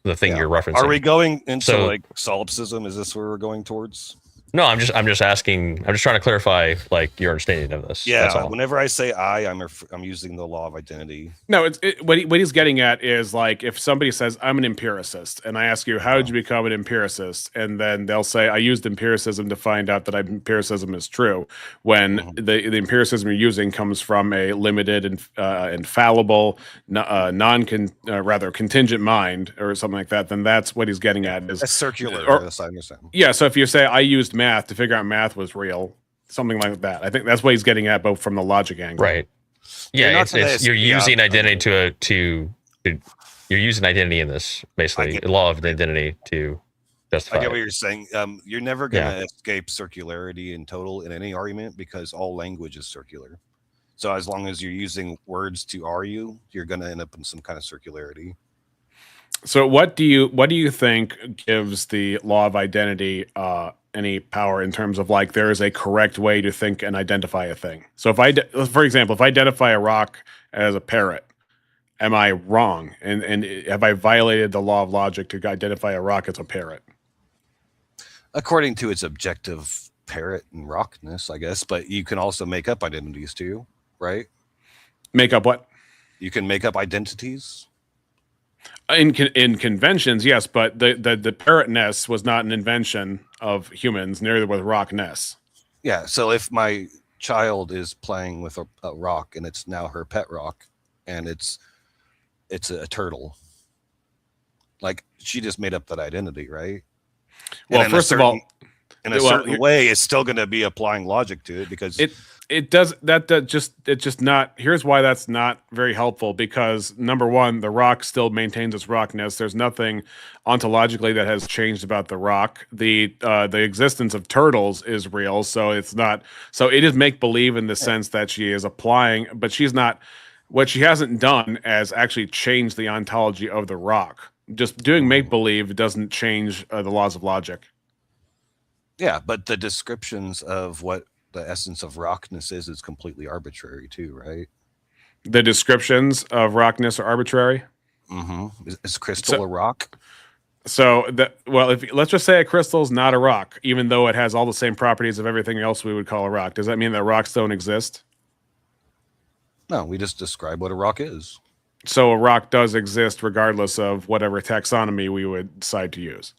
the thing you're referencing. Are we going into like solipsism? Is this where we're going towards? No, I'm just asking. I'm just trying to clarify like your understanding of this. Yeah. That's all. Whenever I say I'm using the law of identity. No, what he's getting at is like if somebody says I'm an empiricist, and I ask you how did you become an empiricist, and then they'll say I used empiricism to find out that empiricism is true. When the empiricism you're using comes from a limited and infallible, contingent mind or something like that, then that's what he's getting at. Is a circular? Yes, I understand. Yeah. So if you say I used math to figure out math was real, something like that. I think that's what he's getting at, both from the logic angle. Right. Yeah, you're using identity you're using identity in this, basically, the law of identity to justify. I get what you're saying. You're never going to escape circularity in total in any argument because all language is circular. So as long as you're using words to argue, you're going to end up in some kind of circularity. So what do you think gives the law of identity any power in terms of like there is a correct way to think and identify a thing? So for example, if I identify a rock as a parrot, am I wrong? And have I violated the law of logic to identify a rock as a parrot? According to its objective parrot and rockness, I guess, but you can also make up identities too, right? Make up what? You can make up identities. In conventions, yes, but the parrot nest was not an invention of humans, neither was rock nests. Yeah, so if my child is playing with a rock and it's now her pet rock, and it's a turtle, like she just made up that identity, right? Well, first of all, in a certain way, it's still going to be applying logic to it because it does it's just not. Here's why that's not very helpful, because number one, the rock still maintains its rockness. There's nothing ontologically that has changed about the rock. The existence of turtles is real, so it's not. So it is make believe in the sense that she is applying, but she's not. What she hasn't done is actually change the ontology of the rock. Just doing make believe doesn't change the laws of logic. Yeah, but the descriptions of what the essence of rockness is completely arbitrary too, right? The descriptions of rockness are arbitrary. Mm-hmm. Is crystal a rock? So let's just say a crystal is not a rock, even though it has all the same properties of everything else we would call a rock. Does that mean that rocks don't exist? No, we just describe what a rock is. So a rock does exist regardless of whatever taxonomy we would decide to use.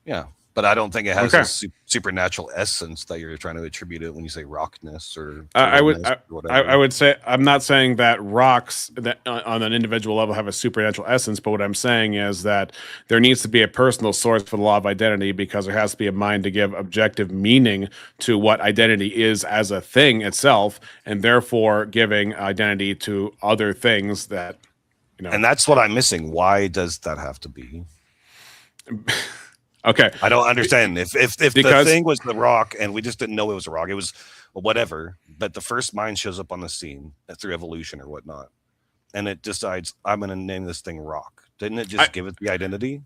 Yeah, but I don't think it has a supernatural essence that you're trying to attribute it when you say rockness or. I would say I'm not saying that rocks that on an individual level have a supernatural essence, but what I'm saying is that there needs to be a personal source for the law of identity, because there has to be a mind to give objective meaning to what identity is as a thing itself, and therefore giving identity to other things that. And that's what I'm missing. Why does that have to be? Okay. I don't understand. If the thing was the rock and we just didn't know it was a rock, it was whatever. But the first mind shows up on the scene through evolution or whatnot, and it decides I'm going to name this thing rock. Didn't it just give it the identity?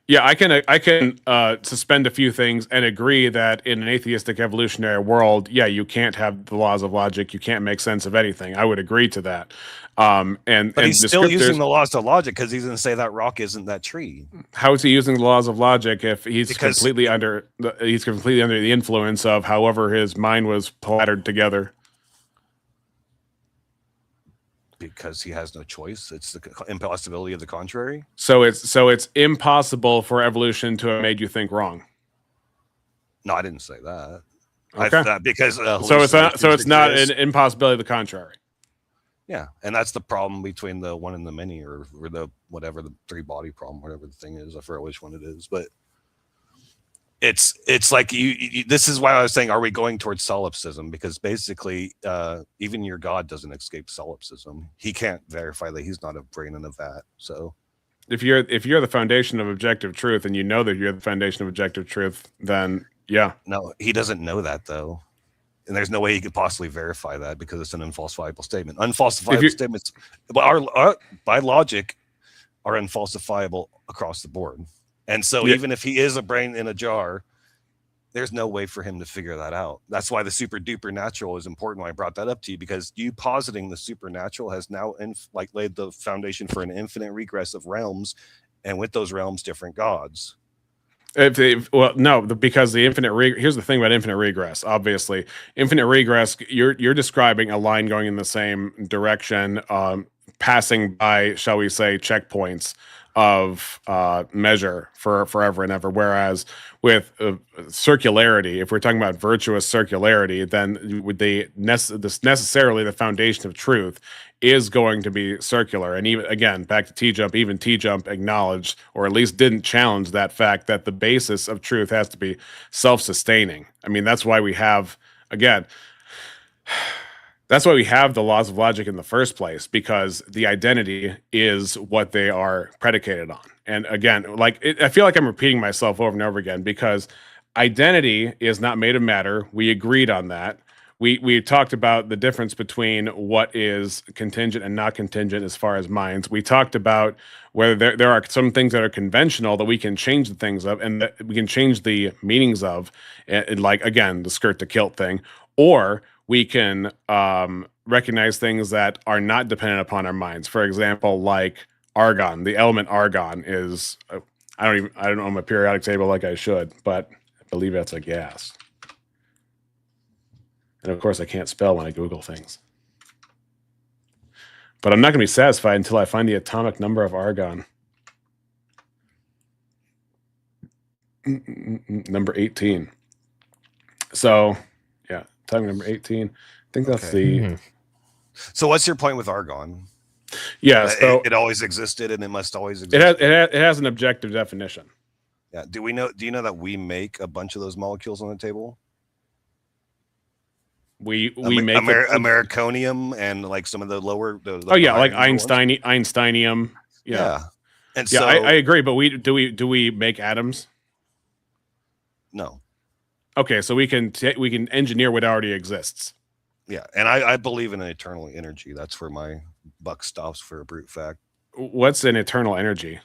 Yeah, I can suspend a few things and agree that in an atheistic evolutionary world, yeah, you can't have the laws of logic. You can't make sense of anything. I would agree to that. But he's still using the laws of logic because he's going to say that rock isn't that tree. How is he using the laws of logic if he's completely under the influence of however his mind was plattered together? Because he has no choice. It's the impossibility of the contrary. So it's impossible for evolution to have made you think wrong. No, I didn't say that. Okay. Because so it's not an impossibility of the contrary. Yeah, and that's the problem between the one and the many, or the whatever the three body problem, whatever the thing is. I forget which one it is, but it's like you this is why I was saying, are we going towards solipsism? Because basically, even your God doesn't escape solipsism. He can't verify that he's not a brain in a vat. So if you're the foundation of objective truth, and you know that you're the foundation of objective truth, then yeah. No, he doesn't know that though. And there's no way he could possibly verify that because it's an unfalsifiable statement. Unfalsifiable statements, by logic, are unfalsifiable across the board. And so even if he is a brain in a jar, there's no way for him to figure that out. That's why the super duper natural is important. When I brought that up to you, because you positing the supernatural has now laid the foundation for an infinite regress of realms, and with those realms, different gods. Because the infinite here's the thing about infinite regress. Obviously, infinite regress, you're describing a line going in the same direction, passing by, shall we say, checkpoints of measure for forever and ever. Whereas with circularity, if we're talking about virtuous circularity, then necessarily the foundation of truth is going to be circular. And even again, back to T-Jump, even T-Jump acknowledged, or at least didn't challenge that fact, that the basis of truth has to be self-sustaining. I mean, that's why we have, again, that's why we have the laws of logic in the first place, because the identity is what they are predicated on. And again, I feel like I'm repeating myself over and over again, because identity is not made of matter. We agreed on that. We talked about the difference between what is contingent and not contingent as far as minds. We talked about whether there are some things that are conventional that we can change the things of, and that we can change the meanings of, and like, again, the skirt to kilt thing, or we can recognize things that are not dependent upon our minds. For example, like argon. The element argon is, I don't know my periodic table like I should, but I believe that's a gas. And of course, I can't spell when I Google things. But I'm not going to be satisfied until I find the atomic number of argon. Number 18. So, yeah, atomic number 18. I think that's the... So what's your point with argon? Yeah, so it always existed, and it must always exist. It has an objective definition. Yeah. Do you know that we make a bunch of those molecules on the table? We make Americonium and like some of the lower. Like Einsteinium. Yeah. And yeah, so I agree. But do we make atoms? No. Okay, so we can engineer what already exists. Yeah, and I believe in an eternal energy. That's where my buck stops for a brute fact. What's an eternal energy?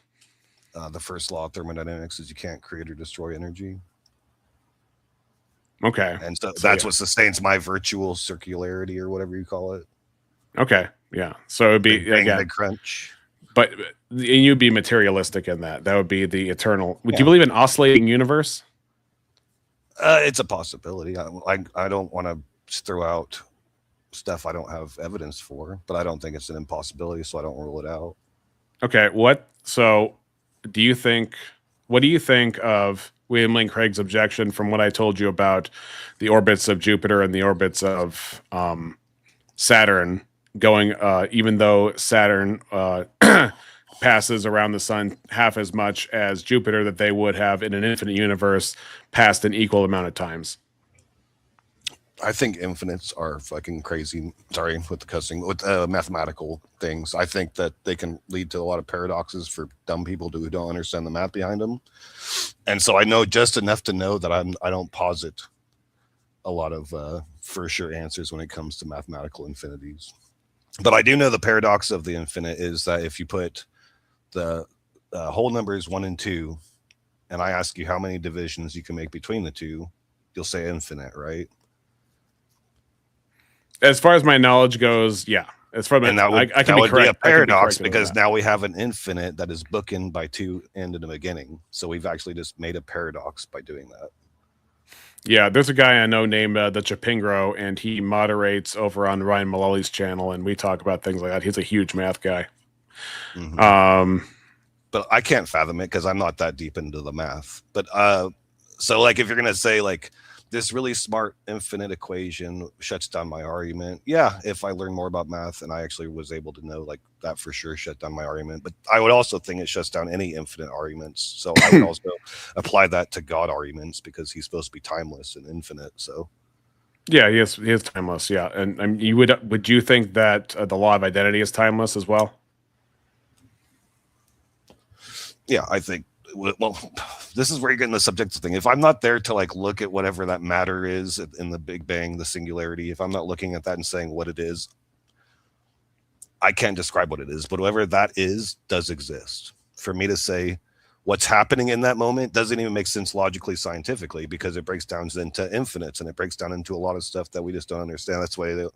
The first law of thermodynamics is you can't create or destroy energy. Okay. And so that's what sustains my virtual circularity, or whatever you call it. Okay. Yeah. So it'd be big crunch. But you'd be materialistic in that. That would be the eternal. Would you believe in oscillating universe? It's a possibility. I don't want to throw out stuff I don't have evidence for, but I don't think it's an impossibility, so I don't rule it out. Okay. What do you think of William Lane Craig's objection from what I told you about the orbits of Jupiter and the orbits of Saturn going, even though Saturn passes around the sun half as much as Jupiter, that they would have in an infinite universe passed an equal amount of times? I think infinites are fucking crazy. Sorry with the cussing, with mathematical things. I think that they can lead to a lot of paradoxes for dumb people who don't understand the math behind them. And so I know just enough to know that I don't posit a lot of for sure answers when it comes to mathematical infinities. But I do know the paradox of the infinite is that if you put the whole numbers 1 and 2, and I ask you how many divisions you can make between the two, you'll say infinite, right? As far as my knowledge goes, yeah. As far as I can be correct. Be a paradox because now we have an infinite that is bookended by 2 end in the beginning. So we've actually just made a paradox by doing that. Yeah, there's a guy I know named the Chapingro, and he moderates over on Ryan Mullally's channel, and we talk about things like that. He's a huge math guy. But I can't fathom it because I'm not that deep into the math. But so like if you're gonna say like this really smart infinite equation shuts down my argument, yeah, if I learn more about math and I actually was able to know like that for sure shut down my argument. But I would also think it shuts down any infinite arguments. So I would also apply that to God arguments because he's supposed to be timeless and infinite. So yeah, he is timeless. Yeah, and you would you think that the law of identity is timeless as well? Yeah, I think, well, this is where you're getting the subjective thing. If I'm not there to like look at whatever that matter is in the Big Bang, the singularity, if I'm not looking at that and saying what it is, I can't describe what it is, but whatever that is does exist. For me to say what's happening in that moment doesn't even make sense logically, scientifically, because it breaks down into infinites and it breaks down into a lot of stuff that we just don't understand. That's why the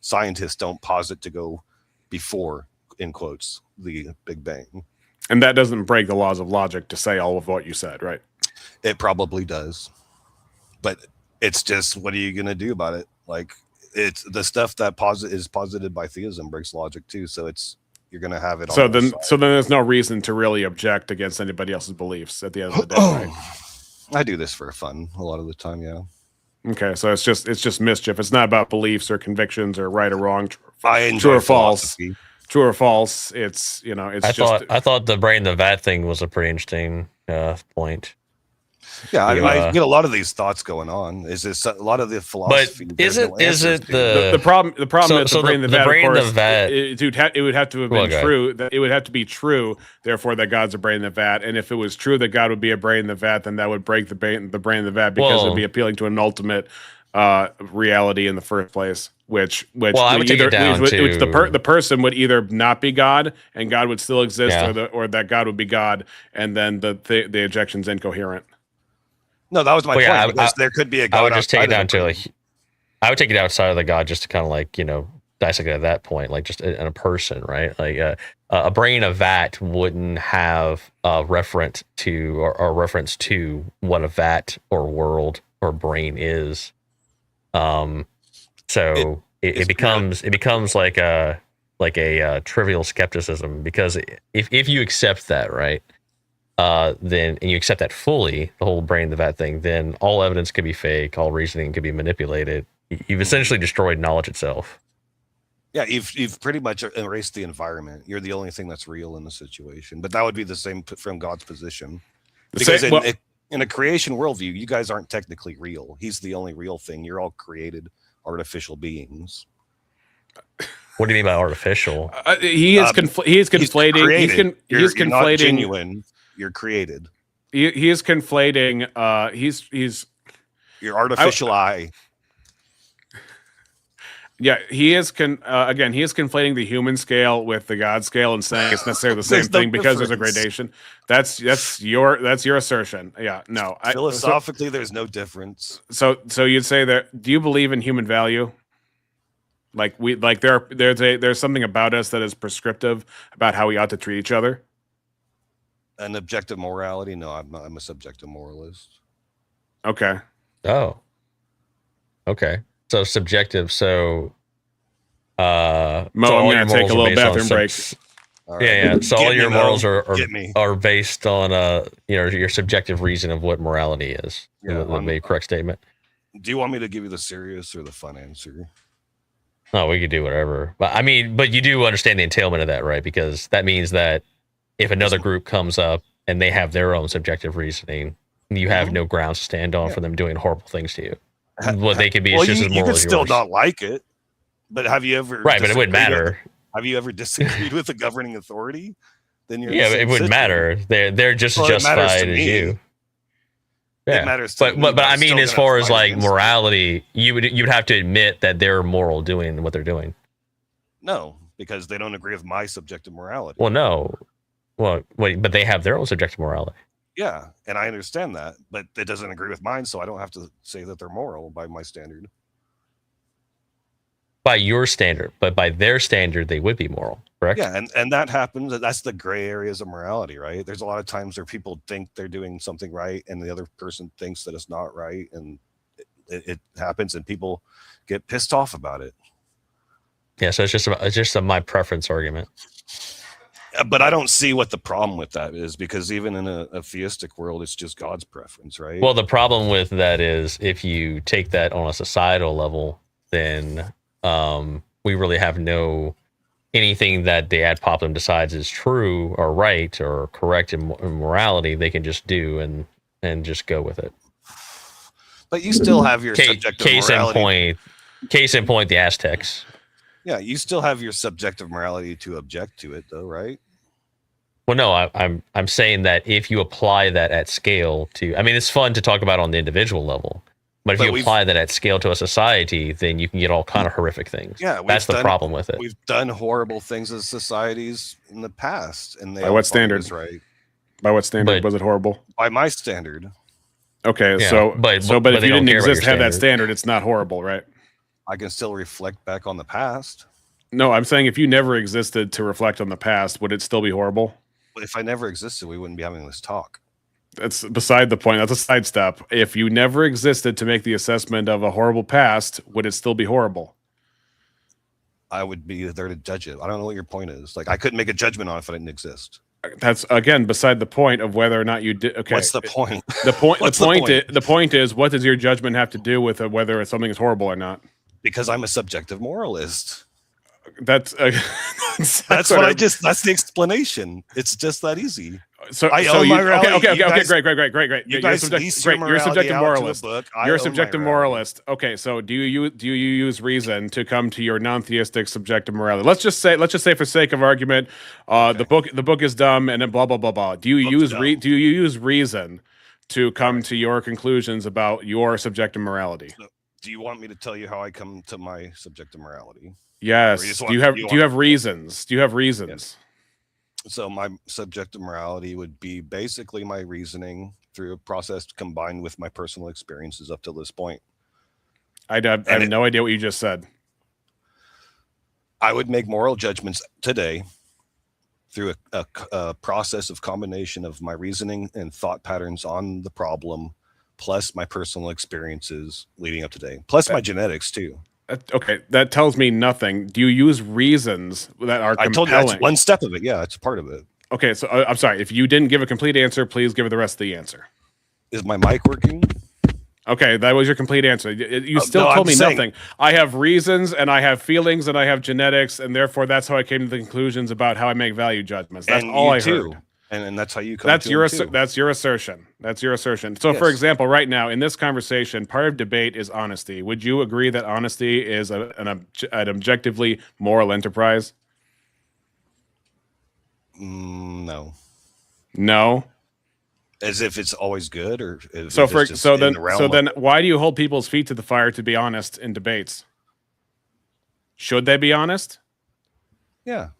scientists don't posit to go before, in quotes, the Big Bang. And that doesn't break the laws of logic to say all of what you said, right? It probably does. But it's just, what are you going to do about it? Like, it's the stuff that is posited by theism breaks logic too. So you're going to have it. So then there's no reason to really object against anybody else's beliefs at the end of the day, right? I do this for fun a lot of the time. Yeah. Okay. So it's just mischief. It's not about beliefs or convictions or right or wrong, true or false. True or false. It's, I thought the brain the vat thing was a pretty interesting point. Yeah, I get a lot of these thoughts going on. Is this a lot of the philosophy? But is it the problem? The problem is the brain the vat. Brain of course, the vat. It would have to have been true. That it would have to be true. Therefore, that God's a brain in the vat. And if it was true that God would be a brain in the vat, then that would break the brain in the vat because it'd be appealing to an ultimate reality in the first place. Which I would take it down to the person would either not be God and God would still exist, or that God would be God, and then the ejection's incoherent. No, that was my point. There could be a God. I would just take it down to I would take it outside of the God just to kind of like dissect it at that point, like just in a person, right? Like a brain of vat wouldn't have a reference to or reference to what a vat or world or brain is. So it becomes like a trivial skepticism, because if you accept that, right, then and you accept that fully, the whole brain the vat thing, then all evidence could be fake, all reasoning could be manipulated. You've essentially destroyed knowledge itself. Yeah, you've pretty much erased the environment. You're the only thing that's real in the situation. But that would be the same from God's position, because in a creation worldview, you guys aren't technically real. He's the only real thing. You're all created artificial beings. What do you mean by artificial? He is conflating. He's conflating. Not genuine. You're created. He is conflating. He's your artificial eye. Yeah, he is again. He is conflating the human scale with the God scale and saying it's necessarily the same thing because there's a gradation. That's your assertion. Yeah, no. Philosophically, there's no difference. So you'd say that? Do you believe in human value? There's something about us that is prescriptive about how we ought to treat each other. An objective morality? No, I'm a subjective moralist. Okay. Oh. Okay. So subjective. So, Mo, I'm going to take a little bathroom break. Right. Yeah. So all your morals are based on your subjective reason of what morality is. Yeah, that may be a correct statement. Do you want me to give you the serious or the fun answer? No, we could do whatever. But but you do understand the entailment of that, right? Because that means that if another group comes up and they have their own subjective reasoning, you have no grounds to stand on for them doing horrible things to you. What they could be is just as moral as yours. You could still not like it, but have you ever? Right, but it wouldn't matter. Have you ever disagreed with the governing authority? Then you're it wouldn't matter. They're just justified as you. Yeah, it matters. But I mean, as far as like morality, you'd have to admit that they're moral doing what they're doing. No, because they don't agree with my subjective morality. Well, no. Well, wait, but they have their own subjective morality. Yeah, and I understand that, but it doesn't agree with mine, so I don't have to say that they're moral by my standard. By your standard, but by their standard, they would be moral, correct? Yeah, and that happens. That's the gray areas of morality, right? There's a lot of times where people think they're doing something right, and the other person thinks that it's not right, and it happens, and people get pissed off about it. Yeah, so it's just a my preference argument. But I don't see what the problem with that is, because even in a theistic world, it's just God's preference, right? Well, the problem with that is if you take that on a societal level, then we really have anything that the ad populum decides is true or right or correct in morality, they can just do and just go with it. But you still have your subjective morality. Case in point, the Aztecs. Yeah, you still have your subjective morality to object to it, though, right? Well, no, I'm saying that if you apply that at scale to, I mean, it's fun to talk about on the individual level, but if you apply that at scale to a society, then you can get all kind of horrific things. Yeah, that's the problem with it. We've done horrible things as societies in the past, and they by what standard? Right? By what standard was it horrible? By my standard. Okay, yeah, so but if you didn't exist to have that standard, it's not horrible, right? I can still reflect back on the past. No, I'm saying if you never existed to reflect on the past, would it still be horrible? If I never existed, we wouldn't be having this talk. That's beside the point. That's a sidestep. If you never existed to make the assessment of a horrible past, would it still be horrible? I would be there to judge it. I don't know what your point is. Like, I couldn't make a judgment on it if I didn't exist. That's again beside the point of whether or not you did. Okay, what's the point? The point is, what does your judgment have to do with whether something is horrible or not? Because I'm a subjective moralist. That's that's what I just. That's the explanation. It's just that easy. So I so own you, my morality. okay, great. You You're a guys subjective moralist. You're a subjective moralist. Okay, so do you use reason to come to your non-theistic subjective morality? Let's just say for sake of argument, the book is dumb and then blah blah blah blah. Do you use reason to come to your conclusions about your subjective morality? So, do you want me to tell you how I come to my subjective morality? Yes. Do you have reasons? Do you have reasons? Yes. So my subjective morality would be basically my reasoning through a process combined with my personal experiences up to this point. I have no idea what you just said. I would make moral judgments today through a process of combination of my reasoning and thought patterns on the problem, plus my personal experiences leading up to today, plus my genetics too. Okay, that tells me nothing. Do you use reasons that are compelling? I told you that's one step of it. Yeah, it's part of it. Okay, so I'm sorry. If you didn't give a complete answer, please give the rest of the answer. Is my mic working? Okay, that was your complete answer. You still told me nothing. I have reasons, and I have feelings, and I have genetics, and therefore that's how I came to the conclusions about how I make value judgments. That's all I heard. And that's how you come. That's your assertion. That's your assertion. So, for example, right now in this conversation, part of debate is honesty. Would you agree that honesty is an objectively moral enterprise? No. No. As if it's always good, or so then why do you hold people's feet to the fire to be honest in debates? Should they be honest? Yeah.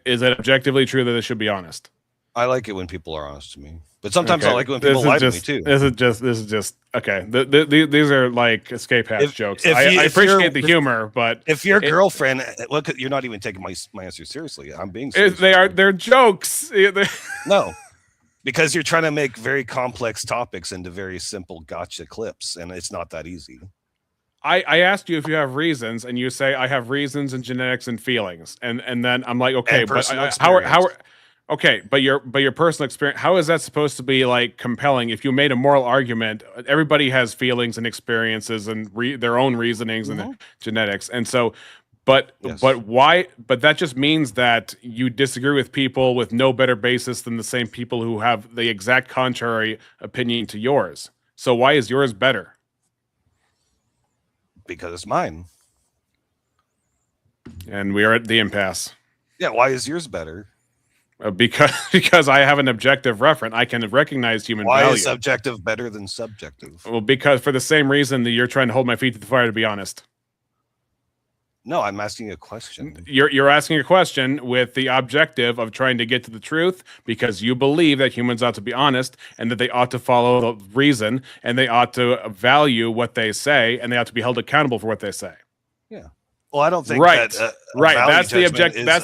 Is it objectively true that they should be honest? I like it when people are honest to me, but sometimes I like it when people lie to me too. This is just okay. These are like escape hatch jokes. I appreciate the humor, but if your girlfriend, you're not even taking my answer seriously. I'm being serious. They're jokes. No, because you're trying to make very complex topics into very simple gotcha clips, and it's not that easy. I asked you if you have reasons, and you say I have reasons and genetics and feelings, and then I'm like, okay, but but your personal experience, how is that supposed to be like compelling? If you made a moral argument, everybody has feelings and experiences and their own reasonings and genetics, and so, but why? But that just means that you disagree with people with no better basis than the same people who have the exact contrary opinion to yours. So why is yours better? Because it's mine. And we are at the impasse. Yeah, why is yours better? Because I have an objective reference. I can recognize human value. Why is subjective better than subjective? Well, because for the same reason that you're trying to hold my feet to the fire, to be honest. No, I'm asking a question. You're asking a question with the objective of trying to get to the truth because you believe that humans ought to be honest and that they ought to follow the reason and they ought to value what they say and they ought to be held accountable for what they say. Yeah. Well, I don't think right. that That's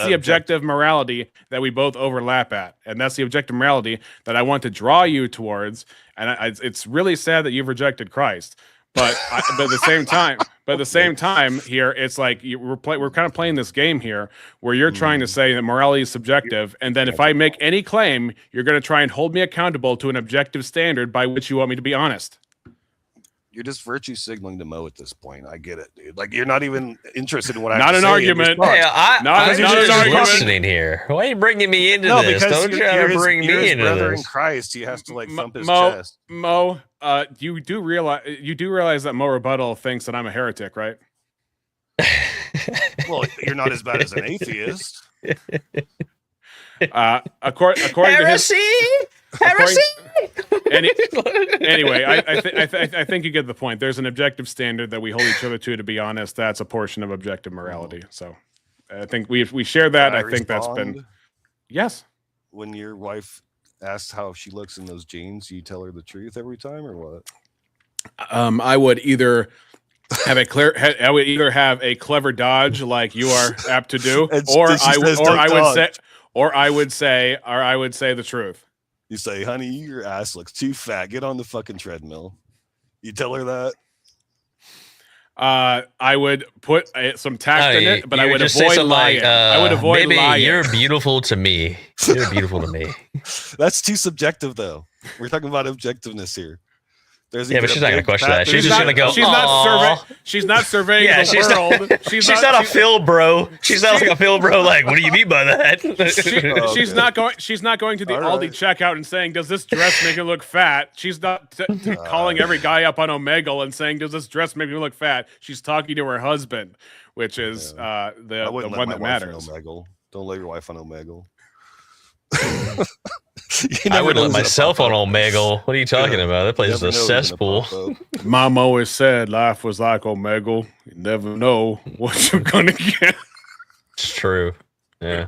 the objective morality that we both overlap at, and that's the objective morality that I want to draw you towards. And it's really sad that you've rejected Christ. But at the same time, here it's like we're kind of playing this game here where you're trying to say that morality is subjective, and then if I make any claim, you're going to try and hold me accountable to an objective standard by which you want me to be honest. You're just virtue signaling to Mo at this point. I get it, dude. Like you're not even interested in what I Not have to an say argument. Yeah, I'm not just an argument. listening here. Why are you bringing me into No, this? because Don't try to bring you're me his into brother in this. Christ. He has to like thump his Mo, chest. Mo, you do realize that Mo Rebuttal thinks that I'm a heretic, right? Well, you're not as bad as an atheist. According to his Heresy! Anyway, I think you get the point. There's an objective standard that we hold each other to be honest. That's a portion of objective morality. So I think we share that. I think that's been yes. When your wife asks how she looks in those jeans, you tell her the truth every time, or what? I would either have a clever dodge like you are apt to do, or I would say the truth. You say, honey, your ass looks too fat. Get on the fucking treadmill. You tell her that? I would put some tact in it, but I would just avoid say lying. like, I would avoid baby, lying. you're beautiful to me. You're beautiful to me. That's too subjective, though. We're talking about objectiveness here. There's Yeah, but she's not going to question that. She's just going to go, She's not surveying Yeah, the world. She's not a Phil bro. She's not like a Phil bro. Like, what do you mean by that? She's not going. She's not going to the Aldi checkout and saying, "Does this dress make me look fat?" She's not calling every guy up on Omegle and saying, "Does this dress make me look fat?" She's talking to her husband, which is the one that matters. Don't let your wife on Omegle. I wouldn't let myself on Omegle. What are you talking about? That place is a cesspool. Mom always said life was like Omegle. You never know what you're gonna get. It's true. Yeah.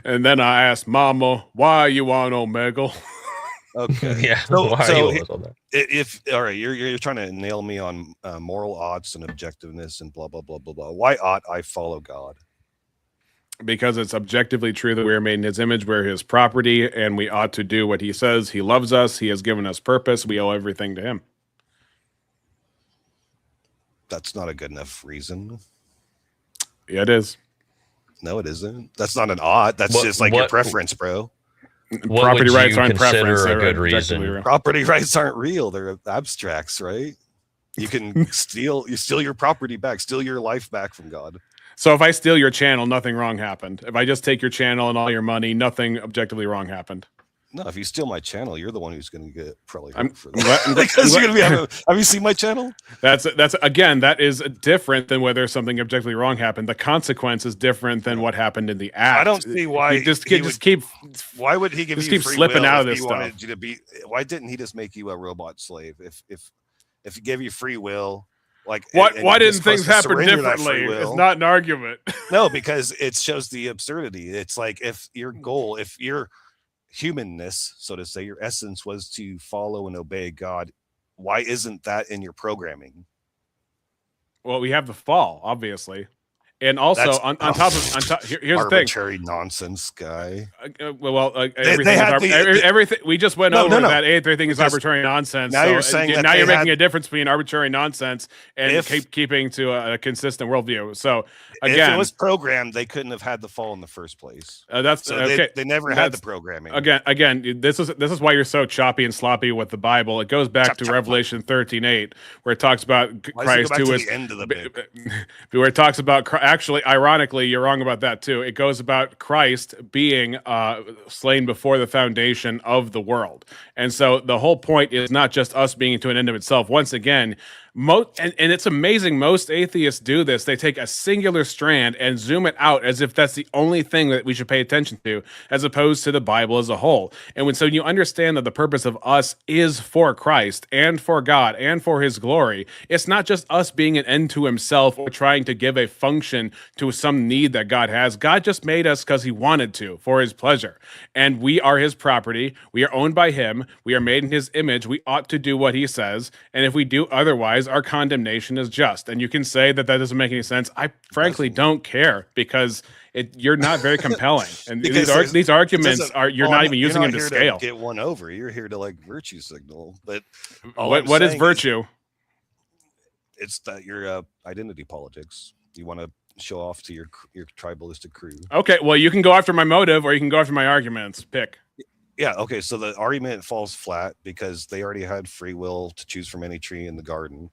And then I asked Mama, "Why are you on Omegle?" Okay. Yeah. So on that? if all right, you're trying to nail me on moral oughts and objectiveness and blah blah blah blah blah. Why ought I follow God? Because it's objectively true that we are made in his image, we're his property, and we ought to do what he says. He loves us. He has given us purpose. We owe everything to him. That's not a good enough reason. Yeah, it is. No, it isn't. That's not an ought. That's just like your preference, bro. Property rights aren't preference. A good reason. Property rights aren't real. They're abstracts, right? You can steal your property back, steal your life back from God. So if I steal your channel, nothing wrong happened. If I just take your channel and all your money, nothing objectively wrong happened. No, if you steal my channel, you're the one who's going to get probably hurt for that. Because you're going to be. Have you seen my channel? That's again, that is different than whether something objectively wrong happened. The consequence is different than what happened in the act. I don't see why. Why would he give you keep free slipping will out of if this he stuff? wanted you to be? Why didn't he just make you a robot slave? If he gave you free will. Like why didn't things happen differently? It's not an argument. No, because it shows the absurdity. It's like if your goal, if your humanness, so to say, your essence was to follow and obey God, why isn't that in your programming? Well, we have the fall, obviously. And also, on top of here's the thing: arbitrary nonsense, guy. Everything we just went over that everything is arbitrary nonsense. Now you're saying now you're making a difference between arbitrary nonsense and keeping to a consistent worldview. So again, if it was programmed, they couldn't have had the fall in the first place. That's so okay. They never had the programming. Again, this is why you're so choppy and sloppy with the Bible. It goes back to Revelation 13:8, where it talks about Christ, who is the end of the book. Where it talks about actually, ironically, you're wrong about that too. It goes about Christ being slain before the foundation of the world. And so the whole point is not just us being to an end of itself. Once again, and it's amazing, most atheists do this. They take a singular strand and zoom it out as if that's the only thing that we should pay attention to, as opposed to the Bible as a whole. And so you understand that the purpose of us is for Christ and for God and for his glory, it's not just us being an end to himself or trying to give a function to some need that God has. God just made us because he wanted to, for his pleasure. And we are his property. We are owned by him. We are made in his image. We ought to do what he says. And if we do otherwise, our condemnation is just. And you can say that doesn't make any sense. I frankly don't care, because you're not very compelling. And these arguments you're not even using them to scale. Get one over. You're here to like virtue signal. But what is virtue? It's that your identity politics. You want to show off to your tribalistic crew. Okay, well, you can go after my motive or you can go after my arguments. Pick. Yeah, okay, so the argument falls flat because they already had free will to choose from any tree in the garden.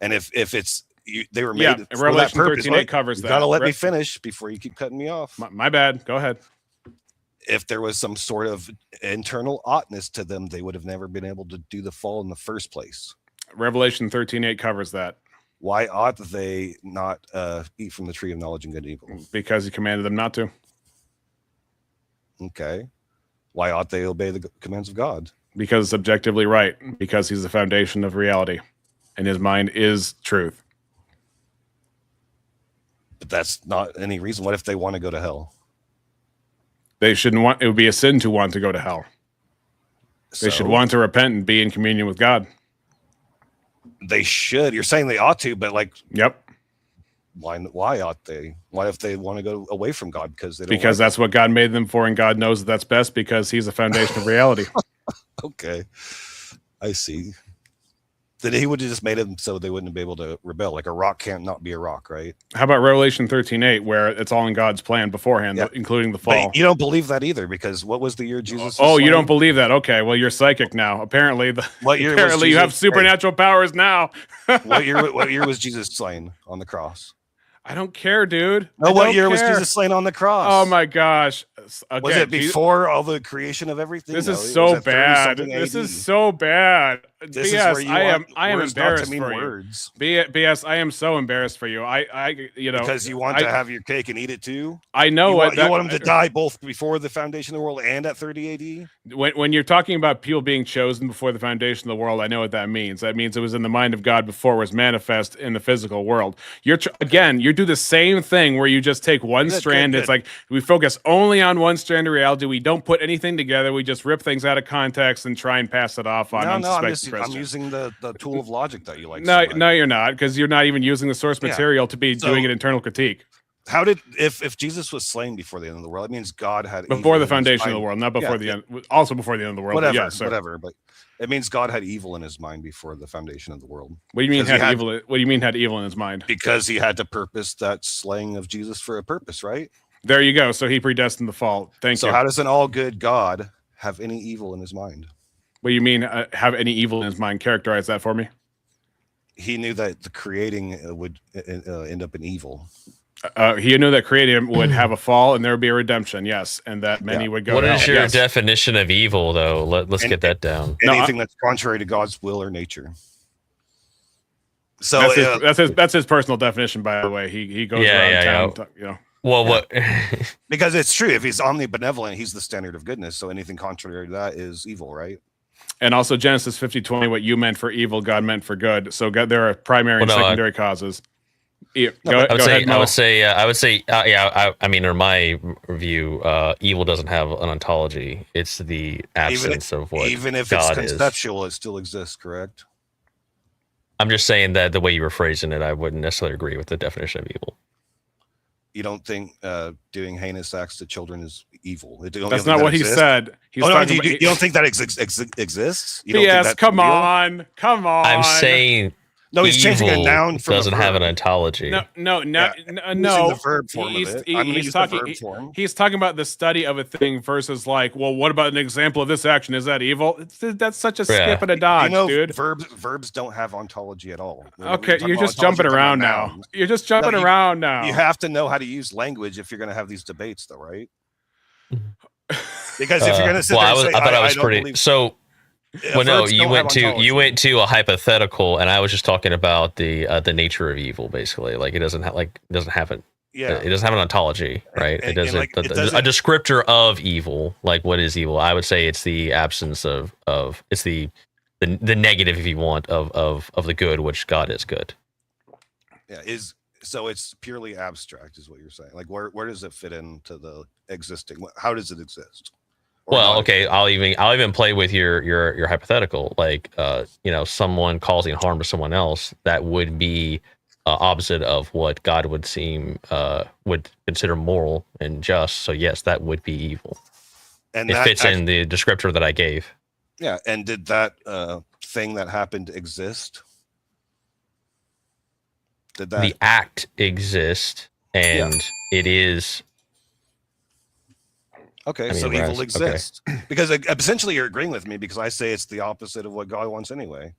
And if it's they were made for Revelation that purpose, 13:8 covers that. You gotta let me finish before you keep cutting me off. My bad. Go ahead. If there was some sort of internal oughtness to them, they would have never been able to do the fall in the first place. Revelation 13:8 covers that. Why ought they not eat from the tree of knowledge and good and evil? Because he commanded them not to. Okay. Why ought they obey the commands of God? Because it's objectively right. Because he's the foundation of reality. And his mind is truth. But that's not any reason. What if they want to go to hell? They shouldn't want. It would be a sin to want to go to hell. They should want to repent and be in communion with God. They should. You're saying they ought to, but like, yep. Why ought they? Why if they want to go away from God because they don't? Because that's what God made them for, and God knows that's best because He's the foundation of reality. Okay, I see. Then He would have just made them so they wouldn't be able to rebel. Like a rock can't not be a rock, right? How about Revelation 13:8, where it's all in God's plan beforehand, including the fall? But you don't believe that either, because what was the year Jesus? Oh, you don't believe that? Okay, well, you're psychic now. Apparently, you have supernatural powers now. What year was Jesus slain on the cross? I don't care, dude. No, what year was Jesus slain on the cross? Oh my gosh. Okay, was it before all the creation of everything? This is so bad. This is so bad. This BS, is where I am embarrassed for words. you. BS, I am so embarrassed for you. Because you want to have your cake and eat it too. I know you want them to die both before the foundation of the world and at 30 AD. When you're talking about people being chosen before the foundation of the world, I know what that means. That means it was in the mind of God before it was manifest in the physical world. You do the same thing where you just take one strand. It's like we focus only on one strand of reality. We don't put anything together. We just rip things out of context and try and pass it off on unsuspecting Christians. I'm using the tool of logic that you like. No, you're not, because you're not even using the source material to be doing an internal critique. How did if Jesus was slain before the end of the world, that means God had before the foundation of the world, not before the end. Also before the end of the world. Whatever. But it means God had evil in his mind before the foundation of the world. What do you mean had evil? What do you mean had evil in his mind? Because he had to purpose that slaying of Jesus for a purpose, right? There you go. So he predestined the fall. Thank you. So how does an all good God have any evil in his mind? What do you mean have any evil in his mind? Characterize that for me. He knew that the creating would end up in evil. He knew that creating would have a fall and there would be a redemption, yes, and that many would go. What is your yes. definition of evil, though? Let's get that down. Anything that's contrary to God's will or nature. So that's his personal definition, by the way. He goes around town, Well, what? Because it's true. If he's omnibenevolent, he's the standard of goodness. So anything contrary to that is evil, right? And also Genesis 50:20, what you meant for evil, God meant for good. So there are primary and secondary causes. I would say, I mean, in my view, evil doesn't have an ontology. It's the absence of what even if God it's conceptual, it still exists, correct? I'm just saying that the way you were phrasing it, I wouldn't necessarily agree with the definition of evil. You don't think doing heinous acts to children is evil? That's not what he said. You don't think that exists? Yes, come on. I'm saying no. He's changing a noun from doesn't have an ontology. No. The verb form of it. He's talking about the study of a thing versus like, well, what about an example of this action? Is that evil? That's such a skip and a dodge, dude. Verbs don't have ontology at all. Okay, you're just jumping around now. You're just jumping around now. You have to know how to use language if you're going to have these debates, though, right? Because if you're going to sit there and say, I thought I was pretty. So, well, no, you went to a hypothetical, and I was just talking about the nature of evil, basically. Like it doesn't have it doesn't have an ontology, right? It doesn't a descriptor of evil. Like what is evil? I would say it's the absence of it's the negative, if you want, of the good, which God is good. Yeah, so it's purely abstract, is what you're saying. Like where does it fit into the existing? How does it exist? Well, okay, I'll even play with your hypothetical. Like, someone causing harm to someone else, that would be opposite of what God would consider moral and just. So yes, that would be evil. And it fits in the descriptor that I gave. Yeah, and did that thing that happened exist? Did that? The act exists, and it is. Okay, I mean, so evil okay. exists. Because essentially you're agreeing with me because I say it's the opposite of what God wants anyway.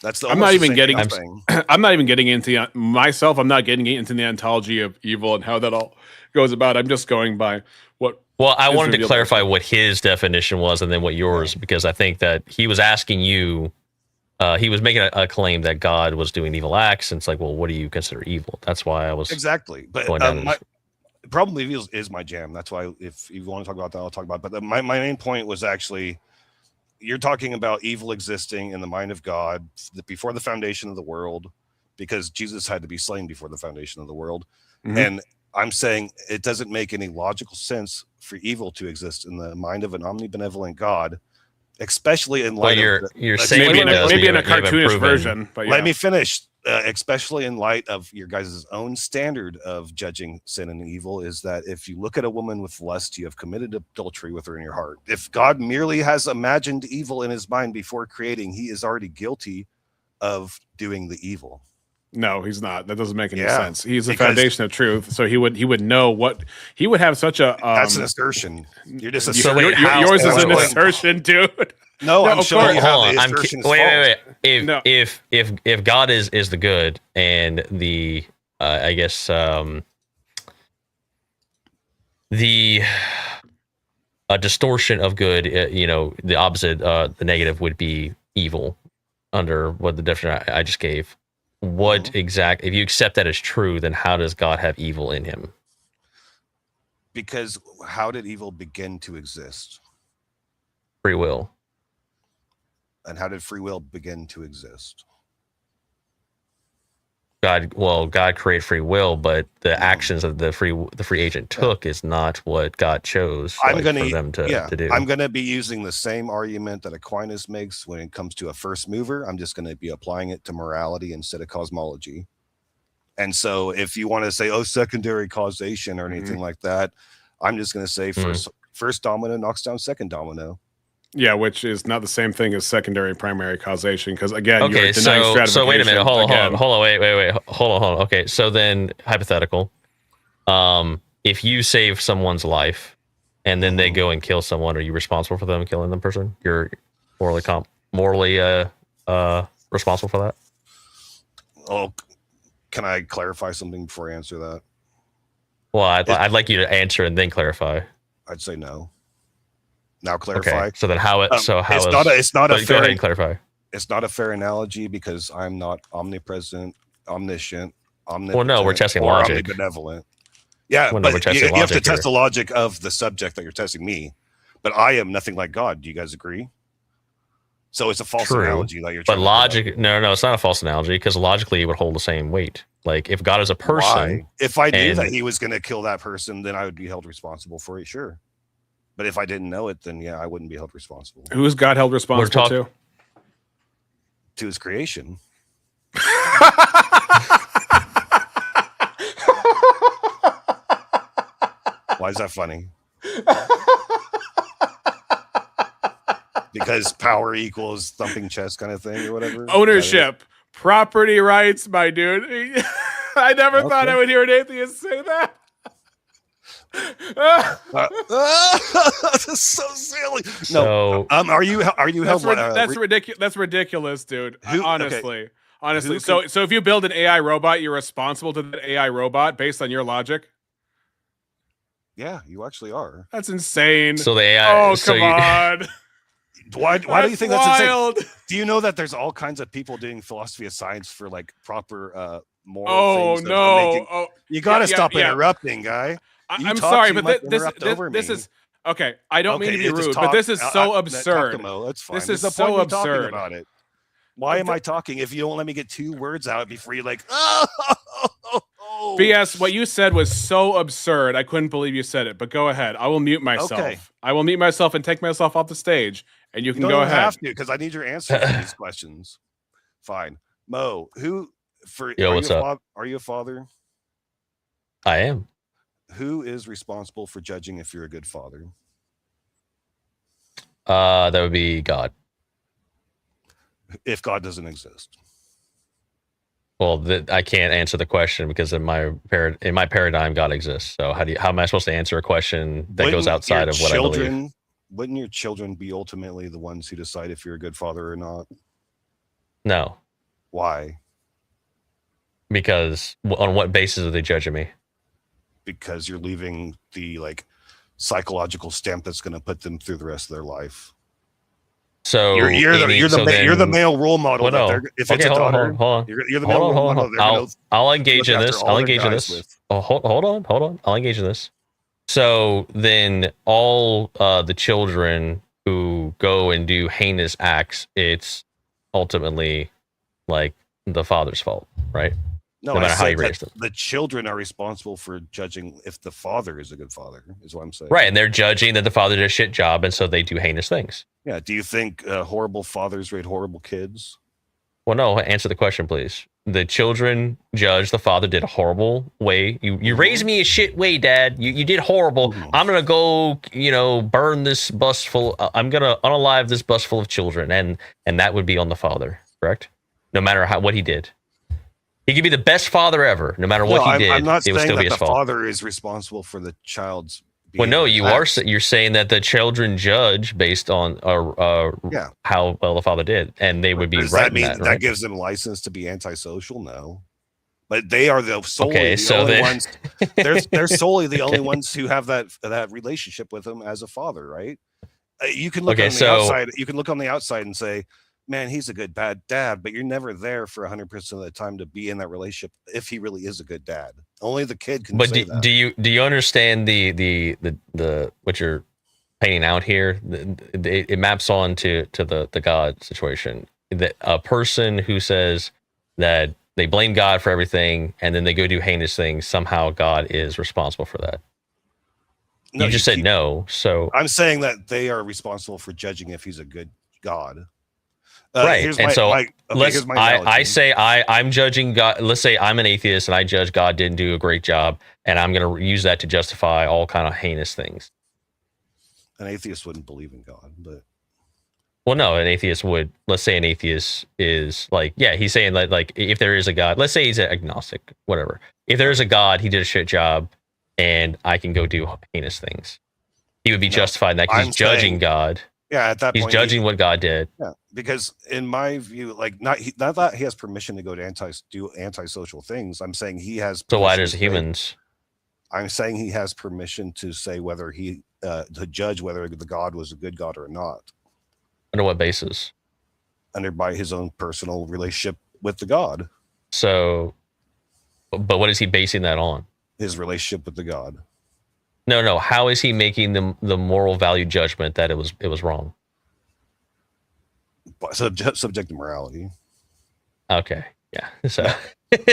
That's the I'm not even getting. saying. I'm not even getting into myself. I'm not getting into the ontology of evil and how that all goes about. I'm just going by what. Well, I wanted to revealed clarify also. what his definition was, and then what yours, because I think that he was asking you. He was making a claim that God was doing evil acts, and it's like, well, what do you consider evil? That's why I was Exactly. But going down this. Probably is my jam. That's why if you want to talk about that, I'll talk about it. But my main point was actually you're talking about evil existing in the mind of God before the foundation of the world, because Jesus had to be slain before the foundation of the world. Mhm. And I'm saying it doesn't make any logical sense for evil to exist in the mind of an omnibenevolent God, especially in light Well, you're of saying maybe, it does, maybe in a you haven't cartoonish proven- version. But Let me finish. Especially in light of your guys' own standard of judging sin and evil, is that if you look at a woman with lust, you have committed adultery with her in your heart. If God merely has imagined evil in his mind before creating, he is already guilty of doing the evil. No, he's not. That doesn't make any Yeah, sense. He's the because- foundation of truth, so he would know what he would have such a. That's an assertion. You're just So asserting. wait, how- yours is an wait. assertion, dude. No, No, I'm of showing course. you how Hold on. the I'm assertion is wait. If No. if God is the good, and the I guess the distortion of good, the opposite, the negative would be evil, under what the definition I just gave. What exact? If you accept that as true, then how does God have evil in him? Because how did evil begin to exist? Free will. And how did free will begin to exist? God created free will, but the actions of the free agent took is not what God chose for them to do. I'm going to be using the same argument that Aquinas makes when it comes to a first mover. I'm just going to be applying it to morality instead of cosmology. And so if you want to say, secondary causation or anything like that, I'm just going to say first domino knocks down second domino. Yeah, which is not the same thing as secondary and primary causation, because again, Okay, you're denying stratification. so wait a minute, hold on, wait, hold on. Okay, so then hypothetical, if you save someone's life and then they go and kill someone, are you responsible for them killing the person? You're morally responsible for that? Oh, can I clarify something before I answer that? Well, I'd like you to answer and then clarify. I'd say no. Now clarify. Okay, so then how it? So how it's not a fair. Go ahead and clarify. It's not a fair analogy because I'm not omnipresent, omniscient, omnipotent. Well, no, we're testing logic. Omnibenevolent. Yeah, Well, no, but you have to test the logic of the subject that you're testing me. But I am nothing like God. Do you guys agree? So it's a false analogy that you're trying But logic, no, it's not a false analogy because logically it would hold the same weight. Like if God is a person, why? If I knew that he was going to kill that person, then I would be held responsible for it. Sure. But if I didn't know it, then I wouldn't be held responsible. Who is God held responsible to? To his creation. Why is that funny? Because power equals thumping chest kind of thing or whatever. Ownership, property rights, my dude. I never thought I would hear an atheist say that. That's so silly. No, are you held? That's ridiculous. That's ridiculous, dude. Honestly. So if you build an AI robot, you're responsible to that AI robot based on your logic. Yeah, you actually are. That's insane. So the AI. Oh, come on. Why do you think that's insane? Do you know that there's all kinds of people doing philosophy of science for like proper moral things? No. You got to stop interrupting, guy. I'm sorry, but this is okay. I don't mean to be rude, but this is so absurd. That's fine. This is so absurd about it. Why am I talking if you don't let me get 2 words out before you're like, BS, what you said was so absurd. I couldn't believe you said it, but go ahead. I will mute myself. Okay. I will mute myself and take myself off the stage, and you can go ahead. You don't have to, because I need your answer to these questions. Fine. Mo, what's up? Are you a father? I am. Who is responsible for judging if you're a good father? That would be God. If God doesn't exist. Well, I can't answer the question because in my paradigm, God exists. So how am I supposed to answer a question that goes outside of what I believe? Wouldn't your children be ultimately the ones who decide if you're a good father or not? No. Why? Because on what basis are they judging me? Because you're leaving the psychological stamp that's going to put them through the rest of their life. So you're the male role model. Well, no. If it's a daughter, hold on. You're the male role model. I'll engage in this. I'll engage in this. Oh, hold on. I'll engage in this. So then all the children who go and do heinous acts, it's ultimately like the father's fault, right? No matter how you raise them. The children are responsible for judging if the father is a good father, is what I'm saying. Right, and they're judging that the father did a shit job, and so they do heinous things. Yeah, do you think horrible fathers raise horrible kids? Well, no, answer the question, please. The children judge the father did a horrible way. You raised me a shit way, Dad. You did horrible. I'm gonna go, burn this bus full. I'm gonna unalive this bus full of children, and that would be on the father, correct? No matter what he did. He could be the best father ever. No matter what he did, I'm not it would saying still be that his the fault. father is responsible for the child's. Well, no, you're saying that the children judge based on how well the father did, and they would be Does right. That mean in that, that right? gives them license to be antisocial? No, but they are the only ones. They're solely the only ones who have that relationship with him as a father, right? You can look on the outside. You can look on the outside and say, man, he's a good bad dad, but you're never there for 100% of the time to be in that relationship if he really is a good dad. Only the kid can say that. Do you understand the what you're painting out here? It maps on to the God situation. That a person who says that they blame God for everything and then they go do heinous things, somehow God is responsible for that. No, you just said no. So I'm saying that they are responsible for judging if he's a good God. Right, and I say I'm judging God. Let's say I'm an atheist and I judge God didn't do a great job, and I'm going to use that to justify all kind of heinous things. An atheist wouldn't believe in God, but well, no, an atheist would. Let's say an atheist is he's saying like if there is a God, let's say he's an agnostic, whatever. If there is a God, he did a shit job, and I can go do heinous things. He would be justified in that because he's judging God. Yeah, at that point, he's judging what God did. Yeah, because in my view, not that he has permission to go to do antisocial things. I'm saying he has. So why does humans? I'm saying he has permission to say whether he to judge whether the God was a good God or not. Under what basis? By his own personal relationship with the God. So, but what is he basing that on? His relationship with the God. No. How is he making the moral value judgment that it was wrong? Subjective morality. Okay. Yeah. So,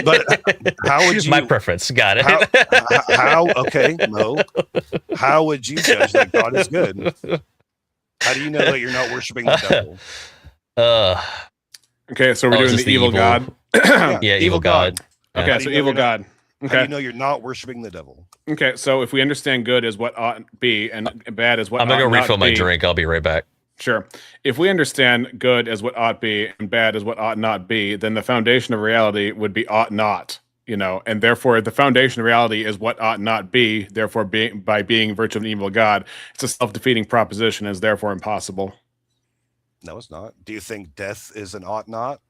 but how would you? My preference. Got it. How? Okay. No. How would you judge that God is good? How do you know that you're not worshiping the devil? Okay, so we're doing the evil God. Yeah, evil God. Okay, so evil God. Okay. How do you know you're not worshiping the devil? Okay, so if we understand good is what ought be and bad is what I'm gonna go refill my drink. I'll be right back. Sure. If we understand good as what ought be and bad as what ought not be, then the foundation of reality would be ought not, and therefore the foundation of reality is what ought not be. Therefore, by being virtue of an evil God, it's a self-defeating proposition and is therefore impossible. No, it's not. Do you think death is an ought not?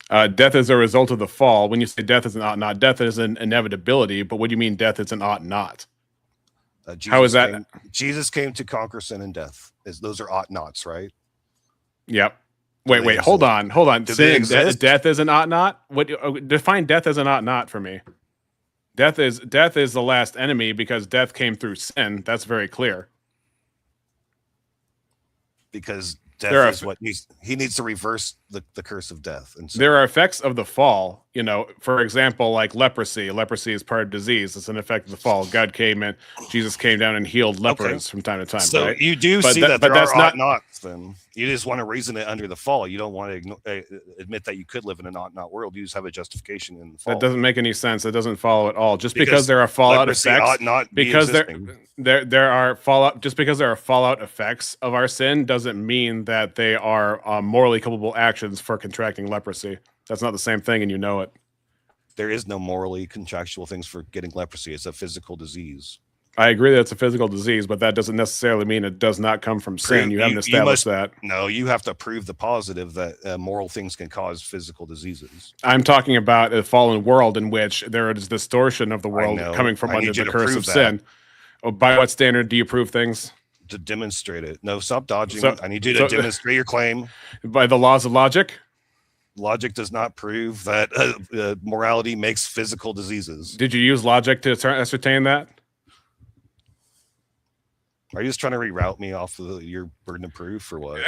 Death is a result of the fall. When you say death is an ought not, death is an inevitability. But what do you mean death is an ought not? How is that? Jesus came to conquer sin and death. Those are ought nots, right? Yep. Wait. Hold on. Sin, death is an ought not. What define death as an ought not for me? Death is the last enemy because death came through sin. That's very clear. Because death is what he needs to reverse the curse of death. And so there are effects of the fall, for example, like leprosy. Leprosy is part of disease. It's an effect of the fall. God came and Jesus came down and healed lepers from time to time. So right? you do see that there are ought-nots then. You just want to reason it under the fall. You don't want to admit that you could live in an ought-not world. You just have a justification in the fall. That doesn't make any sense. It doesn't follow at all. Just because there are fallout effects, because there are fallout. Just because there are fallout effects of our sin doesn't mean that they are morally culpable actions for contracting leprosy. That's not the same thing, and you know it. There is no morally contractual things for getting leprosy. It's a physical disease. I agree that it's a physical disease, but that doesn't necessarily mean it does not come from sin. You haven't established that. No, you have to prove the positive that moral things can cause physical diseases. I'm talking about a fallen world in which there is distortion of the world coming from under the curse of sin. Oh, by what standard do you prove things? To demonstrate it. No, stop dodging. I need you to demonstrate your claim. By the laws of logic? Logic does not prove that morality makes physical diseases. Did you use logic to ascertain that? Are you just trying to reroute me off of your burden of proof or what?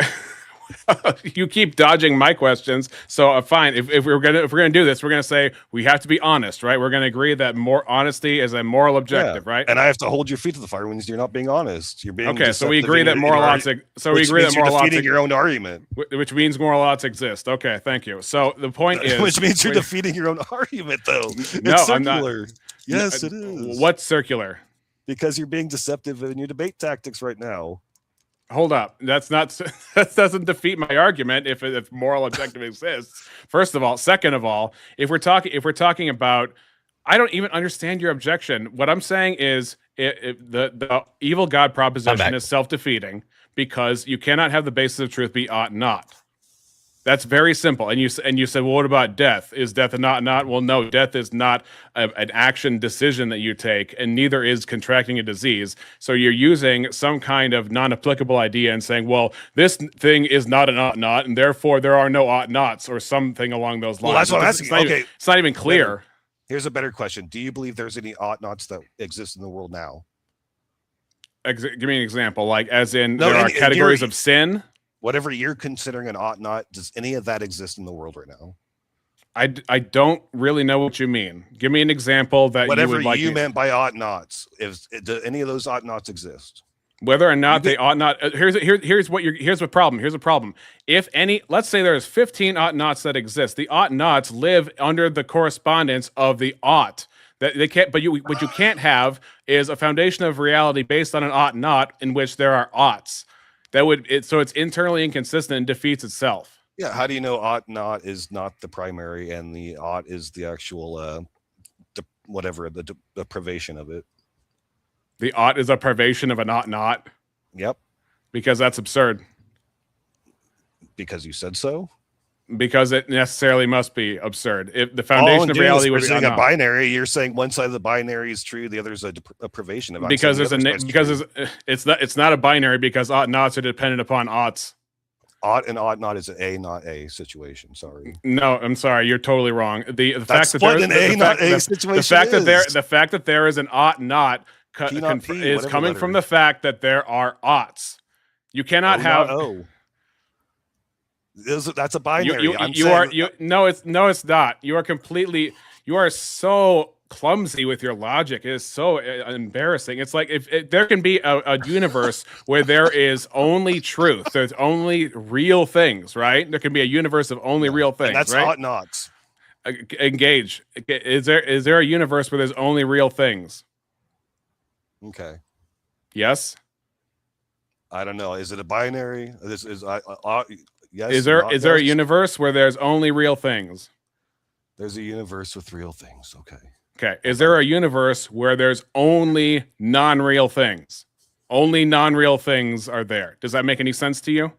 You keep dodging my questions. So fine. If we're gonna do this, we're gonna say we have to be honest, right? We're gonna agree that more honesty is a moral objective, right? And I have to hold your feet to the fire when you're not being honest. You're being okay. So we agree that moral odds. So we agree that moral odds defeating your own argument, which means moral odds exist. Okay, thank you. So the point is, which means you're defeating your own argument, though. No, it's I'm not. Yes, it is. What's circular? Because you're being deceptive in your debate tactics right now. Hold up. That doesn't defeat my argument if moral objective exists. First of all, second of all, if we're talking about, I don't even understand your objection. What I'm saying is the evil God proposition is self-defeating because you cannot have the basis of truth be ought not. That's very simple. And you said, well, what about death? Is death a not? Well, no, death is not an action decision that you take, and neither is contracting a disease. So you're using some kind of non-applicable idea and saying, well, this thing is not an ought not, and therefore there are no ought nots, or something along those lines. Well, that's what I'm asking. It's not even clear. Here's a better question. Do you believe there's any ought nots that exist in the world now? Give me an example. Like, as in, there are categories of sin? Whatever you're considering an ought not, does any of that exist in the world right now? I don't really know what you mean. Give me an example that whatever you would like. You meant by ought nots. Do any of those ought nots exist? Whether or not they ought not. Here's the problem. Here's a problem. If any, let's say there's 15 ought nots that exist. The ought nots live under the correspondence of the ought. That they can't. But what you can't have is a foundation of reality based on an ought not in which there are oughts. So it's internally inconsistent and defeats itself. Yeah. How do you know ought not is not the primary and the ought is the actual the privation of it? The ought is a privation of an ought not. Yep. Because that's absurd. Because you said so? Because it necessarily must be absurd. If the foundation of reality was a binary, you're saying one side of the binary is true, the other is a privation of. Because it's not a binary because ought nots are dependent upon oughts. Ought and ought not is an A not A situation. Sorry. No, I'm sorry. You're totally wrong. The fact that there's an A not A situation. The fact that there is an ought not is coming from the fact that there are oughts. You cannot have. That's a binary. No, it's not. You are so clumsy with your logic. It is so embarrassing. It's like if there can be a universe where there is only truth, there's only real things, right? There can be a universe of only real things. And that's right? ought nots. Engage. Is there a universe where there's only real things? Okay. Yes. I don't know. Is it a binary? Yes. Is there a universe where there's only real things? There's a universe with real things. Okay. Okay. Is there a universe where there's only non-real things? Only non-real things are there. Does that make any sense to you?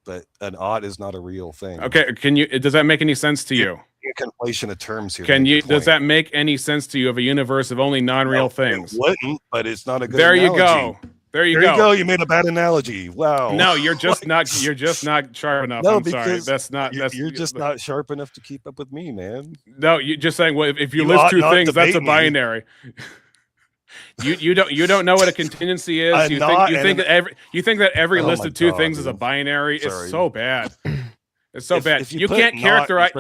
But an ought is not a real thing. Okay. Does that make any sense to you? Conflation of terms here. Does that make any sense to you of a unice of only non-real things? It wouldn't, but it's not a good There analogy. You go. There you go. You made a bad analogy. Wow. No, you're just not sharp enough. No, I'm sorry. You're just not sharp enough to keep up with me, man. No, you're just saying, well, if you list two things, that's a binary. You don't know what a contingency is. You think that every list of two things is a binary. It's so bad. It's so bad. You can't characterize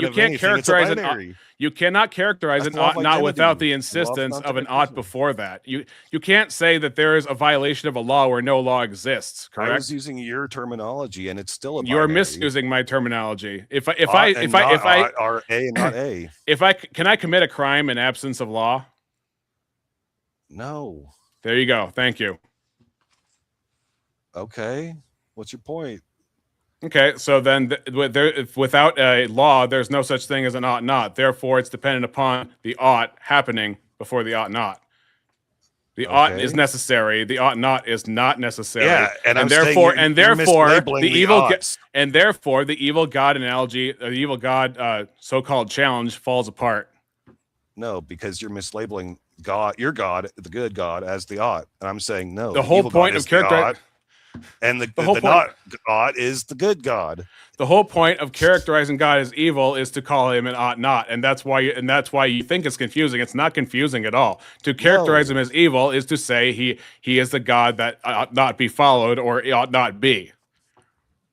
you cannot characterize an ought not without the insistence of an ought before that. You can't say that there is a violation of a law where no law exists. Correct. I was using your terminology, and it's still a binary. You're misusing my terminology. If I are A and not A. Can I commit a crime in absence of law? No. There you go. Thank you. Okay. What's your point? Okay, so then without a law, there's no such thing as an ought not. Therefore, it's dependent upon the ought happening before the ought not. The ought is necessary. The ought not is not necessary. Yeah, and therefore, the evil God analogy, the evil God so-called challenge falls apart. No, because you're mislabeling God, your God, the good God, as the ought, and I'm saying no. The whole point of character. And the whole not God is the good God. The whole point of characterizing God as evil is to call him an ought not, and that's why you think it's confusing. It's not confusing at all. To characterize him as evil is to say he is the God that ought not be followed or ought not be.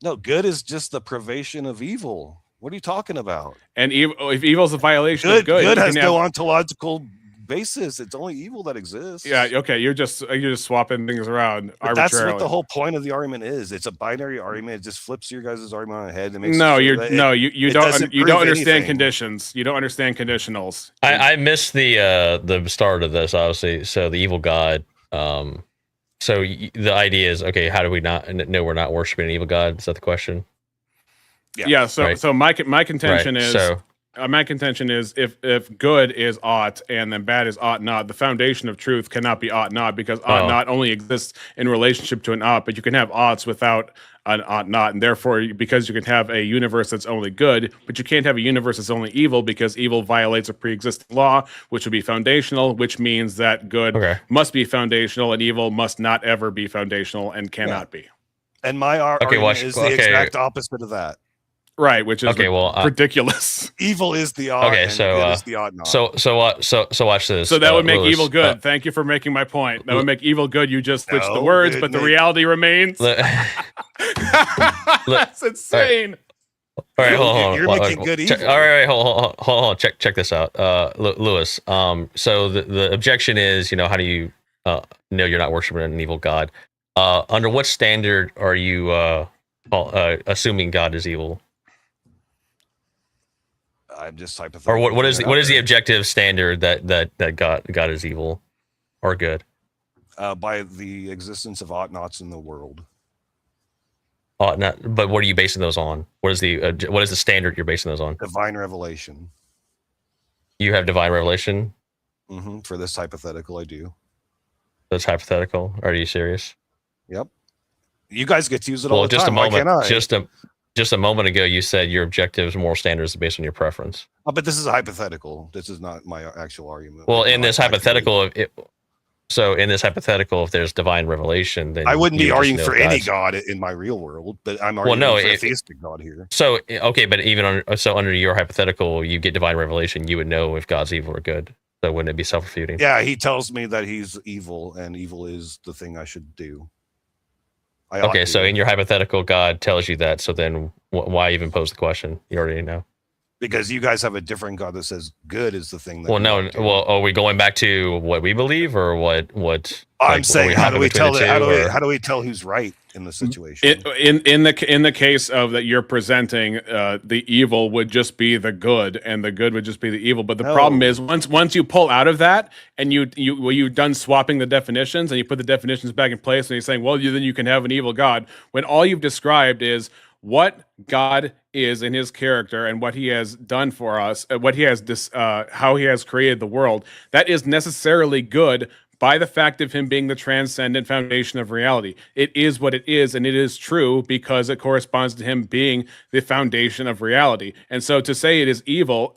No, good is just the privation of evil. What are you talking about? And if evil is a violation of good, good has no ontological basis. It's only evil that exists. Yeah, okay, you're just swapping things around arbitrarily. That's what the whole point of the argument is. It's a binary argument. It just flips your guys' argument on the head and makes you don't understand conditions. You don't understand conditionals. I missed the start of this, obviously. So the evil God. So the idea is, okay, how do we not know we're not worshiping an evil God? Is that the question? Yeah. So my contention is. So, my contention is if good is ought and then bad is ought not, the foundation of truth cannot be ought not, because ought not only exists in relationship to an ought, but you can have oughts without an ought not, and therefore because you can have a universe that's only good, but you can't have a universe that's only evil, because evil violates a pre-existing law, which would be foundational, which means that good must be foundational and evil must not ever be foundational and cannot be. And my argument is the exact opposite of that. Right, which is ridiculous. Evil is the odd. Okay, so is the odd not. So watch this. So that would make evil good. Thank you for making my point. That would make evil good. You just switched the words, but the reality remains. That's insane. All right, hold on. You're making good evil. All right, hold on. Check this out, Lewis. So the objection is, how do you know you're not worshiping an evil God? Under what standard are you assuming God is evil? I'm just hypothetical. Or what is the objective standard that God is evil or good? By the existence of ought nots in the world. Ought not, but what are you basing those on? What is the standard you're basing those on? Divine revelation. You have divine revelation? Mm-hmm. For this hypothetical, I do. That's hypothetical. Are you serious? Yep. You guys get to use it all the time. Why can't I? Just a moment ago, you said your objectives, moral standards is based on your preference. Oh, but this is a hypothetical. This is not my actual argument. Well, in this hypothetical, if there's divine revelation, then I wouldn't be arguing for any God in my real world, but I'm arguing for a theistic God here. So, okay, but under your hypothetical, you get divine revelation, you would know if God's evil or good. So wouldn't it be self-refuting? Yeah, he tells me that he's evil, and evil is the thing I should do. Okay, so in your hypothetical, God tells you that. So then, why even pose the question? You already know. Because you guys have a different God that says good is the thing. That are we going back to what we believe, or what? I'm saying, how do we tell who's right in the situation? In the case of that you're presenting, the evil would just be the good, and the good would just be the evil. But the problem is once you pull out of that, and you've done swapping the definitions, and you put the definitions back in place, and you're saying, well, then you can have an evil God, when all you've described is what God is in his character and what he has done for us, how he has created the world. That is necessarily good by the fact of him being the transcendent foundation of reality. It is what it is, and it is true because it corresponds to him being the foundation of reality. And so to say it is evil,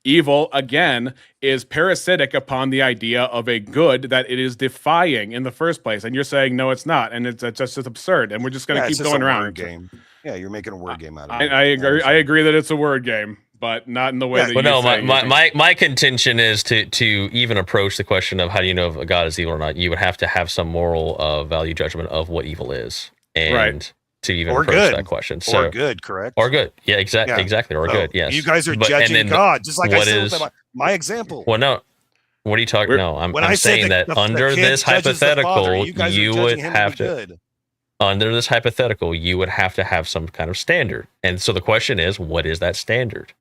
evil, again, is parasitic upon the idea of a good that it is defying in the first place. And you're saying, no, it's not. And it's just absurd. And we're just going to keep going around. Game. Yeah, you're making a word game out of it. I agree. I agree that it's a word game, but not in the way that you say. My contention is to even approach the question of how do you know if a God is evil or not, you would have to have some moral value judgment of what evil is, and to even approach that question. So, or good, correct? Or good, yeah, exactly, or good, yes. You guys are judging God, just like I said with my example. Well, no. What are you talking? No, I'm saying that under this hypothetical, you would have to. Under this hypothetical, you would have to have some kind of standard. And so the question is, what is that standard?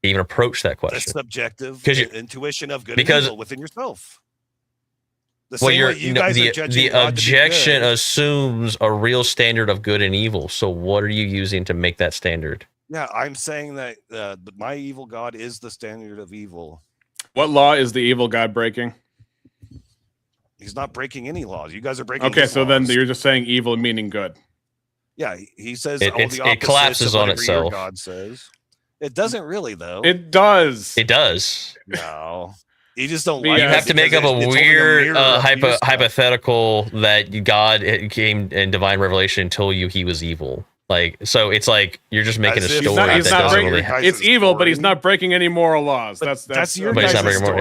Even approach that question. The subjective intuition of good and evil within yourself. The Well, same way you guys are the judging God to be objection good. assumes a real standard of good and evil. So what are you using to make that standard? Yeah, I'm saying that my evil God is the standard of evil. What law is the evil God breaking? He's not breaking any laws. You guys are breaking. Okay, his so then laws. you're just saying evil meaning good. Yeah, he says It- all it's- the it opposites collapses of on whatever your itself. God says. It doesn't really, though. It does. It does. No, you just don't. You like You it have to make up because a it's only weird mirror of your stuff. hypothetical that God came in divine revelation and told you he was evil. Like, so it's like you're just making As a if story he's that not doesn't breaking really your happen. guys' It's evil, but he's story. not breaking any moral laws. But that's your But he's not guys' breaking more-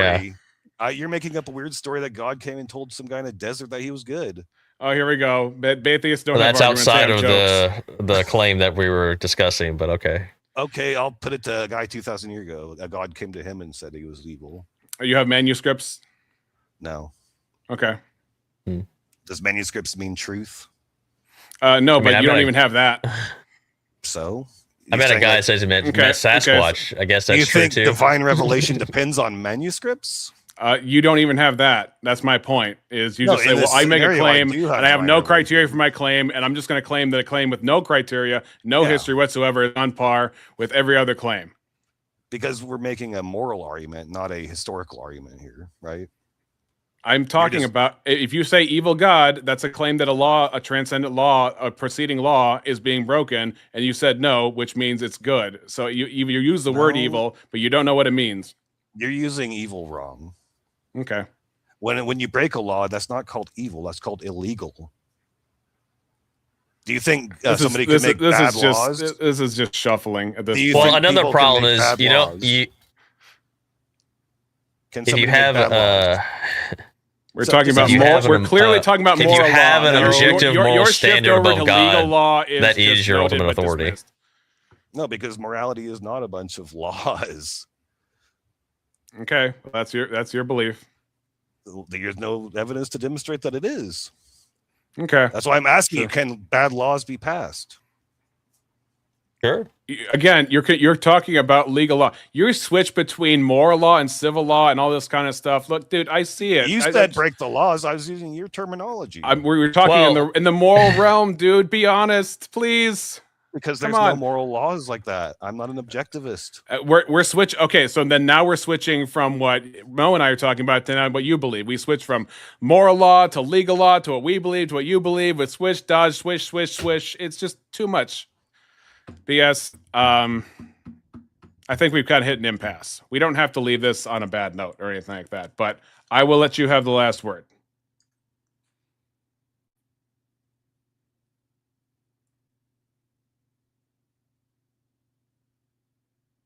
story. You're making up a weird story that God came and told some guy in a desert that he was good. Oh, here we go. Atheists don't Well, have that's arguments, they outside have of jokes. the claim that we were discussing, but okay. Okay, I'll put it to a guy 2,000 years ago. A God came to him and said he was evil. You have manuscripts? No. Okay. Does manuscripts mean truth? No, mean, but I you don't bet- even have that. So I You're met a saying guy that- that says he meant Okay, Sasquatch. I guess Do you that's true think too. divine revelation depends on manuscripts? You don't even have that. That's my point. Is you No, just say, in "Well, this I make a scenario, I claim, do have and I have divine no criteria revelation. for my claim, and I'm just going to claim that a claim with no criteria, no Yeah. history whatsoever, is on par with every other claim." Because we're making a moral argument, not a historical argument here, right? I'm talking just- about if you say evil God, that's a claim that a transcendent law, a preceding law is being broken, and you said no, which means it's good. So you use the word No. evil, but you don't know what it means. You're using evil wrong. Okay. When you break a law, that's not called evil. That's called illegal. Do you think somebody can make bad laws? This is just shuffling at this Do you point. Well, think another people can problem make is bad you know laws? Can if somebody you make have bad laws? We're So- talking if about you moral. have We're an, clearly talking about if moral you have law. an Your- objective your moral shift standard over above to God, legal law is that is just your noted ultimate but authority. dismissed. No, because morality is not a bunch of laws. Okay, that's your belief. There's no evidence to demonstrate that it is. Okay. That's why I'm asking you: Sure. can bad laws be passed? Sure. Again, you're talking about legal law. You switch between moral law and civil law and all this kind of stuff. Look, dude, I see it. You I- said break the laws. I was using your terminology. we were talking Well- in the moral realm, dude. Be honest, please. because come there's no on. moral laws like that. I'm not an objectivist. We're switch. Okay, so then now we're switching from what Mo and I are talking about to now what you believe. We switch from moral law to legal law to what we believe to what you believe. With switch, dodge, swish, swish, swish. It's just too much. BS. I think we've kind of hit an impasse. We don't have to leave this on a bad note or anything like that. But I will let you have the last word.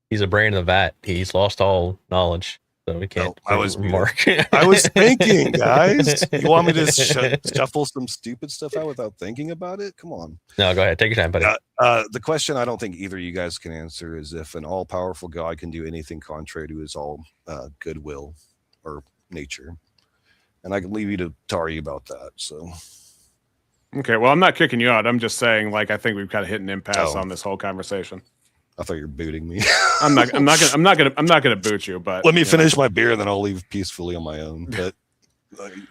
He's a brain in the vat. He's lost all knowledge, so we can't. I was remark. I was thinking, guys. You want me to shuffle some stupid stuff out without thinking about it? Come on. No, go ahead. Take your time, buddy. The question I don't think either of you guys can answer is if an all-powerful God can do anything contrary to his all goodwill or nature. And I can leave you to argue about that. So Okay. Well, I'm not kicking you out. I'm just saying, like, I think we've kind of hit an impasse Oh. on this whole conversation. I thought you were booting me. I'm not gonna boot you, but Let me you know. finish my beer and then I'll leave peacefully on my own. But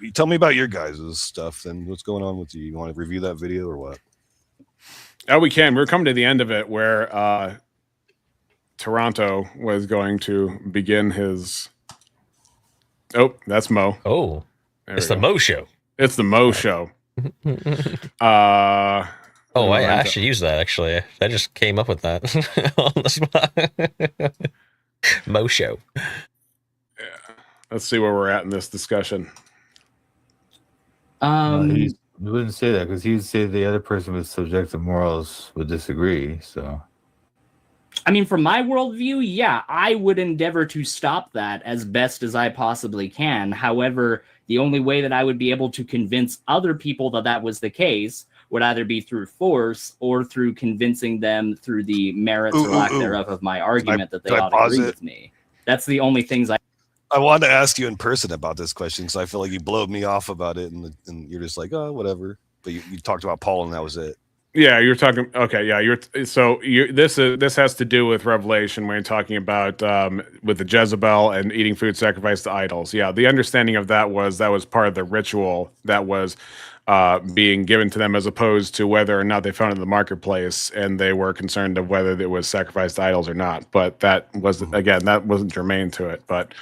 you tell me about your guys' stuff then. What's going on with you? You want to review that video or what? Oh, we can. We're coming to the end of it where Toronto was going to begin his. Oh, that's Mo. Oh, There it's we the go. Mo show. It's the Mo show. Oh, I Lorenzo. should use that actually. I just came up with that on the spot. Mo show. Let's see where we're at in this discussion. He wouldn't say that because he'd say the other person with subjective morals would disagree. So I mean, from my worldview, yeah, I would endeavor to stop that as best as I possibly can. However, the only way that I would be able to convince other people that that was the case would either be through force or through convincing them through the merits or lack thereof of my argument that they can I ought to pause agree it? with me. That's the only things I wanted to ask you in person about this question because I feel like you blowed me off about it and you're just like, oh, whatever. But you talked about Paul and that was it. Yeah, you're talking. Okay, yeah, this has to do with Revelation when you're talking about with the Jezebel and eating food sacrificed to idols. Yeah, the understanding of that was part of the ritual that was being given to them, as opposed to whether or not they found it in the marketplace, and they were concerned of whether it was sacrificed to idols or not. But that wasn't germane to it. But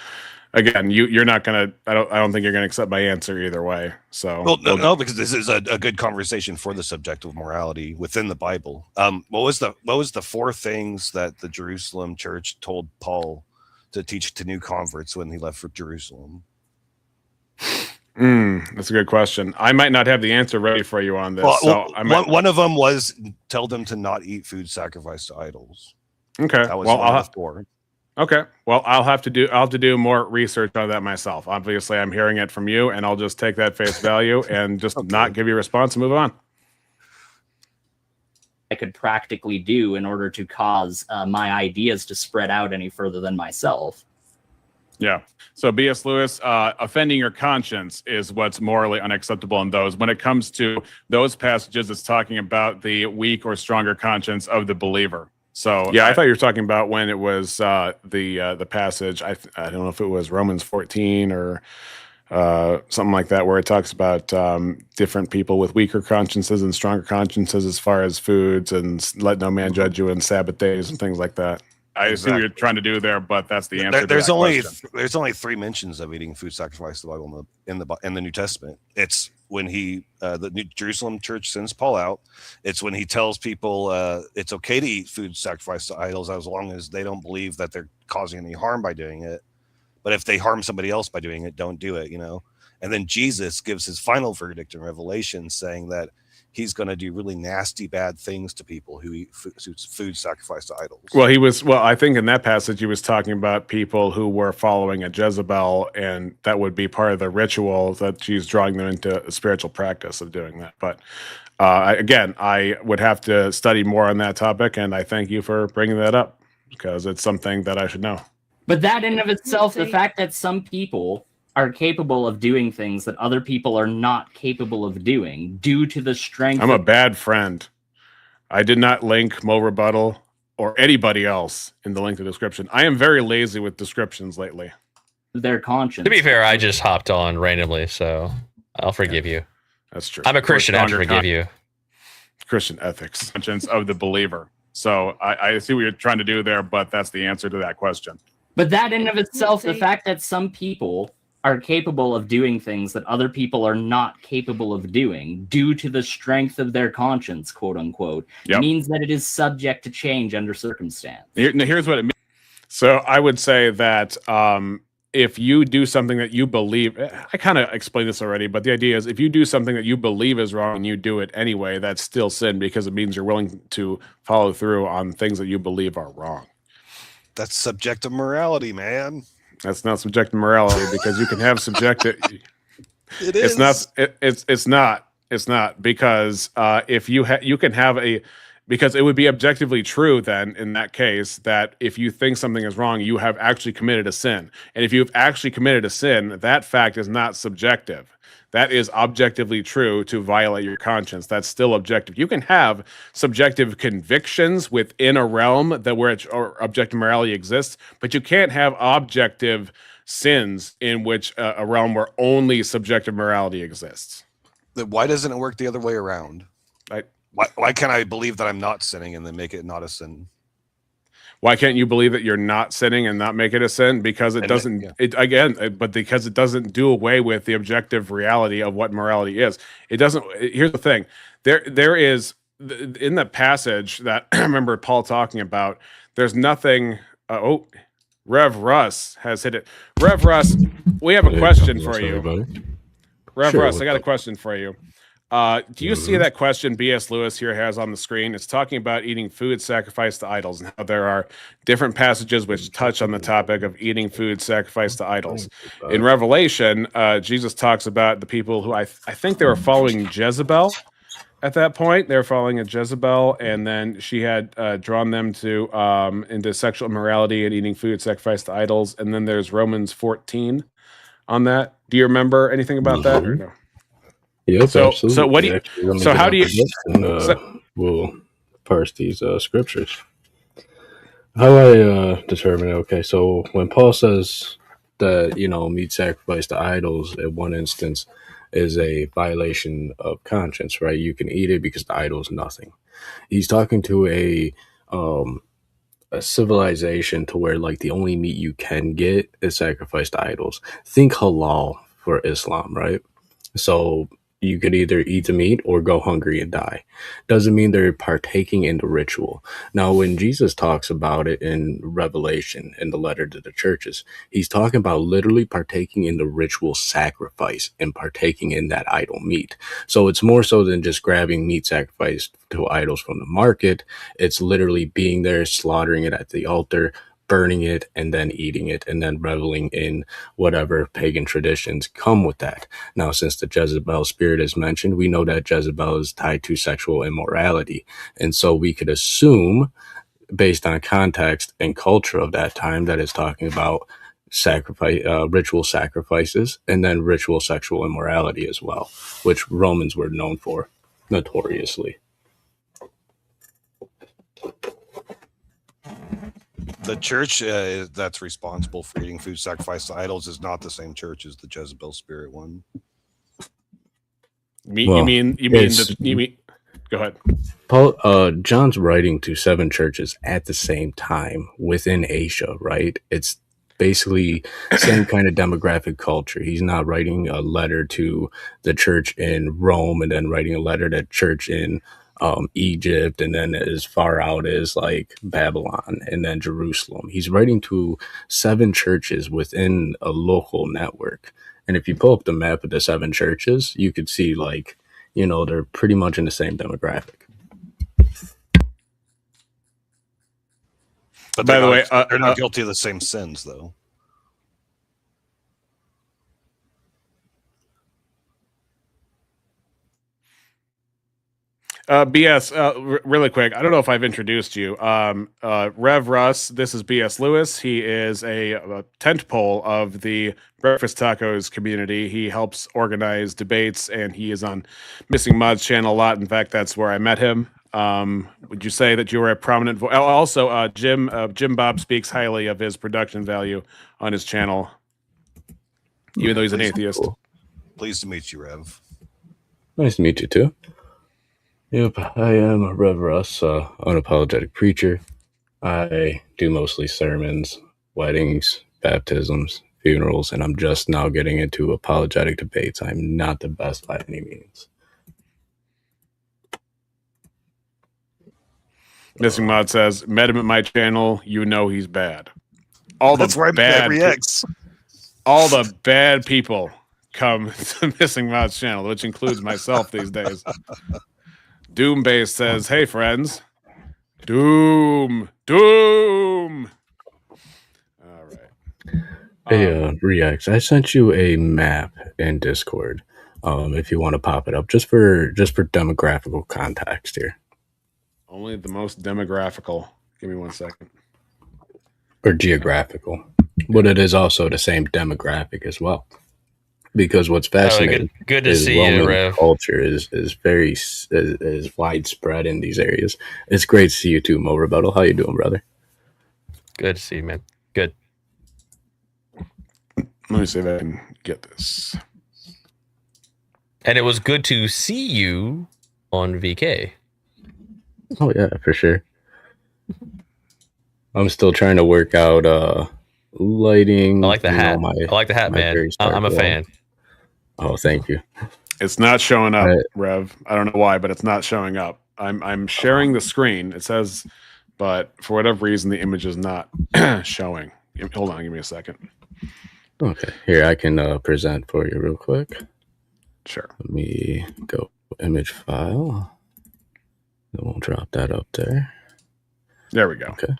again, you're not gonna. I don't think you're gonna accept my answer either way. So no, because this is a good conversation for the subject of morality within the Bible. What was the 4 things that the Jerusalem church told Paul to teach to new converts when he left for Jerusalem? That's a good question. I might not have the answer ready for you on this. One of them was tell them to not eat food sacrificed to idols. Okay, that was one of the 4. Okay. Well, I'll have to do more research on that myself. Obviously, I'm hearing it from you, and I'll just take that face value and just not give you a response and move on. I could practically do in order to cause my ideas to spread out any further than myself. Yeah. So B.S. Lewis, offending your conscience is what's morally unacceptable in those. When it comes to those passages, it's talking about the weak or stronger conscience of the believer. So yeah, I thought you were talking about when it was the passage. I don't know if it was Romans 14 or something like that, where it talks about different people with weaker consciences and stronger consciences as far as foods, and let no man judge you in Sabbath days and things like that. I see what you're trying to do there, but that's the answer. There's only 3 mentions of eating food sacrificed to the Bible in the New Testament. It's when the New Jerusalem church sends Paul out. It's when he tells people it's okay to eat food sacrificed to idols as long as they don't believe that they're causing any harm by doing it. But if they harm somebody else by doing it, don't do it. And then Jesus gives his final verdict in Revelation, saying that he's going to do really nasty, bad things to people who eat food sacrificed to idols. Well, I think in that passage he was talking about people who were following a Jezebel, and that would be part of the ritual that she's drawing them into a spiritual practice of doing that. But I would have to study more on that topic, and I thank you for bringing that up, because it's something that I should know. But that in of itself, the fact that some people are capable of doing things that other people are not capable of doing due to the strength. I'm a bad friend. I did not link Mo Rebuttal or anybody else in the link to description. I am very lazy with descriptions lately. Their conscience. To be fair, I just hopped on randomly, so I'll forgive you. That's true. I'm a Christian. I have to forgive you. Christian ethics. Conscience of the believer. So I see what you're trying to do there, but that's the answer to that question. But that in of itself, the fact that some people are capable of doing things that other people are not capable of doing due to the strength of their conscience, quote unquote, means that it is subject to change under circumstance. Here's what it means. So I would say that if you do something that you believe, I kind of explained this already, but the idea is if you do something that you believe is wrong and you do it anyway, that's still sin, because it means you're willing to follow through on things that you believe are wrong. That's subjective morality, man. That's not subjective morality, because you can have subjective. It is. It's not because if you can have because it would be objectively true then in that case that if you think something is wrong, you have actually committed a sin, and if you've actually committed a sin, that fact is not subjective. That is objectively true to violate your conscience. That's still objective. You can have subjective convictions within a realm where objective morality exists, but you can't have objective sins in which a realm where only subjective morality exists. Why doesn't it work the other way around? Why can't I believe that I'm not sinning and then make it not a sin? Why can't you believe that you're not sinning and not make it a sin? Because it doesn't, because it doesn't do away with the objective reality of what morality is. It doesn't. Here's the thing: there is in the passage that I remember Paul talking about. There's nothing. Rev Russ has hit it. Rev Russ, we have a question for you. Everybody. Rev Russ, I got a question for you. Do you see that question B.S. Lewis here has on the screen? It's talking about eating food sacrificed to idols, and how there are different passages which touch on the topic of eating food sacrificed to idols. In Revelation, Jesus talks about the people who I think they were following Jezebel at that point. They were following a Jezebel, and then she had drawn them to into sexual immorality and eating food sacrificed to idols. And then there's Romans 14 on that. Do you remember anything about that? Or no? Yes, so absolutely. so what do you so how do you will parse these scriptures. How I determine it, okay, so when Paul says that, meat sacrificed to idols in one instance is a violation of conscience, right? You can eat it because the idol is nothing. He's talking to a civilization to where like the only meat you can get is sacrificed to idols. Think halal for Islam, right? So you could either eat the meat or go hungry and die. Doesn't mean they're partaking in the ritual. Now, when Jesus talks about it in Revelation, in the letter to the churches, he's talking about literally partaking in the ritual sacrifice and partaking in that idol meat. So it's more so than just grabbing meat sacrificed to idols from the market. It's literally being there, slaughtering it at the altar, burning it, and then eating it, and then reveling in whatever pagan traditions come with that. Now, since the Jezebel spirit is mentioned, we know that Jezebel is tied to sexual immorality. And so we could assume, based on context and culture of that time, that it's talking about ritual sacrifices and then ritual sexual immorality as well, which Romans were known for notoriously. The church that's responsible for eating food sacrificed to idols is not the same church as the Jezebel spirit one. You mean? Go ahead. Paul, John's writing to 7 churches at the same time within Asia, right? It's basically same kind of demographic culture. He's not writing a letter to the church in Rome and then writing a letter to church in Egypt, and then as far out as like Babylon and then Jerusalem. He's writing to 7 churches within a local network. And if you pull up the map of the 7 churches, you could see like, they're pretty much in the same demographic. But by the way, they're not guilty of the same sins, though. BS, really quick. I don't know if I've introduced you. Rev Russ, this is BS Lewis. He is a tent pole of the Breakfast Tacos community. He helps organize debates, and he is on Missing Mods channel a lot. In fact, that's where I met him. Would you say that you were a prominent voice? Also, Jim Bob speaks highly of his production value on his channel, even though he's an atheist. Cool. Pleased to meet you, Rev. Nice to meet you, too. Yep, I am a Rev Russ, unapologetic preacher. I do mostly sermons, weddings, baptisms, funerals, and I'm just now getting into apologetic debates. I'm not the best by any means. Missing Mod says, met him at my channel, he's bad. That's where bad reacts. All the bad people come to Missing Mod's channel, which includes myself these days. Doombase says, hey, friends. Doom. All right. Hey, Reax, I sent you a map in Discord. If you want to pop it up, just for demographical context here. Only the most demographical. Give me 1 second. Or geographical. But it is also the same demographic as well. Because what's fascinating good to is see Roman you, Rev. culture is very is widespread in these areas. It's great to see you too, Mo Rebuttal. How you doing, brother? Good to see you, man. Good. Let me see if I can get this. And it was good to see you on VK. Oh yeah, for sure. I'm still trying to work out lighting. I like the hat. I like the hat, man. I'm a fan. Oh, thank you. It's not showing up, Rev. I don't know why, but it's not showing up. I'm sharing the screen. It says, but for whatever reason, the image is not showing. Hold on, give me a second. Okay, here I can present for you real quick. Sure. Let me go image file. Then we'll drop that up there. There we go. Okay.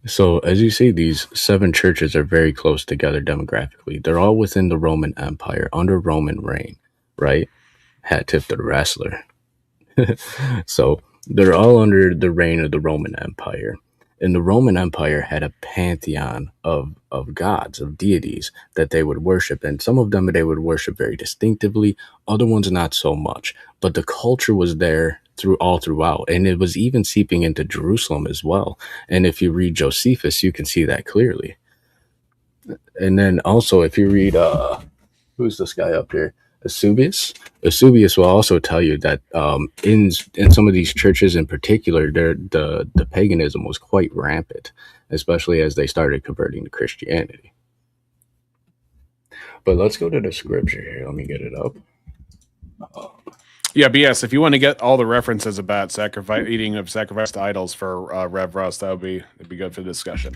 So as you see, these 7 churches are very close together demographically. They're all within the Roman Empire, under Roman reign, right? Hat tip to the wrestler. So they're all under the reign of the Roman Empire. And the Roman Empire had a pantheon of gods, of deities that they would worship. And some of them they would worship very distinctively, other ones not so much. But the culture was there throughout. And it was even seeping into Jerusalem as well. And if you read Josephus, you can see that clearly. And then also if you read who's this guy up here? Eusebius will also tell you that in some of these churches in particular, the paganism was quite rampant, especially as they started converting to Christianity. But let's go to the scripture here. Let me get it up. Yeah, BS. If you want to get all the references about eating of sacrificed idols for Rev Russ, that'd be good for discussion.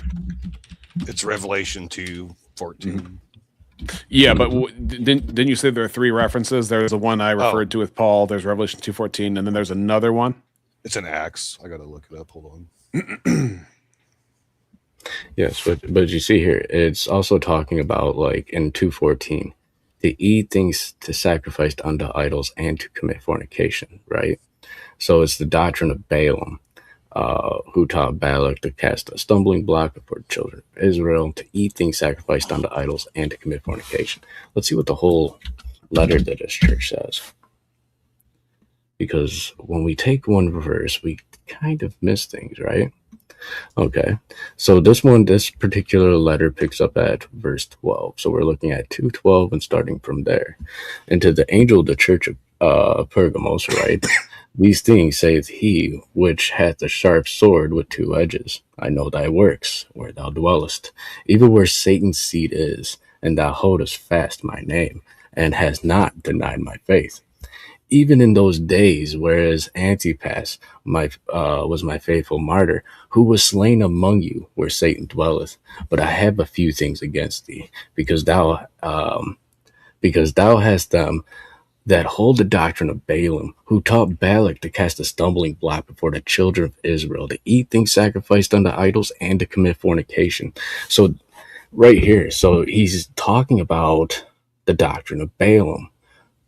It's Revelation 2:14. Mm-hmm. Yeah, but didn't you say there are 3 references? There's the one I referred to with Paul. There's Revelation 2:14, and then there's another one. It's an Acts. I got to look it up. Hold on. Yes, but you see here, it's also talking about like in 2:14, to eat things to sacrificed unto idols and to commit fornication, right? So it's the doctrine of Balaam. Who taught Balak to cast a stumbling block before the children of Israel, to eat things sacrificed unto idols, and to commit fornication. Let's see what the whole letter to this church says. Because when we take one verse, we kind of miss things, right? Okay, so this particular letter picks up at verse 12. So we're looking at 2:12 and starting from there. And to the angel of the church of Pergamos, right? These things saith he which hath a sharp sword with 2 edges. I know thy works, where thou dwellest, even where Satan's seat is, and thou holdest fast my name, and hast not denied my faith. Even in those days, whereas Antipas was my faithful martyr, who was slain among you, where Satan dwelleth. But I have a few things against thee, because thou hast them that hold the doctrine of Balaam, who taught Balak to cast a stumbling block before the children of Israel, to eat things sacrificed unto idols, and to commit fornication. So right here, so he's talking about the doctrine of Balaam,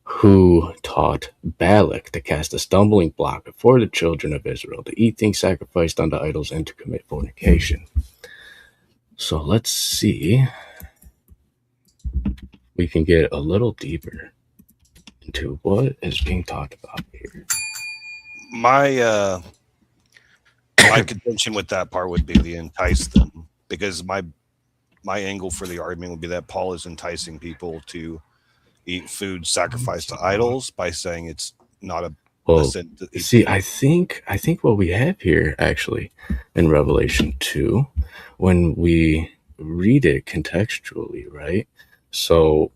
who taught Balak to cast a stumbling block before the children of Israel, to eat things sacrificed unto idols, and to commit fornication. So let's see. We can get a little deeper into what is being talked about here. My contention with that part would be the entice them, because my angle for the argument would be that Paul is enticing people to eat food sacrificed to idols by saying it's not a sin to eat. See, I think what we have here actually in Revelation 2, when we read it contextually, right? So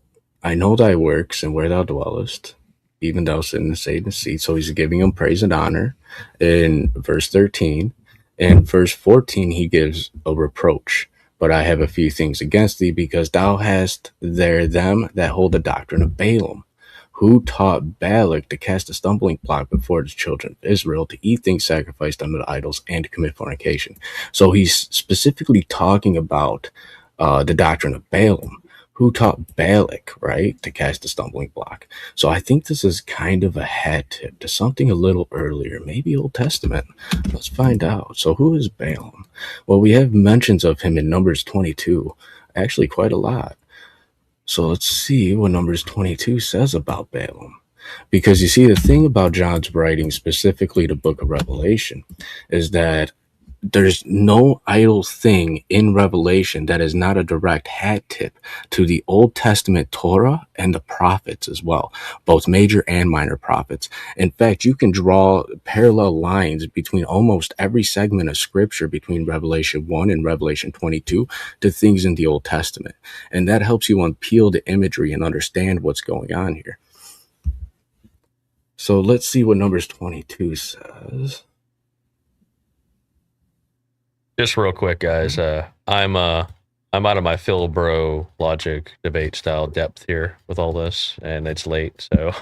I know thy works and where thou dwellest, even thou sit in Satan's seat. So he's giving him praise and honor in verse 13. In verse 14, he gives a reproach. But I have a few things against thee, because thou hast there them that hold the doctrine of Balaam, who taught Balak to cast a stumbling block before the children of Israel, to eat things sacrificed unto the idols, and to commit fornication. So he's specifically talking about the doctrine of Balaam, who taught Balak, right, to cast a stumbling block. So I think this is kind of a hat tip to something a little earlier, maybe Old Testament. Let's find out. So who is Balaam? Well, we have mentions of him in Numbers 22, actually quite a lot. So let's see what Numbers 22 says about Balaam. Because you see, the thing about John's writing, specifically the book of Revelation, is that there's no idle thing in Revelation that is not a direct hat tip to the Old Testament Torah and the prophets as well, both major and minor prophets. In fact, you can draw parallel lines between almost every segment of scripture between Revelation 1 and Revelation 22 to things in the Old Testament. And that helps you unpeel the imagery and understand what's going on here. So let's see what Numbers 22 says. Just real quick, guys. I'm out of my Phil Bro logic debate style depth here with all this, and it's late, so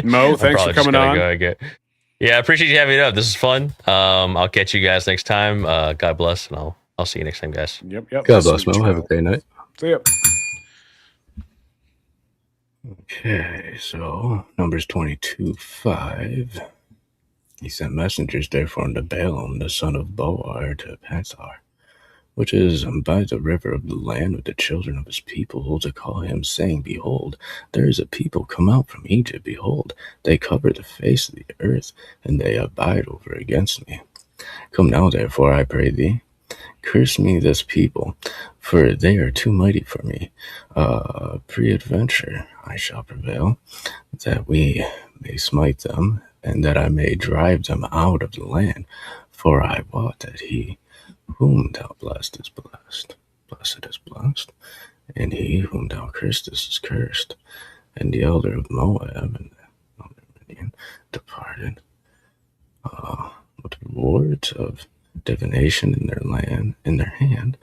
Mo, thanks for coming on. Yeah, I appreciate you having me up. This is fun. I'll catch you guys next time. God bless, and I'll see you next time, guys. Yep. God bless, Mo. Have a great night. See ya. Okay, so Numbers 22:5. He sent messengers therefore unto Balaam, the son of Boar, to Pethar, which is by the river of the land of the children of his people, to call him, saying, Behold, there is a people come out from Egypt. Behold, they cover the face of the earth, and they abide over against me. Come now, therefore, I pray thee, curse me this people, for they are too mighty for me. Peradventure I shall prevail, that we may smite them, and that I may drive them out of the land. For I wot that he whom thou blessed is blessed, blessed is blessed, and he whom thou cursest is cursed. And the elder of Moab and the elder of Midian departed with rewards of divination in their land, in their hand,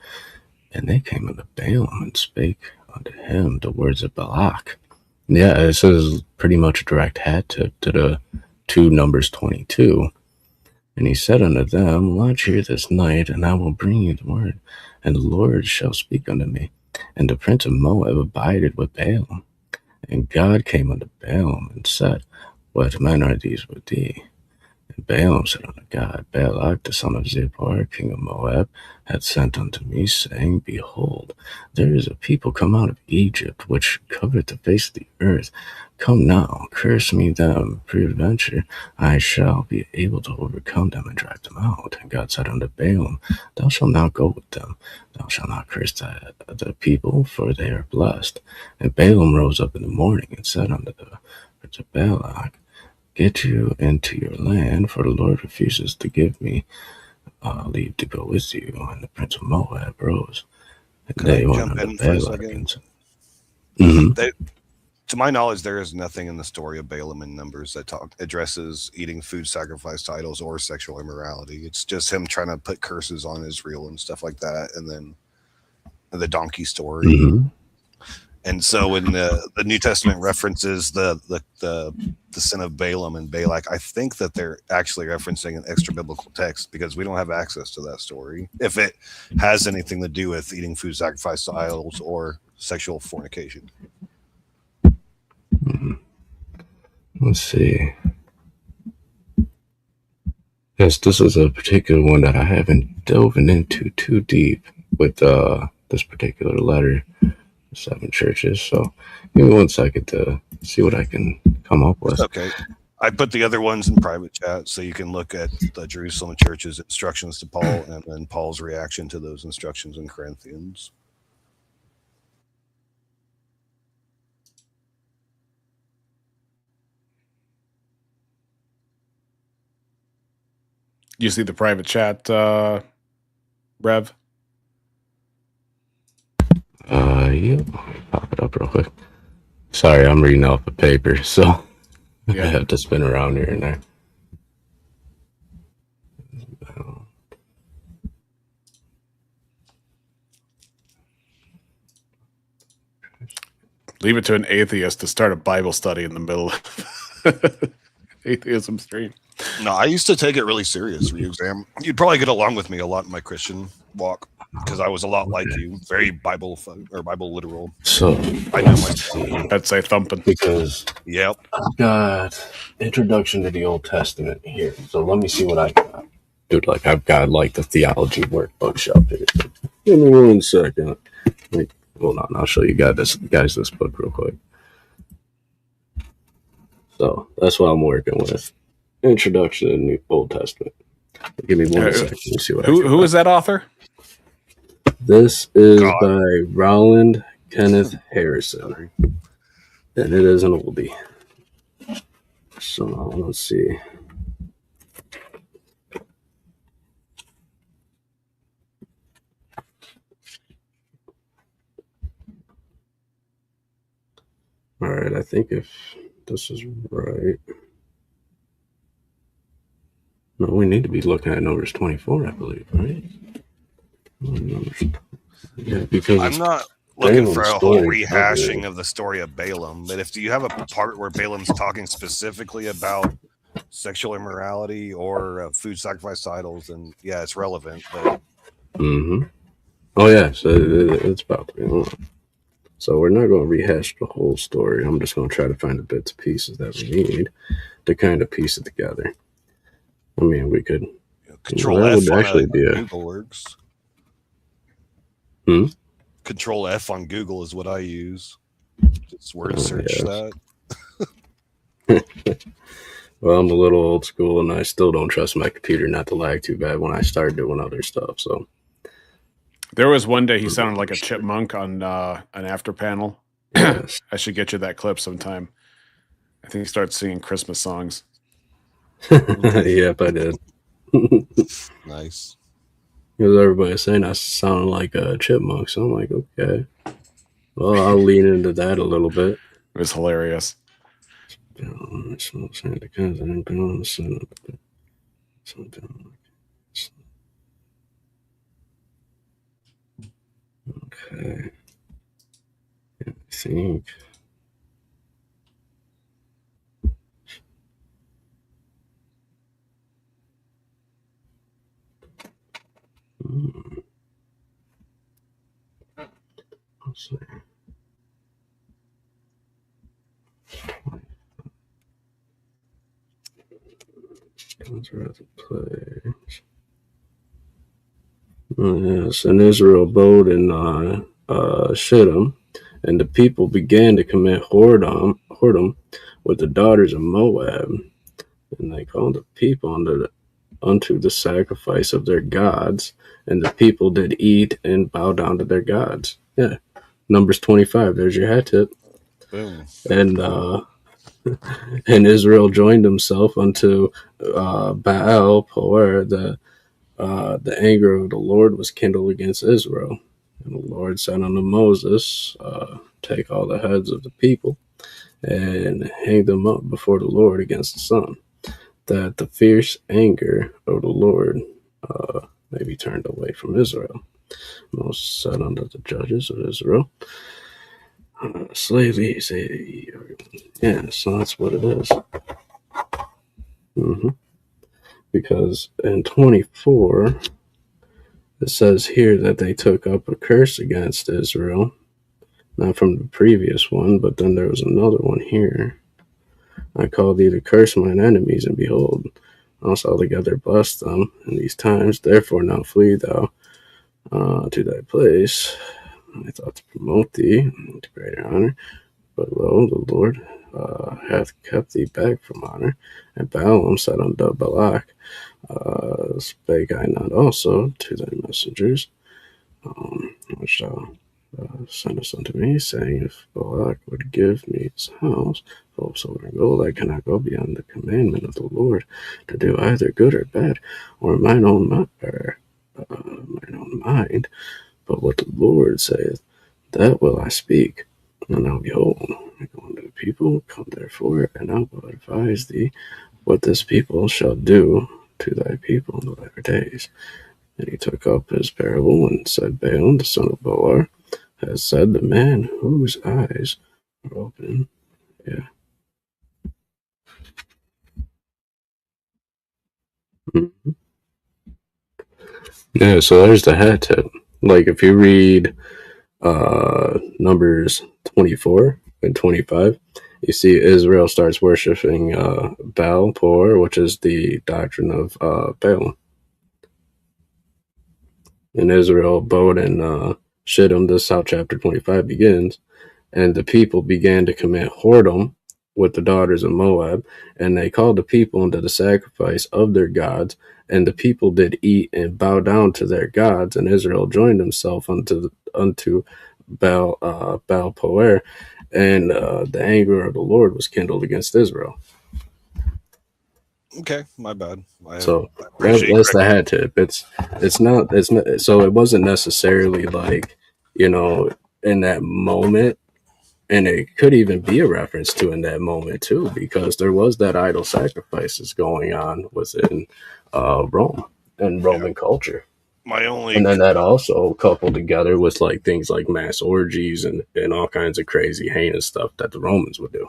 and they came unto Balaam and spake unto him the words of Balak. Yeah, this is pretty much a direct hat to the 2 Numbers 22. And he said unto them, Lodge here this night, and I will bring you the word. And the Lord shall speak unto me. And the prince of Moab abided with Balaam. And God came unto Balaam and said, What men are these with thee? And Balaam said unto God, Balak the son of Zippor, king of Moab, hath sent unto me, saying, Behold, there is a people come out of Egypt, which covereth the face of the earth. Come now, curse me them, peradventure I shall be able to overcome them and drive them out. And God said unto Balaam, Thou shalt not go with them, thou shalt not curse the people, for they are blessed. And Balaam rose up in the morning and said unto the prince of Balak, Get you into your land, for the Lord refuses to give me leave to go with you. And the prince of Moab rose, and Can they I went jump unto in for a Balak. second? Mm-hmm. To my knowledge, there is nothing in the story of Balaam in Numbers that addresses eating food sacrificed to idols or sexual immorality. It's just him trying to put curses on Israel and stuff like that, and then the donkey story. Mm-hmm. And so when the New Testament references the sin of Balaam and Balak, I think that they're actually referencing an extra biblical text, because we don't have access to that story if it has anything to do with eating food sacrificed to idols or sexual fornication. Mm-hmm. Let's see. Yes, this is a particular one that I haven't delved into too deep with this particular letter, 7 churches. So give me 1 second to see what I can come up with. Okay. I put the other ones in private chat, so you can look at the Jerusalem church's instructions to Paul and then Paul's reaction to those instructions in Corinthians. You see the private chat, Rev? Yep. Pop it up real quick. Sorry, I'm reading off a paper, so Yeah. I have to spin around here and there. Leave it to an atheist to start a Bible study in the middle of atheism stream. No, I used to take it really serious. Re-exam. You'd probably get along with me a lot in my Christian walk, because I was a lot like you, very Bible literal. So I know myself. I'd say thumping. Because Yep. I've got Introduction to the Old Testament here. So let me see what I got. Dude, like I've got like the theology workbook shelf here. Give me 1 second. Like, hold on, I'll show you guys this book real quick. So that's what I'm working with. Introduction to the Old Testament. Give me 1 second. Let me see what Who is that author? This is by Rowland Kenneth Harrison. And it is an oldie. So let's see. All right, I think if this is right. No, we need to be looking at Numbers 24, I believe, right? Yeah, because I'm not looking Balaam's for a whole story. rehashing of the story of Balaam, but if you have a part where Balaam's talking specifically about sexual immorality or food sacrifice to idols, then yeah, it's relevant. But Mm-hmm. Oh yeah, so it's about to be on. So we're not going to rehash the whole story. I'm just going to try to find the bits and pieces that we need to kind of piece it together. I mean, we could. Control that F would on actually be a. Google works. Hmm? Control F on Google is what I use. Just word search yes. that. Well, I'm a little old school, and I still don't trust my computer not to lag too bad when I start doing other stuff. So there was one day he sounded like a chipmunk on an after panel. yes. I should get you that clip sometime. I think he starts singing Christmas songs. Yep, I did. Nice. Because everybody's saying I sound like a chipmunk, so I'm like, okay. Well, I'll lean into that a little bit. It was hilarious. Okay. I think. Let's see. Yes, and Israel abode in Shittim, and the people began to commit whoredom with the daughters of Moab, and they called the people unto the sacrifice of their gods, and the people did eat and bow down to their gods. Yeah, Numbers 25. There's your hat tip. Boom. And and Israel joined himself unto Baal Peor. The anger of the Lord was kindled against Israel. And the Lord said unto Moses, take all the heads of the people and hang them up before the Lord against the sun, that the fierce anger of the Lord may be turned away from Israel. Moses said unto the judges of Israel, slay these. Yeah, so that's what it is. Mm-hmm. Because in 24, it says here that they took up a curse against Israel. Not from the previous one, but then there was another one here. I call thee to curse mine enemies, and behold, I shall altogether bless them in these times. Therefore now flee thou to thy place. I thought to promote thee to greater honor, but lo, the Lord hath kept thee back from honor. And Balaam said unto Balak, spake I not also to thy messengers, which thou sendest unto me, saying, if Balak would give me his house full of silver and gold, I cannot go beyond the commandment of the Lord to do either good or bad, or mine own mind. But what the Lord saith, that will I speak. And now behold, I go unto the people, come therefore, and I will advise thee what this people shall do to thy people in the latter days. And he took up his parable and said, Balaam, the son of Beor, has said, the man whose eyes are open. Yeah. Mm-hmm. Yeah, so there's the hat tip. Like if you read Numbers 24 and 25, you see Israel starts worshiping Baal Peor, which is the doctrine of Balaam. And Israel abode in Shittim. This is how chapter 25 begins. And the people began to commit whoredom with the daughters of Moab, and they called the people unto the sacrifice of their gods, and the people did eat and bow down to their gods, and Israel joined himself unto Baal Peor, and the anger of the Lord was kindled against Israel. Okay, my bad. So that's the hat tip. It's not. So it wasn't necessarily like, in that moment. And it could even be a reference to in that moment too, because there was that idol sacrifices going on within Rome and Roman culture. And then that also coupled together with like things like mass orgies and all kinds of crazy heinous stuff that the Romans would do.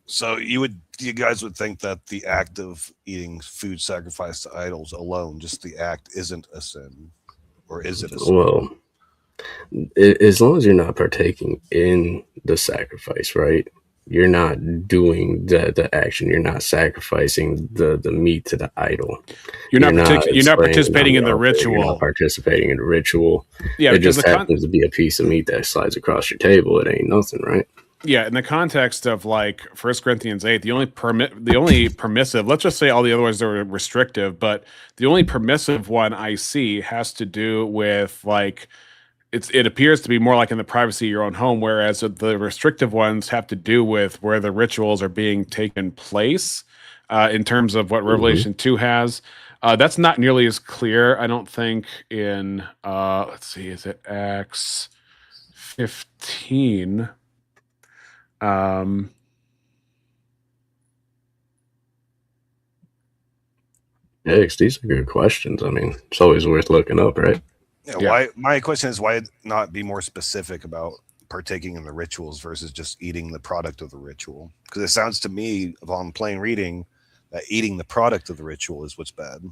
So you guys would think that the act of eating food sacrificed to idols alone, just the act, isn't a sin, or is it a sin? Well, as long as you're not partaking in the sacrifice, right? You're not doing the action. You're not sacrificing the meat to the idol. You're not slaying it on participating in the altar. You're not ritual. participating in the ritual. Yeah, it because just happens to be a piece of meat that slides across your table. It ain't nothing, right? Yeah, in the context of like 1 Corinthians 8, the only permissive, let's just say all the other ones are restrictive, but the only permissive one I see has to do with like it appears to be more like in the privacy of your own home, whereas the restrictive ones have to do with where the rituals are being taken place, in terms of what Revelation 2 has. That's not nearly as clear, I don't think, in let's see, is it Acts 15? Yeah, these are good questions. I mean, it's always worth looking up, right? Yeah, why? My question is, why not be more specific about partaking in the rituals versus just eating the product of the ritual? Because it sounds to me, upon plain reading, that eating the product of the ritual is what's bad.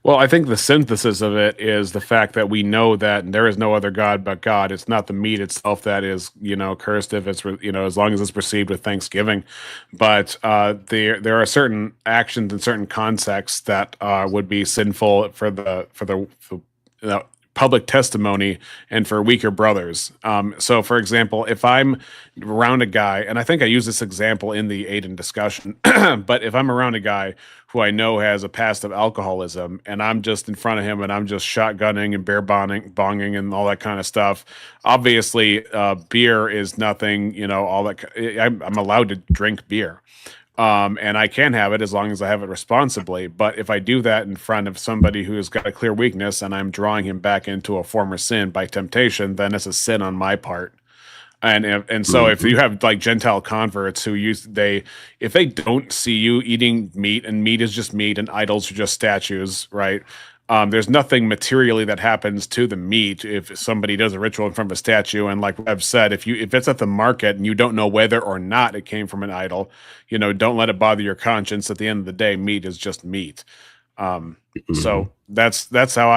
Well, I think the synthesis of it is the fact that we know that there is no other God but God. It's not the meat itself that is, cursed if it's, as long as it's received with thanksgiving. But there are certain actions and certain contexts that would be sinful for public testimony and for weaker brothers. So, for example, if I'm around a guy, and I think I use this example in the Aiden discussion, but if I'm around a guy who I know has a past of alcoholism, and I'm just in front of him and I'm just shotgunning and beer bonging and all that kind of stuff, obviously beer is nothing, all that. I'm allowed to drink beer. And I can have it as long as I have it responsibly. But if I do that in front of somebody who's got a clear weakness and I'm drawing him back into a former sin by temptation, then it's a sin on my part. And so if you have like Gentile converts who if they don't see you eating meat, and meat is just meat and idols are just statues, right? There's nothing materially that happens to the meat if somebody does a ritual in front of a statue. And like I've said, if it's at the market and you don't know whether or not it came from an idol, don't let it bother your conscience. At the end of the day, meat is just meat. So that's how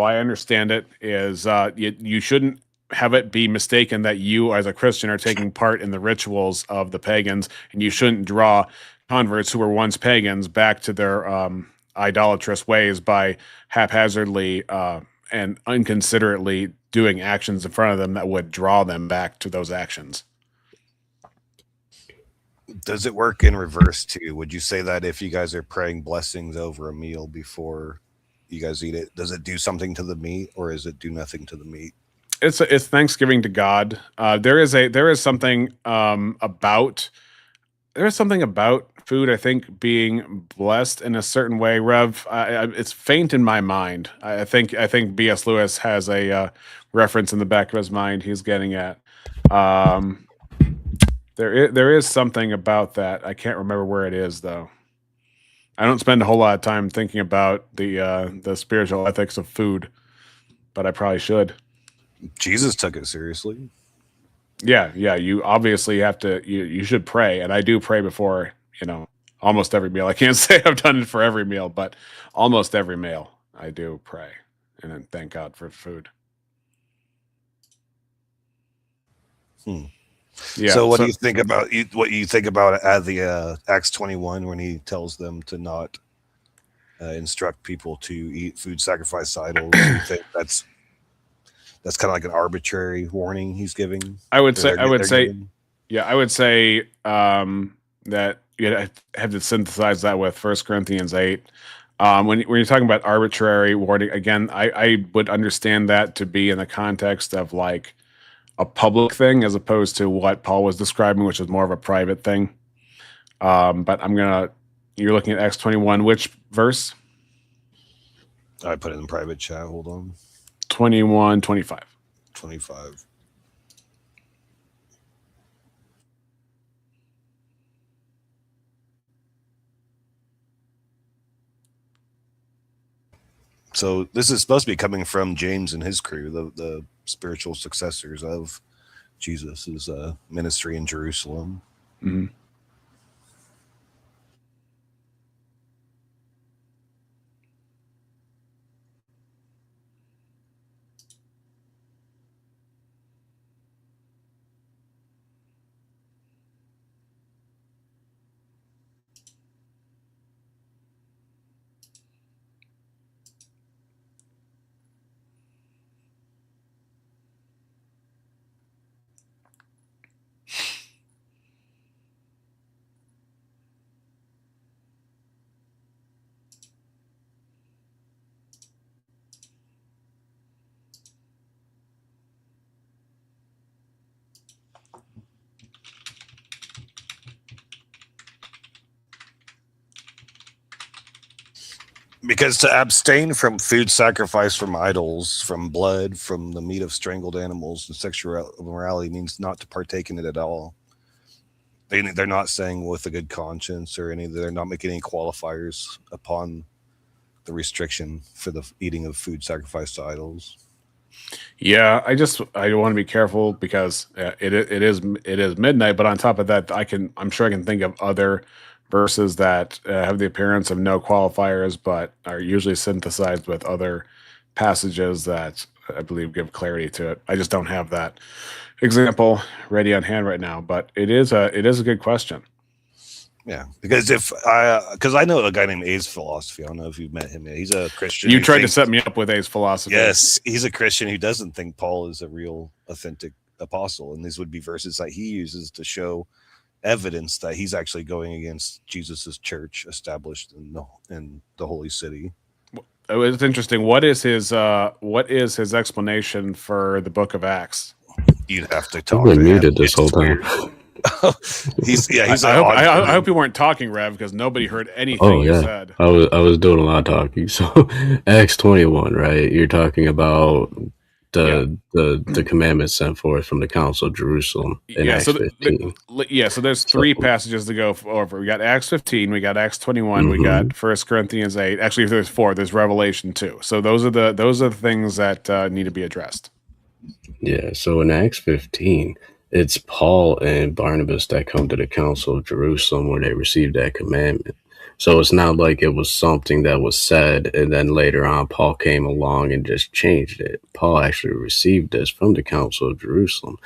I understand it. Is you shouldn't have it be mistaken that you as a Christian are taking part in the rituals of the pagans, and you shouldn't draw converts who were once pagans back to their idolatrous ways by haphazardly and inconsiderately doing actions in front of them that would draw them back to those actions. Does it work in reverse too? Would you say that if you guys are praying blessings over a meal before you guys eat it, does it do something to the meat, or is it do nothing to the meat? It's Thanksgiving to God. There is something about food, I think, being blessed in a certain way. Rev, it's faint in my mind. I think B.S. Lewis has a reference in the back of his mind he's getting at. There is something about that. I can't remember where it is though. I don't spend a whole lot of time thinking about the spiritual ethics of food, but I probably should. Jesus took it seriously. Yeah. You obviously have to. You should pray, and I do pray before almost every meal. I can't say I've done it for every meal, but almost every meal I do pray and then thank God for food. Yeah. So what do you think about what you think about at the Acts 21 when he tells them to not instruct people to eat food sacrificed to idols? Do you think that's kind of like an arbitrary warning he's giving? I would say that you have to synthesize that with 1 Corinthians 8. When you're talking about arbitrary warning, again, I would understand that to be in the context of like a public thing as opposed to what Paul was describing, which is more of a private thing. But you're looking at Acts 21, which verse? I put it in private chat. Hold on. 21, 25. 25. So this is supposed to be coming from James and his crew, the spiritual successors of Jesus's ministry in Jerusalem. Mm-hmm. Because to abstain from food sacrificed from idols, from blood, from the meat of strangled animals, and sexual immorality means not to partake in it at all. They're not saying with a good conscience or any. They're not making any qualifiers upon the restriction for the eating of food sacrificed to idols. Yeah, I want to be careful because it is midnight. But on top of that, I'm sure I can think of other verses that have the appearance of no qualifiers, but are usually synthesized with other passages that I believe give clarity to it. I just don't have that example ready on hand right now, but it is a good question. Yeah, because because I know a guy named A's Philosophy. I don't know if you've met him. He's a Christian. You tried to set me up with A's Philosophy. Yes, he's a Christian who doesn't think Paul is a real, authentic apostle, and these would be verses that he uses to show evidence that he's actually going against Jesus's church established in the holy city. It's interesting. What is his explanation for the Book of Acts? You'd have to talk. I'm muted this whole time. I hope you weren't talking, Rev, because nobody heard anything you said. I was doing a lot of talking. So Acts 21, right? You're talking about the commandments sent forth from the Council of Jerusalem in Acts 15. So there's three passages to go over. We got Acts 15, we got Acts 21, we got 1 Corinthians 8. Actually, there's 4. There's Revelation 2. So those are the things that need to be addressed. Yeah. So in Acts 15, it's Paul and Barnabas that come to the Council of Jerusalem where they received that commandment. So it's not like it was something that was said and then later on Paul came along and just changed it. Paul actually received this from the Council of Jerusalem.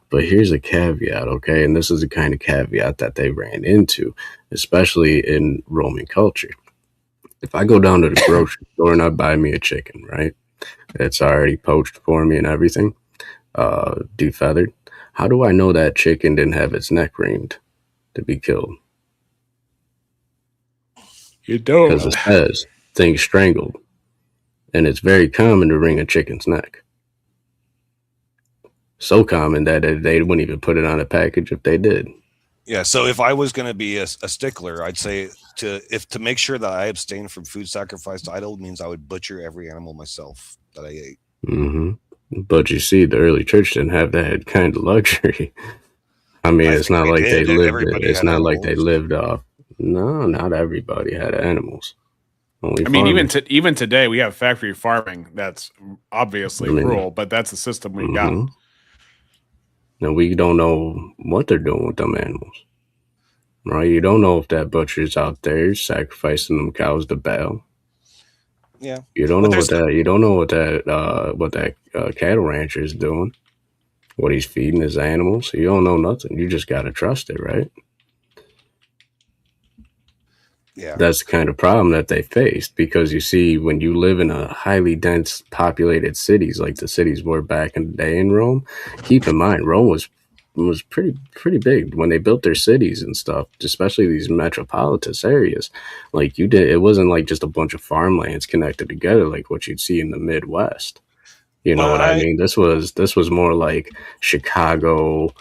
But here's a caveat, okay? And this is the kind of caveat that they ran into, especially in Roman culture. If I go down to the grocery store and I buy me a chicken, right? It's already poached for me and everything, defeathered. How do I know that chicken didn't have its neck reamed to be killed? You don't. Because it says things strangled. And it's very common to wring a chicken's neck. So common that they wouldn't even put it on a package if they did. Yeah, so if I was going to be a stickler, I'd say to make sure that I abstain from food sacrificed to idol means I would butcher every animal myself that I ate. Mm-hmm. But you see, the early church didn't have that kind of luxury. I mean, it's not like they lived it. It's not like they lived off. No, not everybody had animals. I mean, even today, we have factory farming that's obviously cruel, but that's the system we got. And we don't know what they're doing with them animals. Right? You don't know if that butcher's out there sacrificing them cows to Baal. Yeah. You don't know what that. You don't know what that cattle rancher is doing. What he's feeding his animals. You don't know nothing. You just gotta trust it, right? Yeah. That's the kind of problem that they faced, because you see, when you live in a highly dense populated cities like the cities were back in the day in Rome, keep in mind Rome was pretty big when they built their cities and stuff, especially these metropolitan areas. Like it wasn't like just a bunch of farmlands connected together like what you'd see in the Midwest. You know what I mean? This was more like Chicago,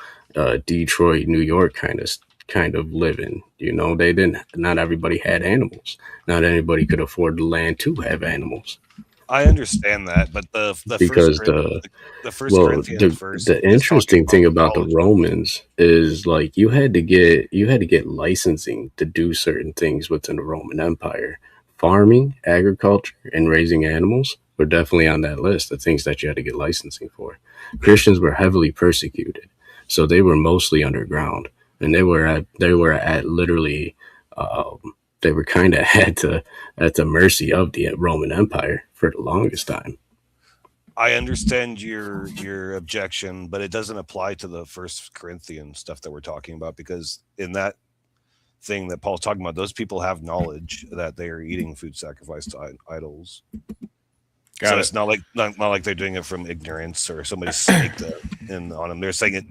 Detroit, New York kind of living. You know, not everybody had animals. Not anybody could afford the land to have animals. I understand that, but the interesting thing about the Romans is, like, you had to get licensing to do certain things within the Roman Empire. Farming, agriculture, and raising animals were definitely on that list of things that you had to get licensing for. Christians were heavily persecuted, so they were mostly underground, and they were at literally they were kind of at the mercy of the Roman Empire for the longest time. I understand your objection, but it doesn't apply to the 1 Corinthians stuff that we're talking about, because in that thing that Paul's talking about, those people have knowledge that they are eating food sacrificed to idols. It's not like they're doing it from ignorance or somebody snaked in on them. They're saying it.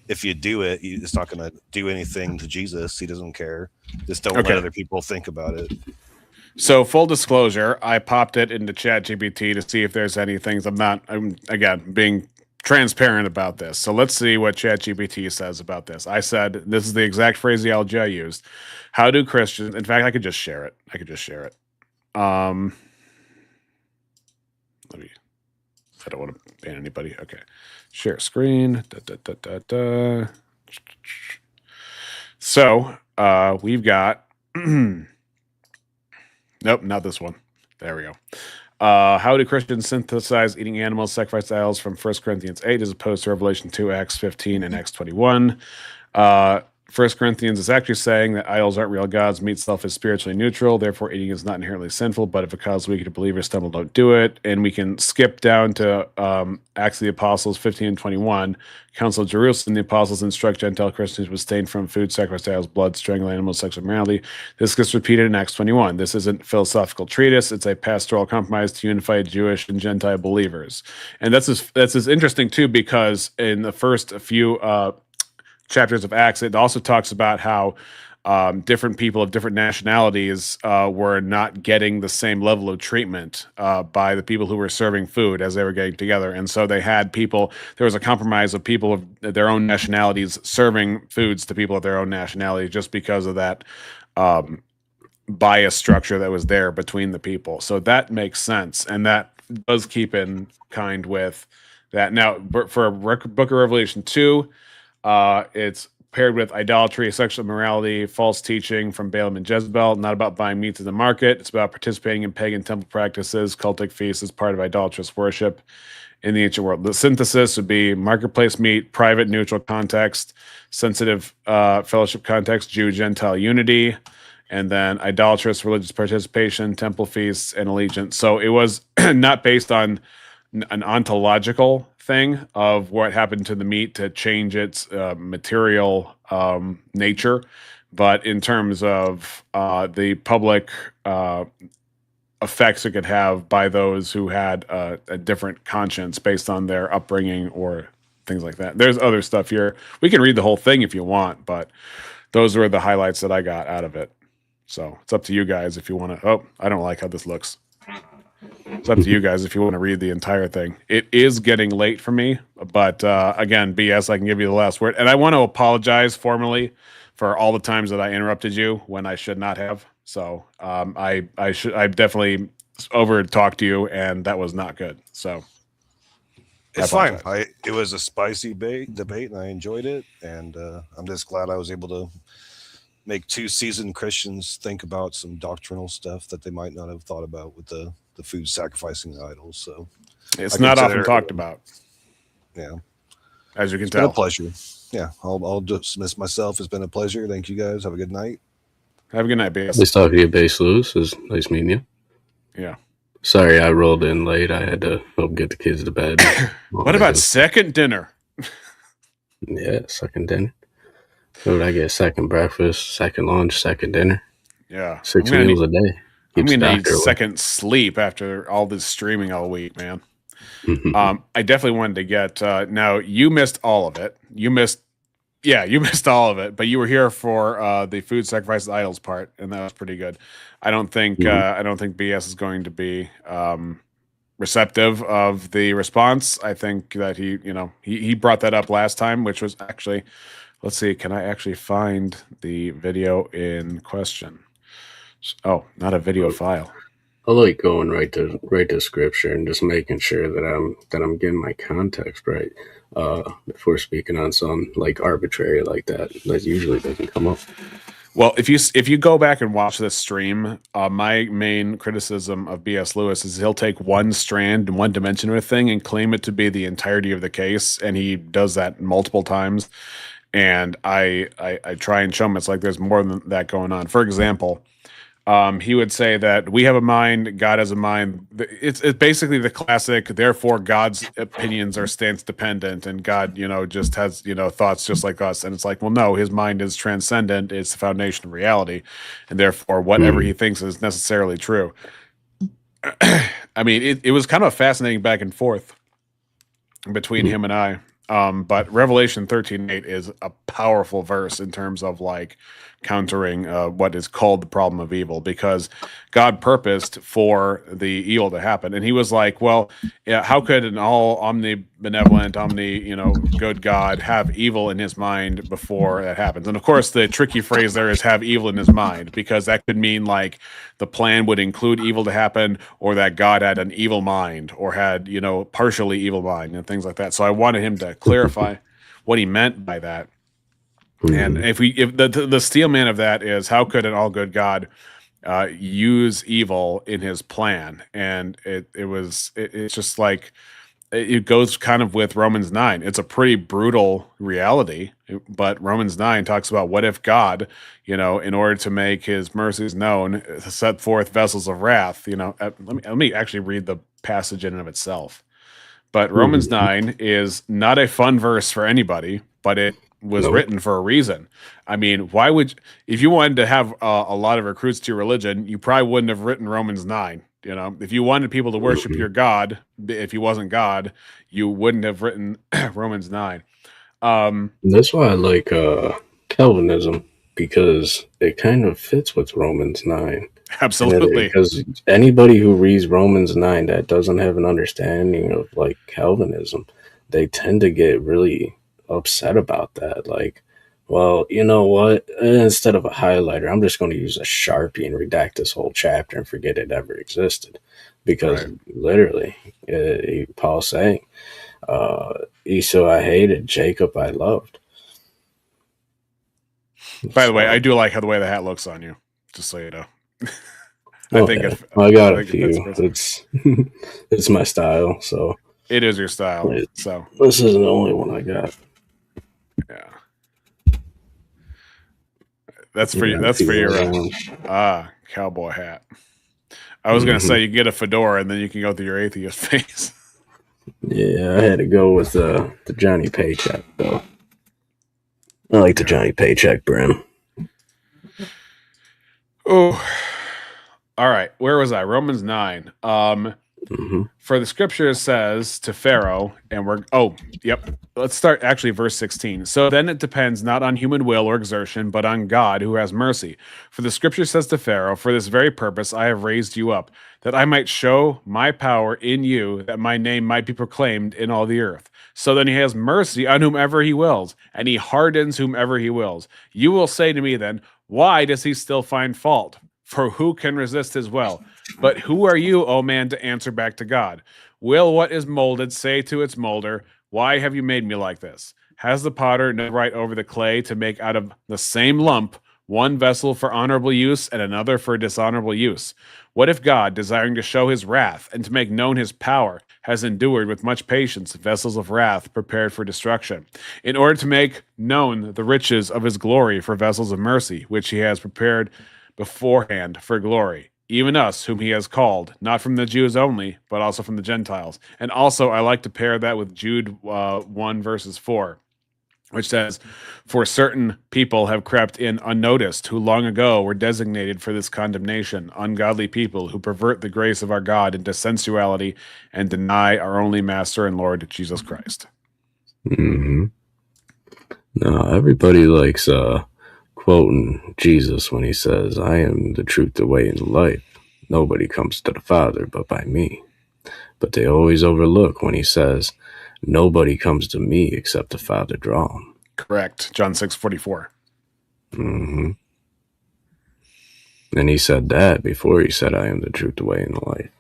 If you do it, it's not going to do anything to Jesus. He doesn't care. Just don't let other people think about it. So, full disclosure, I popped it into ChatGPT to see if there's any things. I'm again being transparent about this. So let's see what ChatGPT says about this. I said, this is the exact phraseology I used. How do Christians, in fact, I could just share it. Let me. I don't want to ban anybody. Okay, share screen. So we've got. Nope, not this one. There we go. How do Christians synthesize eating animals, sacrifice idols from 1 Corinthians 8 as opposed to Revelation 2, Acts 15, and Acts 21? 1 Corinthians is actually saying that idols aren't real gods. Meat itself is spiritually neutral. Therefore, eating is not inherently sinful. But if it causes weak to believers stumble, don't do it. And we can skip down to Acts of the Apostles 15 and 21. Council of Jerusalem, the apostles instruct Gentile Christians to abstain from food, sacrificed idols, blood, strangled animals, sexual immorality. This gets repeated in Acts 21. This isn't a philosophical treatise. It's a pastoral compromise to unify Jewish and Gentile believers. And that's interesting, too, because in the first few chapters of Acts, it also talks about how different people of different nationalities were not getting the same level of treatment by the people who were serving food as they were getting together. And so they had people, there was a compromise of people of their own nationalities serving foods to people of their own nationality just because of that bias structure that was there between the people. So that makes sense. And that does keep in kind with that. Now, for Book of Revelation 2, it's paired with idolatry, sexual immorality, false teaching from Balaam and Jezebel. Not about buying meat to the market. It's about participating in pagan temple practices, cultic feasts as part of idolatrous worship in the ancient world. The synthesis would be marketplace meat, private neutral context, sensitive fellowship context, Jew-Gentile unity, and then idolatrous religious participation, temple feasts, and allegiance. So it was not based on an ontological thing of what happened to the meat to change its material nature, but in terms of the public effects it could have by those who had a different conscience based on their upbringing or things like that. There's other stuff here. We can read the whole thing if you want, but those were the highlights that I got out of it. So it's up to you guys if you want to. Oh, I don't like how this looks. It's up to you guys if you want to read the entire thing. It is getting late for me, but again, BS, I can give you the last word. And I want to apologize formally for all the times that I interrupted you when I should not have. So I definitely over talked to you, and that was not good. So it's fine. It was a spicy debate, and I enjoyed it. And I'm just glad I was able to make two seasoned Christians think about some doctrinal stuff that they might not have thought about with the food sacrificing idols. So it's not often talked about. Yeah, as you can it's tell. been a pleasure. Yeah, I'll dismiss myself. It's been a pleasure. Thank you guys. Have a good night. Have a good night, Base. Nice talking to you, Base Lewis. It's nice meeting you. Yeah. Sorry, I rolled in late. I had to help get the kids to bed. What about second dinner? Yeah, second dinner. What did I get? Second breakfast, second lunch, second dinner. Yeah. 6 meals a day. I'm going to need second sleep after all this streaming all week, man. I definitely wanted to get, now you missed all of it. You missed all of it, but you were here for the food sacrifice idols part, and that was pretty good. I don't think BS is going to be receptive of the response. I think that he brought that up last time, which was actually, let's see, can I actually find the video in question? Oh, not a video file. I like going right to scripture and just making sure that I'm getting my context right before speaking on some like arbitrary like that usually doesn't come up. Well, if you go back and watch this stream, my main criticism of B.S. Lewis is he'll take one strand and one dimension of a thing and claim it to be the entirety of the case, and he does that multiple times. And I try and show him it's like there's more than that going on. For example, he would say that we have a mind, God has a mind. It's basically the classic, therefore God's opinions are stance dependent, and God, just has, thoughts just like us. And it's like, well, no, his mind is transcendent. It's the foundation of reality. And therefore whatever he thinks is necessarily true. I mean, it was kind of a fascinating back and forth between him and I. But Revelation 13:8 is a powerful verse in terms of like countering what is called the problem of evil, because God purposed for the evil to happen. And he was like, well, yeah, how could an all omnibenevolent, good God have evil in his mind before that happens? And of course, the tricky phrase there is have evil in his mind, because that could mean like the plan would include evil to happen, or that God had an evil mind, or had, partially evil mind and things like that. So I wanted him to clarify what he meant by that. And if the steel man of that is, how could an all good God use evil in his plan? And it's just like, it goes kind of with Romans 9. It's a pretty brutal reality, but Romans 9 talks about what if God, in order to make his mercies known, set forth vessels of wrath. Let me actually read the passage in and of itself. But Romans 9 is not a fun verse for anybody, but it was written for a reason. I mean, if you wanted to have a lot of recruits to your religion, you probably wouldn't have written Romans 9. If you wanted people to worship your God, if he wasn't God, you wouldn't have written Romans 9. That's why I like Calvinism, because it kind of fits with Romans 9. Absolutely. Because anybody who reads Romans 9 that doesn't have an understanding of like Calvinism, they tend to get really upset about that. Like, well, you know what? Instead of a highlighter, I'm just going to use a Sharpie and redact this whole chapter and forget it ever existed. Because literally, Paul's saying, Esau I hated, Jacob I loved. By the way, I do like how the way the hat looks on you, just so you know. I got a few. It's my style, so. It is your style, so. This isn't the only one I got. Yeah. That's for you. That's for your cowboy hat. I was gonna say you get a fedora and then you can go through your atheist face. Yeah, I had to go with the Johnny Paycheck though. I like the Johnny Paycheck brim. Oh, all right. Where was I? Romans 9. For the scripture says to Pharaoh, and let's start actually verse 16. So then it depends not on human will or exertion, but on God who has mercy. For the scripture says to Pharaoh, for this very purpose I have raised you up, that I might show my power in you, that my name might be proclaimed in all the earth. So then he has mercy on whomever he wills, and he hardens whomever he wills. You will say to me then, why does he still find fault? For who can resist his will? But who are you, O man, to answer back to God? Will what is molded say to its molder, why have you made me like this? Has the potter no right over the clay to make out of the same lump one vessel for honorable use and another for dishonorable use? What if God, desiring to show his wrath and to make known his power, has endured with much patience vessels of wrath prepared for destruction, in order to make known the riches of his glory for vessels of mercy, which he has prepared beforehand for glory, even us whom he has called, not from the Jews only, but also from the Gentiles. And also I like to pair that with Jude 1 verses 4, which says, for certain people have crept in unnoticed, who long ago were designated for this condemnation, ungodly people who pervert the grace of our God into sensuality and deny our only Master and Lord, Jesus Christ. No, everybody likes quoting Jesus when he says, I am the truth, the way, and the life. Nobody comes to the Father but by me. But they always overlook when he says, nobody comes to me except the Father draw him. Correct. John 6:44. And he said that before he said, I am the truth, the way, and the life.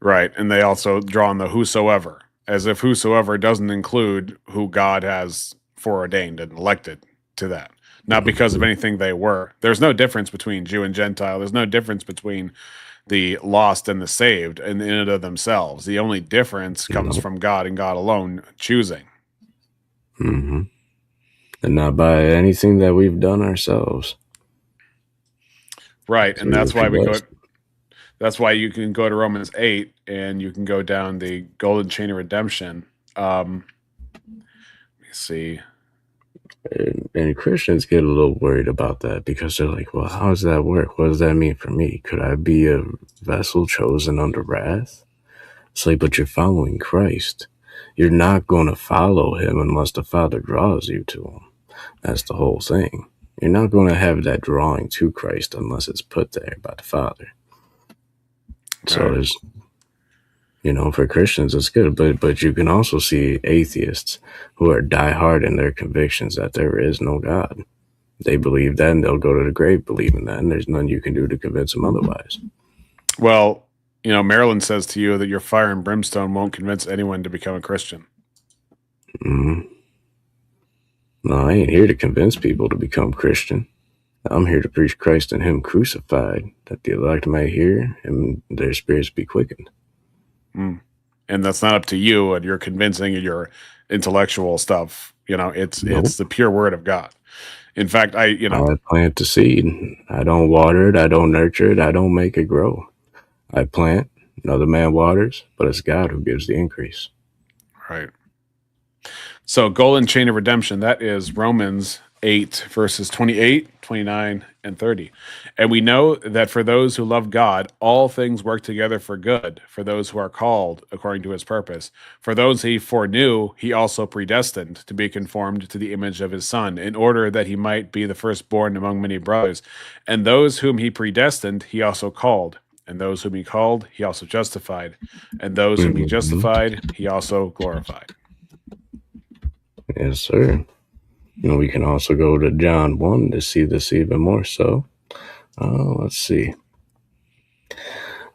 Right. And they also draw on the whosoever, as if whosoever doesn't include who God has foreordained and elected to that. Not because of anything they were. There's no difference between Jew and Gentile. There's no difference between the lost and the saved in and of themselves. The only difference comes from God and God alone choosing. And not by anything that we've done ourselves. Right. And that's why that's why you can go to Romans 8 and you can go down the golden chain of redemption. Let me see. And Christians get a little worried about that because they're like, well, how does that work? What does that mean for me? Could I be a vessel chosen under wrath? It's like, but you're following Christ. You're not going to follow him unless the Father draws you to him. That's the whole thing. You're not going to have that drawing to Christ unless it's put there by the Father. So Right. there's, for Christians, it's good, but you can also see atheists who are diehard in their convictions that there is no God. They believe that, and they'll go to the grave believing that, and there's nothing you can do to convince them otherwise. Well, Maryland says to you that your fire and brimstone won't convince anyone to become a Christian. Mm-hmm. No, I ain't here to convince people to become Christian. I'm here to preach Christ and Him crucified, that the elect may hear and their spirits be quickened. Mm. And that's not up to you and your convincing and your intellectual stuff. It's the pure word of God. In fact, I plant the seed. I don't water it. I don't nurture it. I don't make it grow. I plant, another man waters, but it's God who gives the increase. Right. So golden chain of redemption, that is Romans 8, verses 28, 29, and 30. And we know that for those who love God, all things work together for good, for those who are called according to His purpose. For those He foreknew, He also predestined to be conformed to the image of His Son, in order that He might be the firstborn among many brothers. And those whom He predestined, He also called. And those whom He called, He also justified. And those whom He justified, He also glorified. Yes, sir. And we can also go to John 1 to see this even more so. Let's see.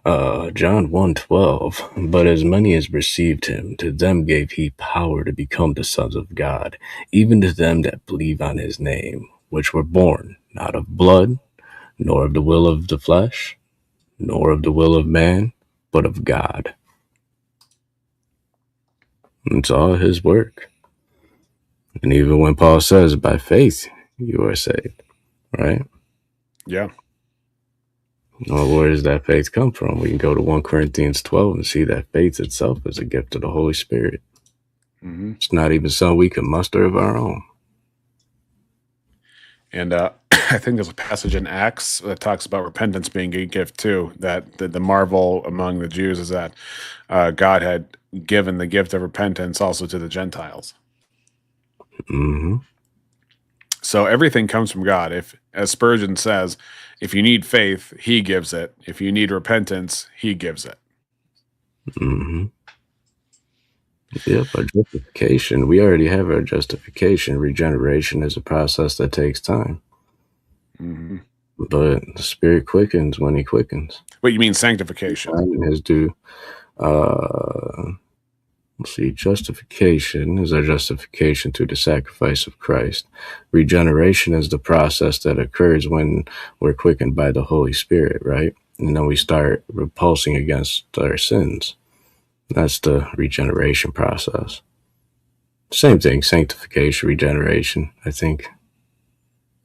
John 1:12. But as many as received Him, to them gave He power to become the sons of God, even to them that believe on His name, which were born not of blood, nor of the will of the flesh, nor of the will of man, but of God. It's all His work. And even when Paul says, by faith, you are saved, right? Yeah. Well, where does that faith come from? We can go to 1 Corinthians 12 and see that faith itself is a gift of the Holy Spirit. Mm-hmm. It's not even something we can muster of our own. And I think there's a passage in Acts that talks about repentance being a gift too, that the marvel among the Jews is that God had given the gift of repentance also to the Gentiles. Mm-hmm. So everything comes from God. If, as Spurgeon says, if you need faith, He gives it. If you need repentance, He gives it. Mm-hmm. Yep, our justification. We already have our justification. Regeneration is a process that takes time. Mm-hmm. But the Spirit quickens when He quickens. What you mean sanctification? Time is due. Let's see, justification is our justification through the sacrifice of Christ. Regeneration is the process that occurs when we're quickened by the Holy Spirit, right? And then we start repulsing against our sins. That's the regeneration process. Same thing, sanctification, regeneration. I think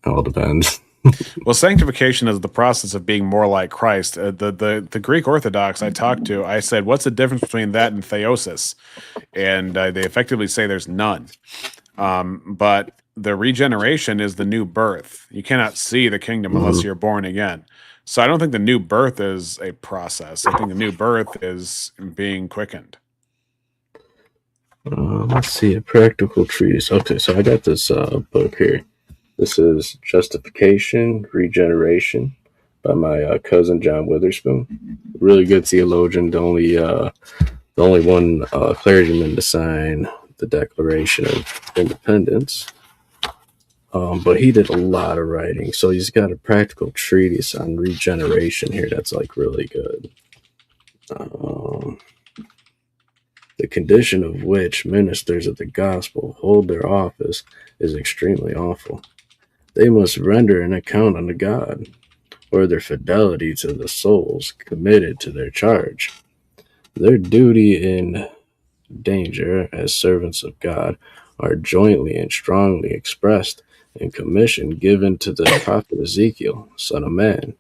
it all depends. Well, sanctification is the process of being more like Christ. The Greek Orthodox I talked to, I said, what's the difference between that and theosis? And they effectively say there's none. But the regeneration is the new birth. You cannot see the kingdom unless you're born again. So I don't think the new birth is a process. I think the new birth is being quickened. Let's see, a practical treatise. Okay, so I got this book here. This is Justification, Regeneration by my cousin John Witherspoon. Really good theologian. The only one clergyman to sign the Declaration of Independence. But he did a lot of writing. So he's got a practical treatise on regeneration here that's like really good. The condition of which ministers of the gospel hold their office is extremely awful. They must render an account unto God, or their fidelity to the souls committed to their charge. Their duty in danger as servants of God are jointly and strongly expressed in commission given to the prophet Ezekiel, son of man.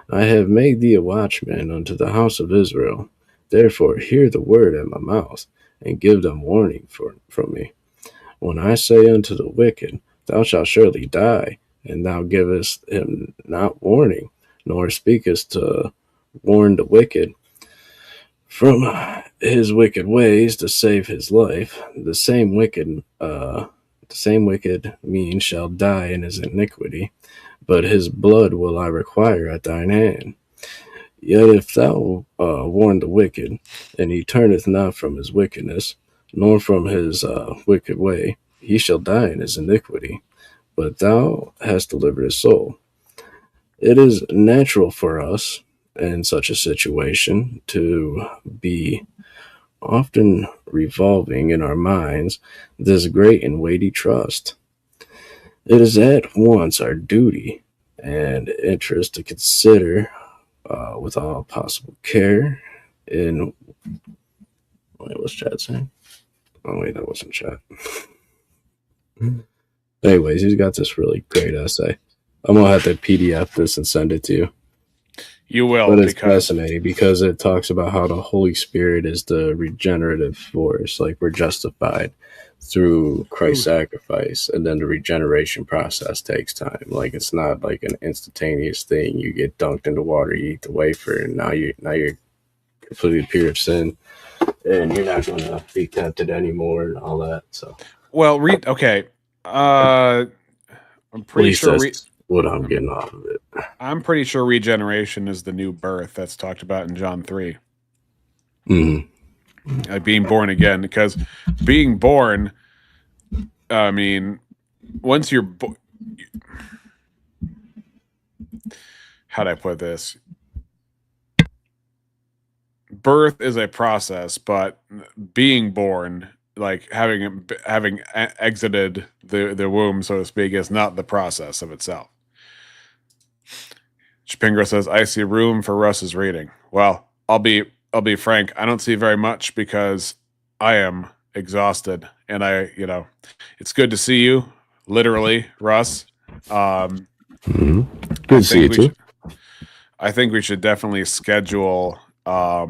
I have made thee a watchman unto the house of Israel. Therefore hear the word at my mouth, and give them warning from me. When I say unto the wicked, thou shalt surely die, and thou givest him not warning, nor speakest to warn the wicked from his wicked ways to save his life, the same wicked The same wicked mean shall die in his iniquity, but his blood will I require at thine hand. Yet if thou warn the wicked, and he turneth not from his wickedness, nor from his wicked way, he shall die in his iniquity, but thou hast delivered his soul. It is natural for us in such a situation to be often revolving in our minds this great and weighty trust. It is at once our duty and interest to consider with all possible care in wait, what's chat saying? Oh wait, that wasn't chat. Anyways, he's got this really great essay. I'm gonna have to PDF this and send it to you. You will, but it's fascinating because it talks about how the Holy Spirit is the regenerative force. Like, we're justified through Christ's sacrifice, and then the regeneration process takes time. Like, it's not like an instantaneous thing. You get dunked in the water, you eat the wafer, and now you're completely pure of sin, and you're not going to be tempted anymore, and all that. So, well, okay. I'm pretty sure what I'm getting off of it. I'm pretty sure regeneration is the new birth that's talked about in John 3. Mm-hmm. Being born again, because being born, I mean, once you're how'd I put this? Birth is a process, but being born, like having exited the womb, so to speak, is not the process of itself. Chapingo says, I see room for Russ's reading. Well, I'll be frank, I don't see very much because I am exhausted, and it's good to see you, literally, Russ. Good to see you too. I think we should definitely schedule a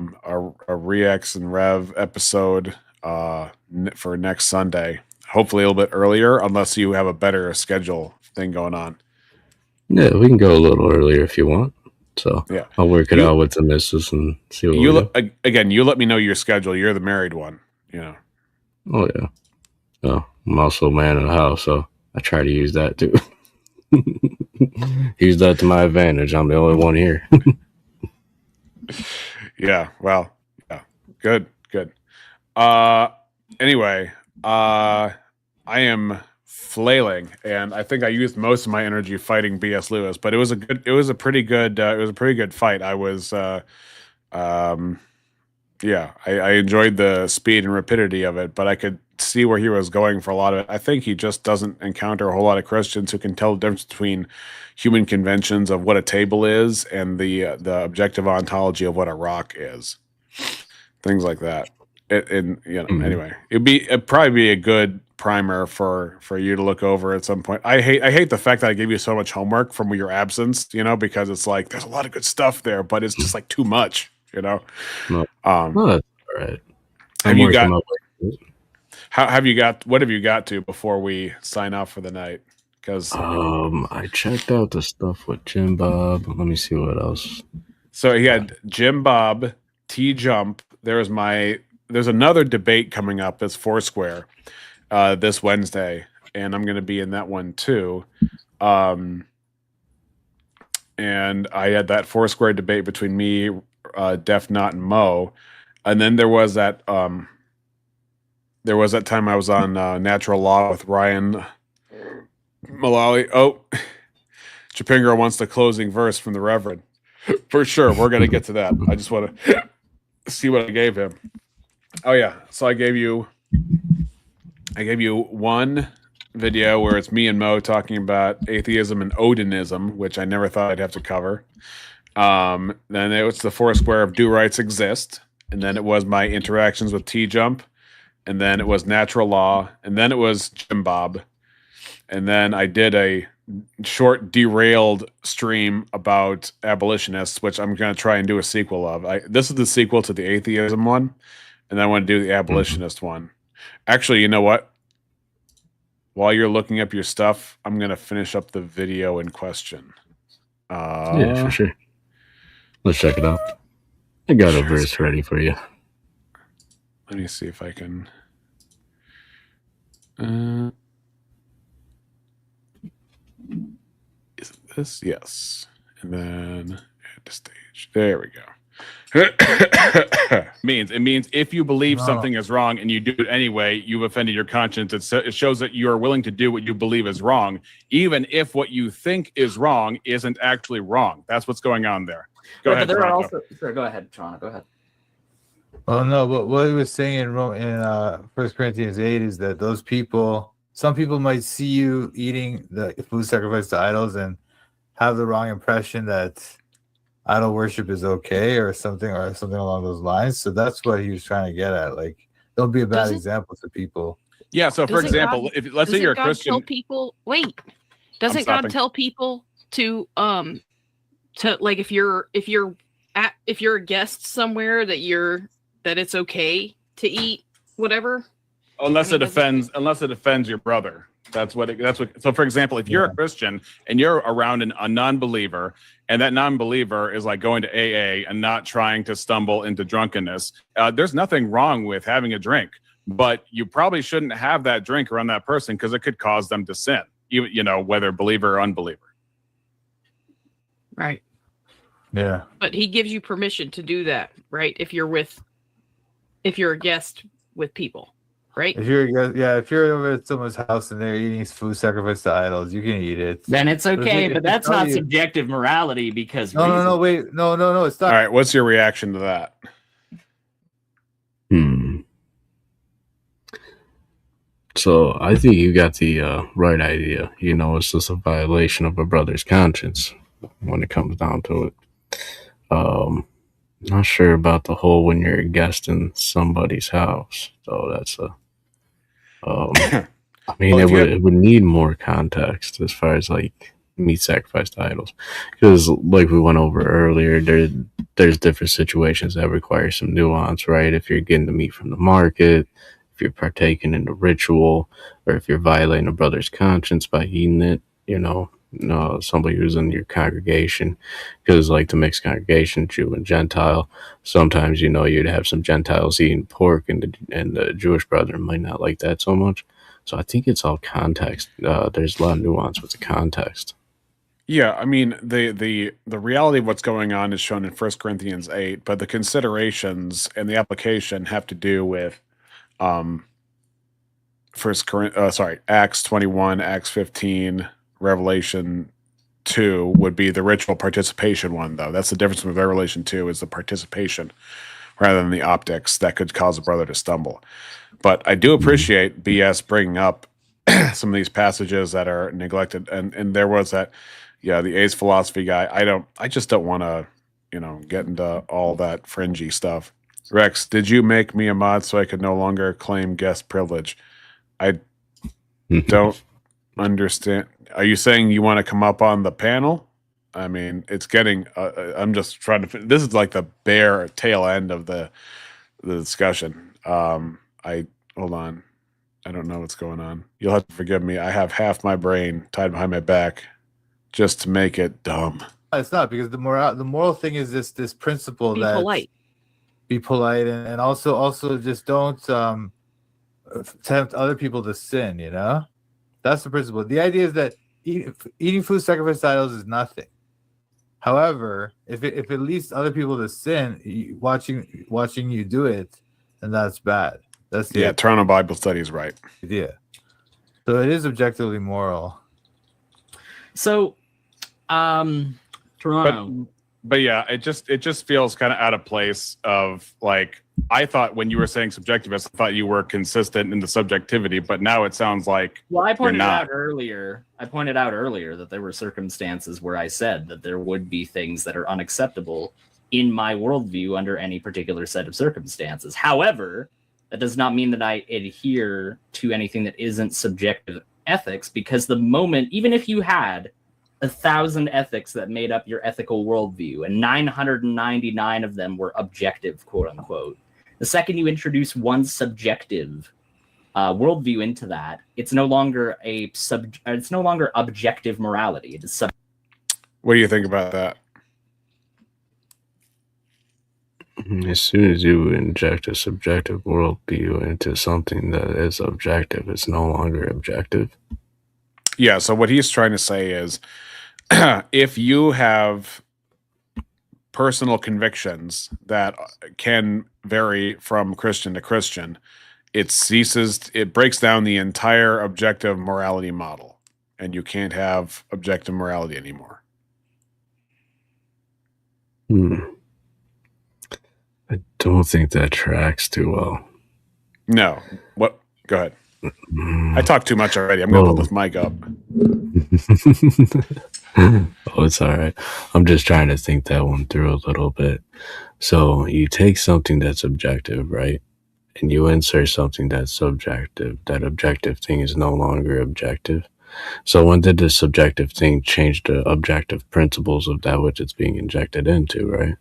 Rex and Rev episode for next Sunday. Hopefully a little bit earlier, unless you have a better schedule thing going on. Yeah, we can go a little earlier if you want. So yeah, I'll work it out with the missus and see what you let me know your schedule. You're the married one, Oh yeah. Oh, I'm also a man of the house, so I try to use that too. Use that to my advantage. I'm the only one here. Yeah. Well. Yeah. Good. Anyway, I am flailing, and I think I used most of my energy fighting B.S. Lewis, but it was a pretty good fight. I was I enjoyed the speed and rapidity of it, but I could see where he was going for a lot of it. I think he just doesn't encounter a whole lot of Christians who can tell the difference between human conventions of what a table is and the objective ontology of what a rock is. Things like that. Anyway, it'd probably be a good primer for you to look over at some point. I hate the fact that I gave you so much homework from your absence, because it's like there's a lot of good stuff there, but it's just like too much, No, that's all right. What have you got to before we sign off for the night? Because I checked out the stuff with Jim Bob. Let me see what else. So he had Jim Bob, T Jump. There's another debate coming up as Foursquare this Wednesday, and I'm going to be in that one too. And I had that Foursquare debate between me, Def Knot, and Mo. And then there was that time I was on Natural Law with Ryan Mullally. Oh, Chapingo wants the closing verse from the Reverend. For sure, we're going to get to that. I just want to see what I gave him. Oh yeah, so I gave you one video where it's me and Mo talking about atheism and Odinism, which I never thought I'd have to cover. Then it was the Foursquare of Do Rights Exist, and then it was my interactions with T-Jump, and then it was Natural Law, and then it was Jim Bob, and then I did a short derailed stream about abolitionists, which I'm going to try and do a sequel of. This is the sequel to the atheism one, and I want to do the abolitionist one. Actually, you know what? While you're looking up your stuff, I'm going to finish up the video in question. Yeah, for sure. Let's check it out. I got a verse ready for you. Let me see if I can. this? Yes. And then add to stage. There we go. It means if you believe something is wrong and you do it anyway, you've offended your conscience. It shows that you are willing to do what you believe is wrong, even if what you think is wrong isn't actually wrong. That's what's going on there. Go ahead. But there are also, sure, go ahead, Toronto. Go ahead. Oh no, but what he was saying in 1 Corinthians 8 is that those people, some people might see you eating the food sacrificed to idols and have the wrong impression that idol worship is okay or something along those lines. So that's what he was trying to get at. Like, don't be a bad example to people. Yeah. So, for example, if let's say you're a Christian, tell people, doesn't God tell people to like if you're a guest somewhere that it's okay to eat whatever, unless it offends your brother. That's what. So, for example, if you're a Christian and you're around a non-believer, and that non-believer is like going to AA and not trying to stumble into drunkenness, there's nothing wrong with having a drink, but you probably shouldn't have that drink around that person because it could cause them to sin, whether believer or unbeliever. Right. Yeah. But he gives you permission to do that, right? If you're a guest with people. Right. If you're over at someone's house and they're eating food sacrificed to idols, you can eat it. Then it's okay, but that's not subjective morality because no, it's not. All right, what's your reaction to that? So I think you got the right idea. It's just a violation of a brother's conscience when it comes down to it. Not sure about the whole when you're a guest in somebody's house. So that's it would need more context as far as like meat sacrificed to idols, because like we went over earlier, there's different situations that require some nuance, right? If you're getting the meat from the market, if you're partaking in the ritual, or if you're violating a brother's conscience by eating it, somebody who's in your congregation, because like the mixed congregation, Jew and Gentile, sometimes you'd have some Gentiles eating pork, and the Jewish brethren might not like that so much. So I think it's all context. There's a lot of nuance with the context. Yeah, I mean the reality of what's going on is shown in 1 Corinthians 8, but the considerations and the application have to do with Acts 21, Acts 15. Revelation 2 would be the ritual participation one, though. That's the difference with Revelation 2 is the participation rather than the optics that could cause a brother to stumble. But I do appreciate BS bringing up some of these passages that are neglected. And there was that, the A's philosophy guy. I just don't want to, get into all that fringy stuff. Rex, did you make me a mod so I could no longer claim guest privilege? I don't understand. Are you saying you want to come up on the panel? I mean, it's getting. I'm just trying to. This is like the bare tail end of the discussion. Hold on. I don't know what's going on. You'll have to forgive me. I have half my brain tied behind my back just to make it dumb. It's not, because the moral thing is this principle be that polite. Be polite, and also just don't tempt other people to sin. That's the principle. The idea is that eating food sacrificed to idols is nothing. However, if it leads other people to sin, watching you do it, then that's bad. That's the Toronto Bible Study is right. idea. So it is objectively moral. So, Toronto. But yeah, it just feels kind of out of place. Of like, I thought when you were saying subjectivist, I thought you were consistent in the subjectivity, but now it sounds like I pointed out earlier that there were circumstances where I said that there would be things that are unacceptable in my worldview under any particular set of circumstances. However, that does not mean that I adhere to anything that isn't subjective ethics, because the moment, even if you had 1,000 ethics that made up your ethical worldview, and 999 of them were objective, quote unquote. The second you introduce one subjective worldview into that, it's no longer objective morality. It is What do you think about that? As soon as you inject a subjective worldview into something that is objective, it's no longer objective. Yeah. So what he's trying to say is, if you have personal convictions that can vary from Christian to Christian, it breaks down the entire objective morality model, and you can't have objective morality anymore. I don't think that tracks too well. No. What? Go ahead. I talked too much already. I'm going to put this mic up. Oh, it's all right. I'm just trying to think that one through a little bit. So you take something that's objective, right? And you insert something that's subjective. That objective thing is no longer objective. So when did the subjective thing change the objective principles of that which it's being injected into, right?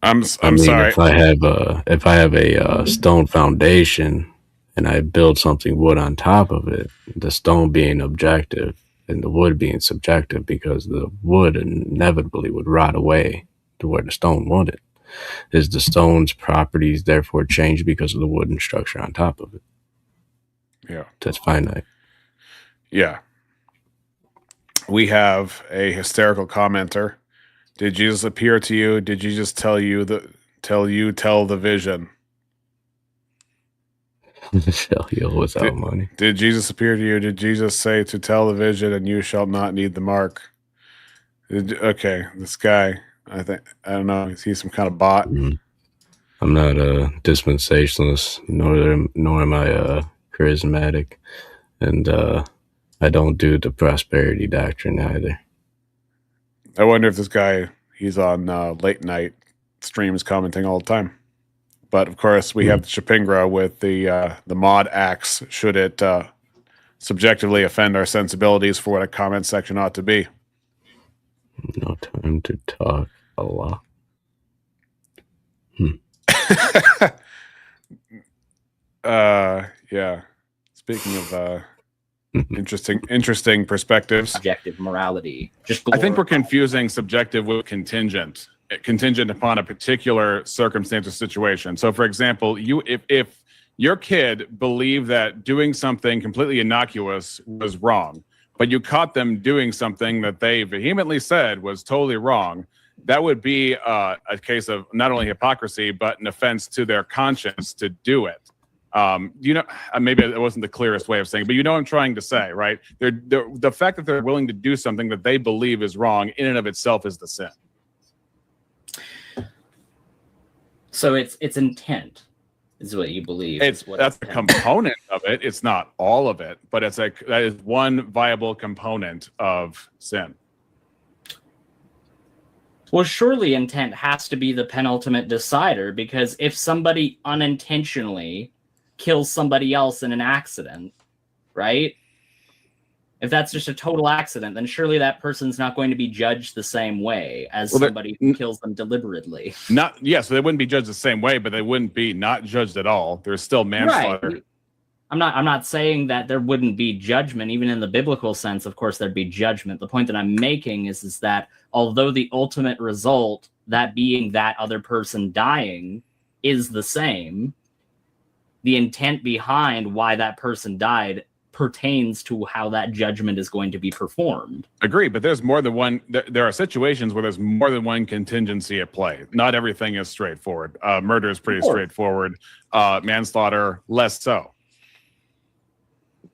I'm mean, sorry. If I have a stone foundation and I build something wood on top of it, the stone being objective and the wood being subjective, because the wood inevitably would rot away to where the stone wanted. Is the stone's properties therefore change because of the wooden structure on top of it? Yeah, that's finite. Yeah. We have a hysterical commenter. Did Jesus appear to you? Did Jesus tell the vision? Tell you without money. Did Jesus appear to you? Did Jesus say to tell the vision and you shall not need the mark? Okay, this guy, I don't know, is he some kind of bot? I'm not a dispensationalist, nor am I charismatic, and I don't do the prosperity doctrine either. I wonder if this guy, he's on late night streams commenting all the time. But of course, we have the Chapingra with the mod axe, should it subjectively offend our sensibilities for what a comment section ought to be. No time to talk a lot. Yeah. Speaking of interesting perspectives. Objective morality. I think we're confusing subjective with contingent upon a particular circumstance or situation. So, for example, if your kid believed that doing something completely innocuous was wrong, but you caught them doing something that they vehemently said was totally wrong, that would be a case of not only hypocrisy, but an offense to their conscience to do it. Maybe it wasn't the clearest way of saying it, but you know what I'm trying to say, right? The fact that they're willing to do something that they believe is wrong in and of itself is the sin. So it's intent is what you believe. That's a component of it. It's not all of it, but that is one viable component of sin. Well, surely intent has to be the penultimate decider, because if somebody unintentionally kills somebody else in an accident, right? If that's just a total accident, then surely that person's not going to be judged the same way as somebody who kills them deliberately. So they wouldn't be judged the same way, but they wouldn't be not judged at all. There's still manslaughter. Right. I'm not saying that there wouldn't be judgment, even in the biblical sense. Of course, there'd be judgment. The point that I'm making is that although the ultimate result, that being that other person dying, is the same, the intent behind why that person died pertains to how that judgment is going to be performed. Agree, but there's more than one. There are situations where there's more than one contingency at play. Not everything is straightforward. Murder is pretty straightforward. Manslaughter, less so.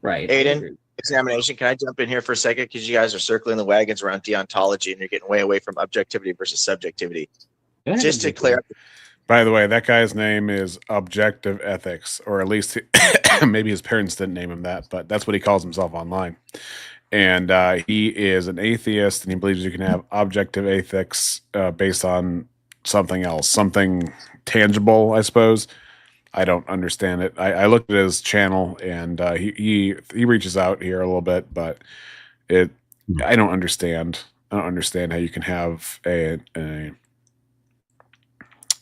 Right. Aiden, examination. Can I jump in here for a second? Because you guys are circling the wagons around deontology and you're getting way away from objectivity versus subjectivity. Just to clear up. By the way, that guy's name is Objective Ethics, or at least maybe his parents didn't name him that, but that's what he calls himself online. And he is an atheist, and he believes you can have objective ethics based on something else, something tangible, I suppose. I don't understand it. I looked at his channel, and he reaches out here a little bit, but I don't understand. I don't understand how you can have a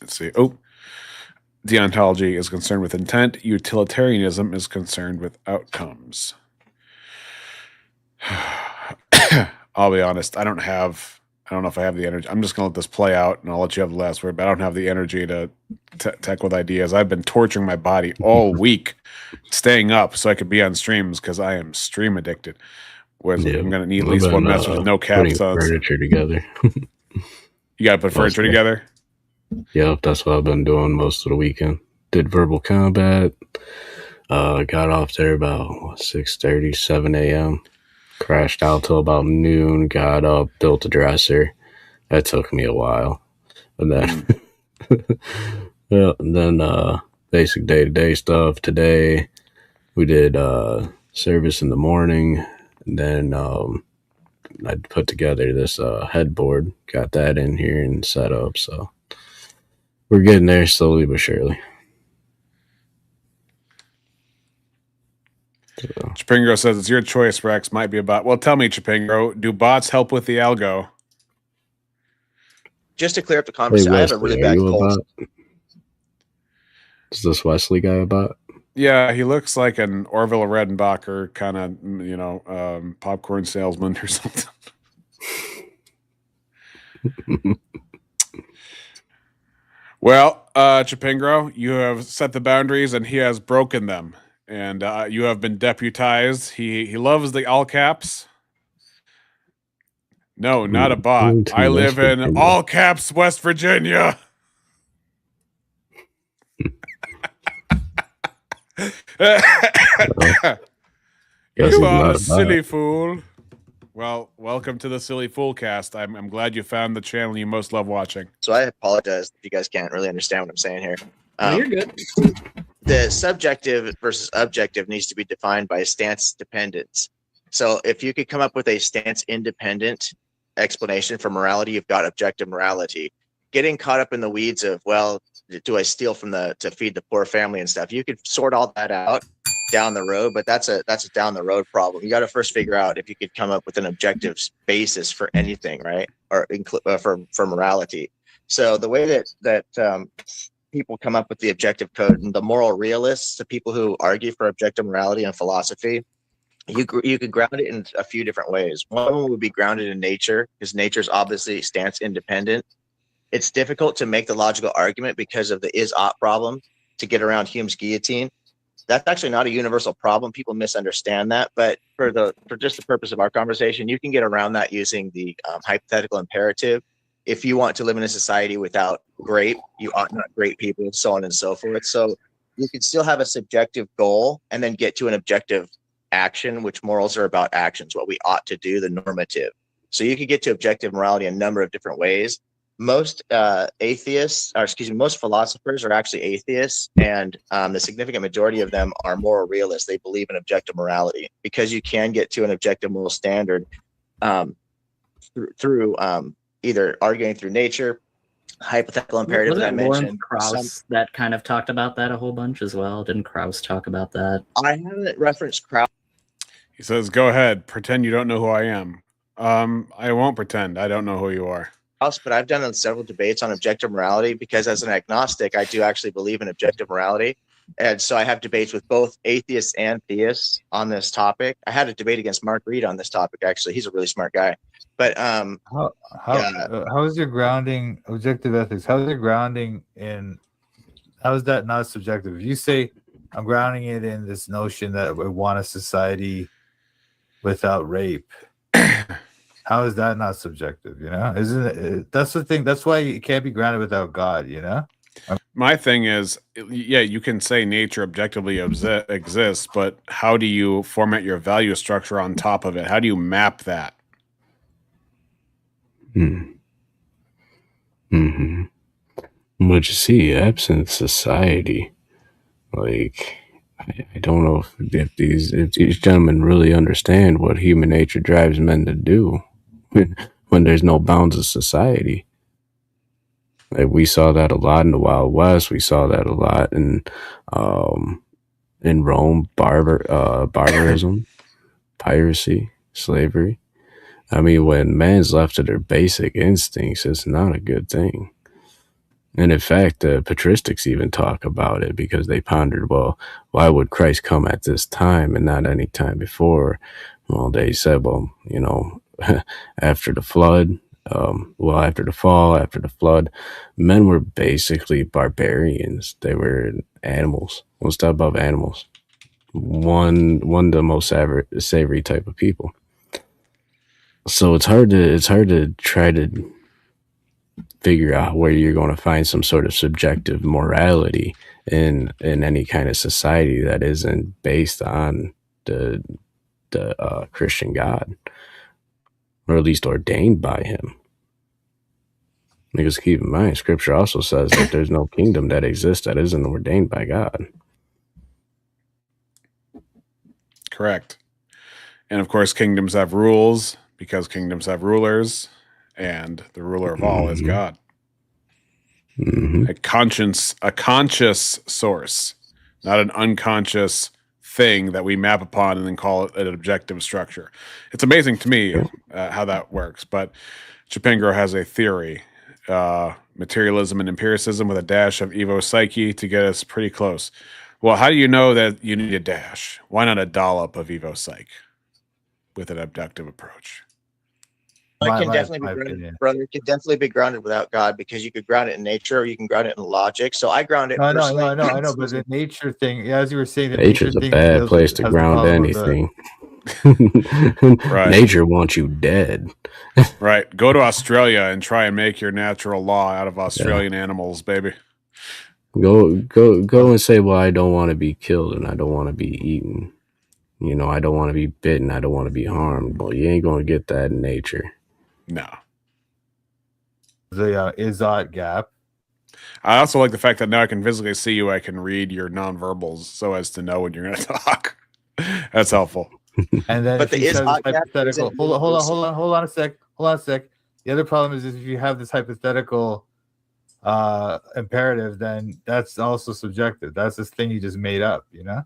let's see. Deontology is concerned with intent. Utilitarianism is concerned with outcomes. I'll be honest. I don't have I don't know if I have the energy. I'm just going to let this play out, and I'll let you have the last word. But I don't have the energy to tech with ideas. I've been torturing my body all week, staying up so I could be on streams because I am stream addicted. Whereas I'm going to need at least one message with no caps on. Furniture together. You got to put furniture together? Yep, that's what I've been doing most of the weekend. Did verbal combat. Got off there about 6:30, 7 a.m. Crashed out till about noon. Got up, built a dresser. That took me a while. And then, basic day-to-day stuff. Today, we did service in the morning. And then I put together this headboard. Got that in here and set up. So we're getting there slowly but surely. Chipingo says it's your choice, Rex. Might be a bot. Well, tell me, Chipingo, do bots help with the algo? Just to clear up the conversation, I have a really bad cold. Is this Wesley guy a bot? Yeah, he looks like an Orville Redenbacher kind of, popcorn salesman or something. Well, Chipingro, you have set the boundaries and he has broken them. And you have been deputized. He loves the all caps. No, not a bot. I live in all caps, West Virginia. You are a silly fool. Well, welcome to the Silly Fool Cast. I'm glad you found the channel you most love watching. So I apologize if you guys can't really understand what I'm saying here. No, you're good. The subjective versus objective needs to be defined by stance dependence. So if you could come up with a stance independent explanation for morality, you've got objective morality. Getting caught up in the weeds of, well, do I steal from to feed the poor family and stuff? You could sort all that out down the road, but that's a down the road problem. You got to first figure out if you could come up with an objective basis for anything, right? Or for morality. So the way that people come up with the objective code, and the moral realists, the people who argue for objective morality and philosophy, you could ground it in a few different ways. One of them would be grounded in nature, because nature's obviously stance independent. It's difficult to make the logical argument because of the is-ought problem to get around Hume's guillotine. That's actually not a universal problem. People misunderstand that, but for just the purpose of our conversation, you can get around that using the hypothetical imperative. If you want to live in a society without grape, you ought not grape people, so on and so forth. So you can still have a subjective goal and then get to an objective action, which morals are about actions, what we ought to do, the normative. So you could get to objective morality a number of different ways. Most most philosophers are actually atheists, and the significant majority of them are moral realists. They believe in objective morality because you can get to an objective moral standard through either arguing through nature, hypothetical imperative that I mentioned. Krauss that kind of talked about that a whole bunch as well. Didn't Krauss talk about that? I haven't referenced Krauss. He says, "Go ahead, pretend you don't know who I am." I won't pretend. I don't know who you are. But I've done several debates on objective morality because as an agnostic, I do actually believe in objective morality. And so I have debates with both atheists and theists on this topic. I had a debate against Mark Reed on this topic, actually. He's a really smart guy. But how is your grounding objective ethics? How is your grounding in, how is that not subjective? If you say I'm grounding it in this notion that we want a society without rape, how is that not subjective? You know, isn't it? That's the thing. That's why it can't be grounded without God. You know. My thing is, yeah, you can say nature objectively exists, but how do you format your value structure on top of it? How do you map that? But you see, absent society, like, I don't know if these gentlemen really understand what human nature drives men to do when there's no bounds of society. Like, we saw that a lot in the Wild West. We saw that a lot in Rome, barbarism, piracy, slavery. I mean, when man's left to their basic instincts, it's not a good thing. And in fact, the patristics even talk about it because they pondered, well, why would Christ come at this time and not any time before? Well, they said, well, you know, after the flood, well, after the fall, after the flood, men were basically barbarians. They were animals, one step above animals. One the most savory type of people. So it's hard to try to figure out where you're going to find some sort of subjective morality in any kind of society that isn't based on the Christian God, or at least ordained by him. Because keep in mind, Scripture also says that there's no kingdom that exists that isn't ordained by God. Correct. And of course, kingdoms have rules because kingdoms have rulers, and the ruler of all is God. A conscious source, not an unconscious thing that we map upon and then call it an objective structure. It's amazing to me how that works. But Chipengro has a theory, materialism and empiricism with a dash of Evo Psyche to get us pretty close. Well, how do you know that you need a dash? Why not a dollop of Evo Psych with an abductive approach? It can definitely be grounded, brother. It can definitely be grounded without God, because you could ground it in nature or you can ground it in logic. So I ground it. I know, but the nature thing, as you were saying, the nature's nature a bad place to ground anything. Right. Nature wants you dead. Right. Go to Australia and try and make your natural law out of Australian animals, baby. Go and say, well, I don't want to be killed and I don't want to be eaten. You know, I don't want to be bitten. I don't want to be harmed. Well, you ain't going to get that in nature. No. The Izot gap. I also like the fact that now I can physically see you. I can read your nonverbals so as to know when you're going to talk. That's helpful. And then, but the Izot gap hypothetical. Hold on a sec. The other problem is if you have this hypothetical imperative, then that's also subjective. That's this thing you just made up, you know?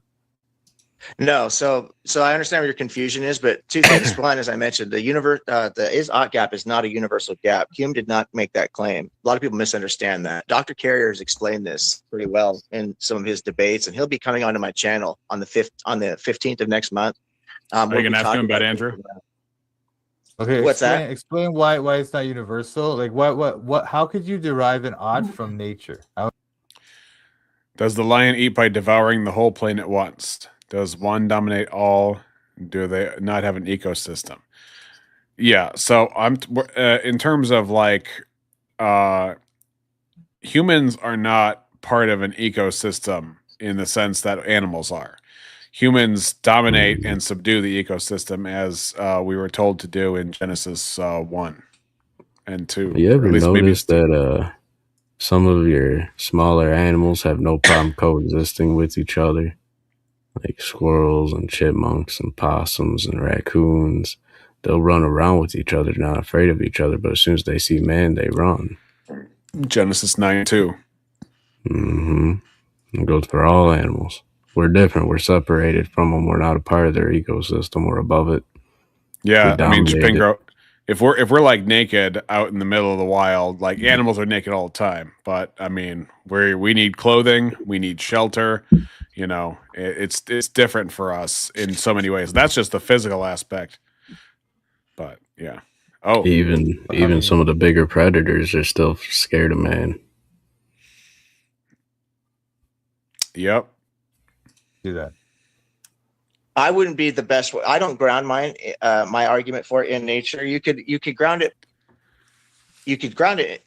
No, so I understand where your confusion is, but two things. One, as I mentioned, the universe, the is-ought gap is not a universal gap. Hume did not make that claim. A lot of people misunderstand that. Dr. Carrier has explained this pretty well in some of his debates, and he'll be coming onto my channel on the 15th of next month. Are you going to ask him about Andrew? Okay, what's that? Explain why it's not universal. Like what? How could you derive an ought from nature? Does the lion eat by devouring the whole planet at once? Does one dominate all? Do they not have an ecosystem? Yeah. So I'm in terms of like humans are not part of an ecosystem in the sense that animals are. Humans dominate and subdue the ecosystem as we were told to do in Genesis 1 and 2. You ever notice that some of your smaller animals have no problem coexisting with each other? Like squirrels and chipmunks and possums and raccoons. They'll run around with each other, not afraid of each other, but as soon as they see man, they run. Genesis 9:2. It goes for all animals. We're different. We're separated from them. We're not a part of their ecosystem. We're above it. Yeah, I mean, Chipengro, if we're like naked out in the middle of the wild, like animals are naked all the time. But I mean, we need clothing, we need shelter. You know, it's different for us in so many ways. That's just the physical aspect. But yeah. Oh, even some of the bigger predators are still scared of man. Yep. Do that. I wouldn't be the best. I don't ground my argument for it in nature. You could ground it. You could ground it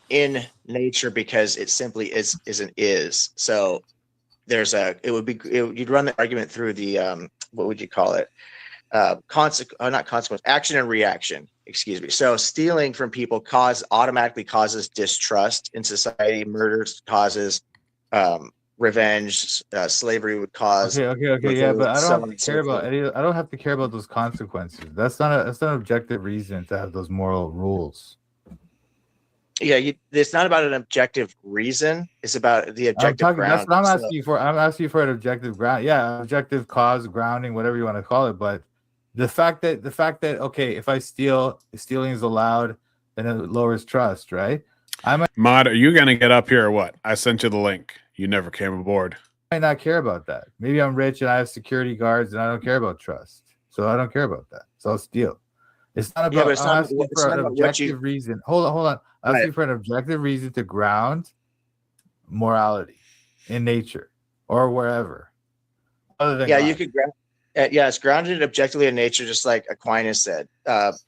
in nature because it simply is. So you'd run the argument through the what would you call it? Not consequence, action and reaction. Excuse me. So stealing from people automatically causes distrust in society. Murders causes revenge. Slavery would cause. Okay. Yeah, but I don't have to care about any. I don't have to care about those consequences. That's not an objective reason to have those moral rules. Yeah, it's not about an objective reason. It's about the objective ground. That's what I'm asking you for. I'm asking you for an objective ground. Yeah, objective cause, grounding, whatever you want to call it. But the fact that okay, if I steal, stealing is allowed, then it lowers trust, right? Mod, are you gonna get up here or what? I sent you the link. You never came aboard. I might not care about that. Maybe I'm rich and I have security guards and I don't care about trust. So I don't care about that. So I'll steal. It's not Yeah, about. but it's I'm not, asking it's for not an about what you. objective reason. Hold on. I'm asking for an objective reason to ground morality in nature or wherever. Other than Yeah, God. you could ground. Yeah, it's grounded objectively in nature, just like Aquinas said.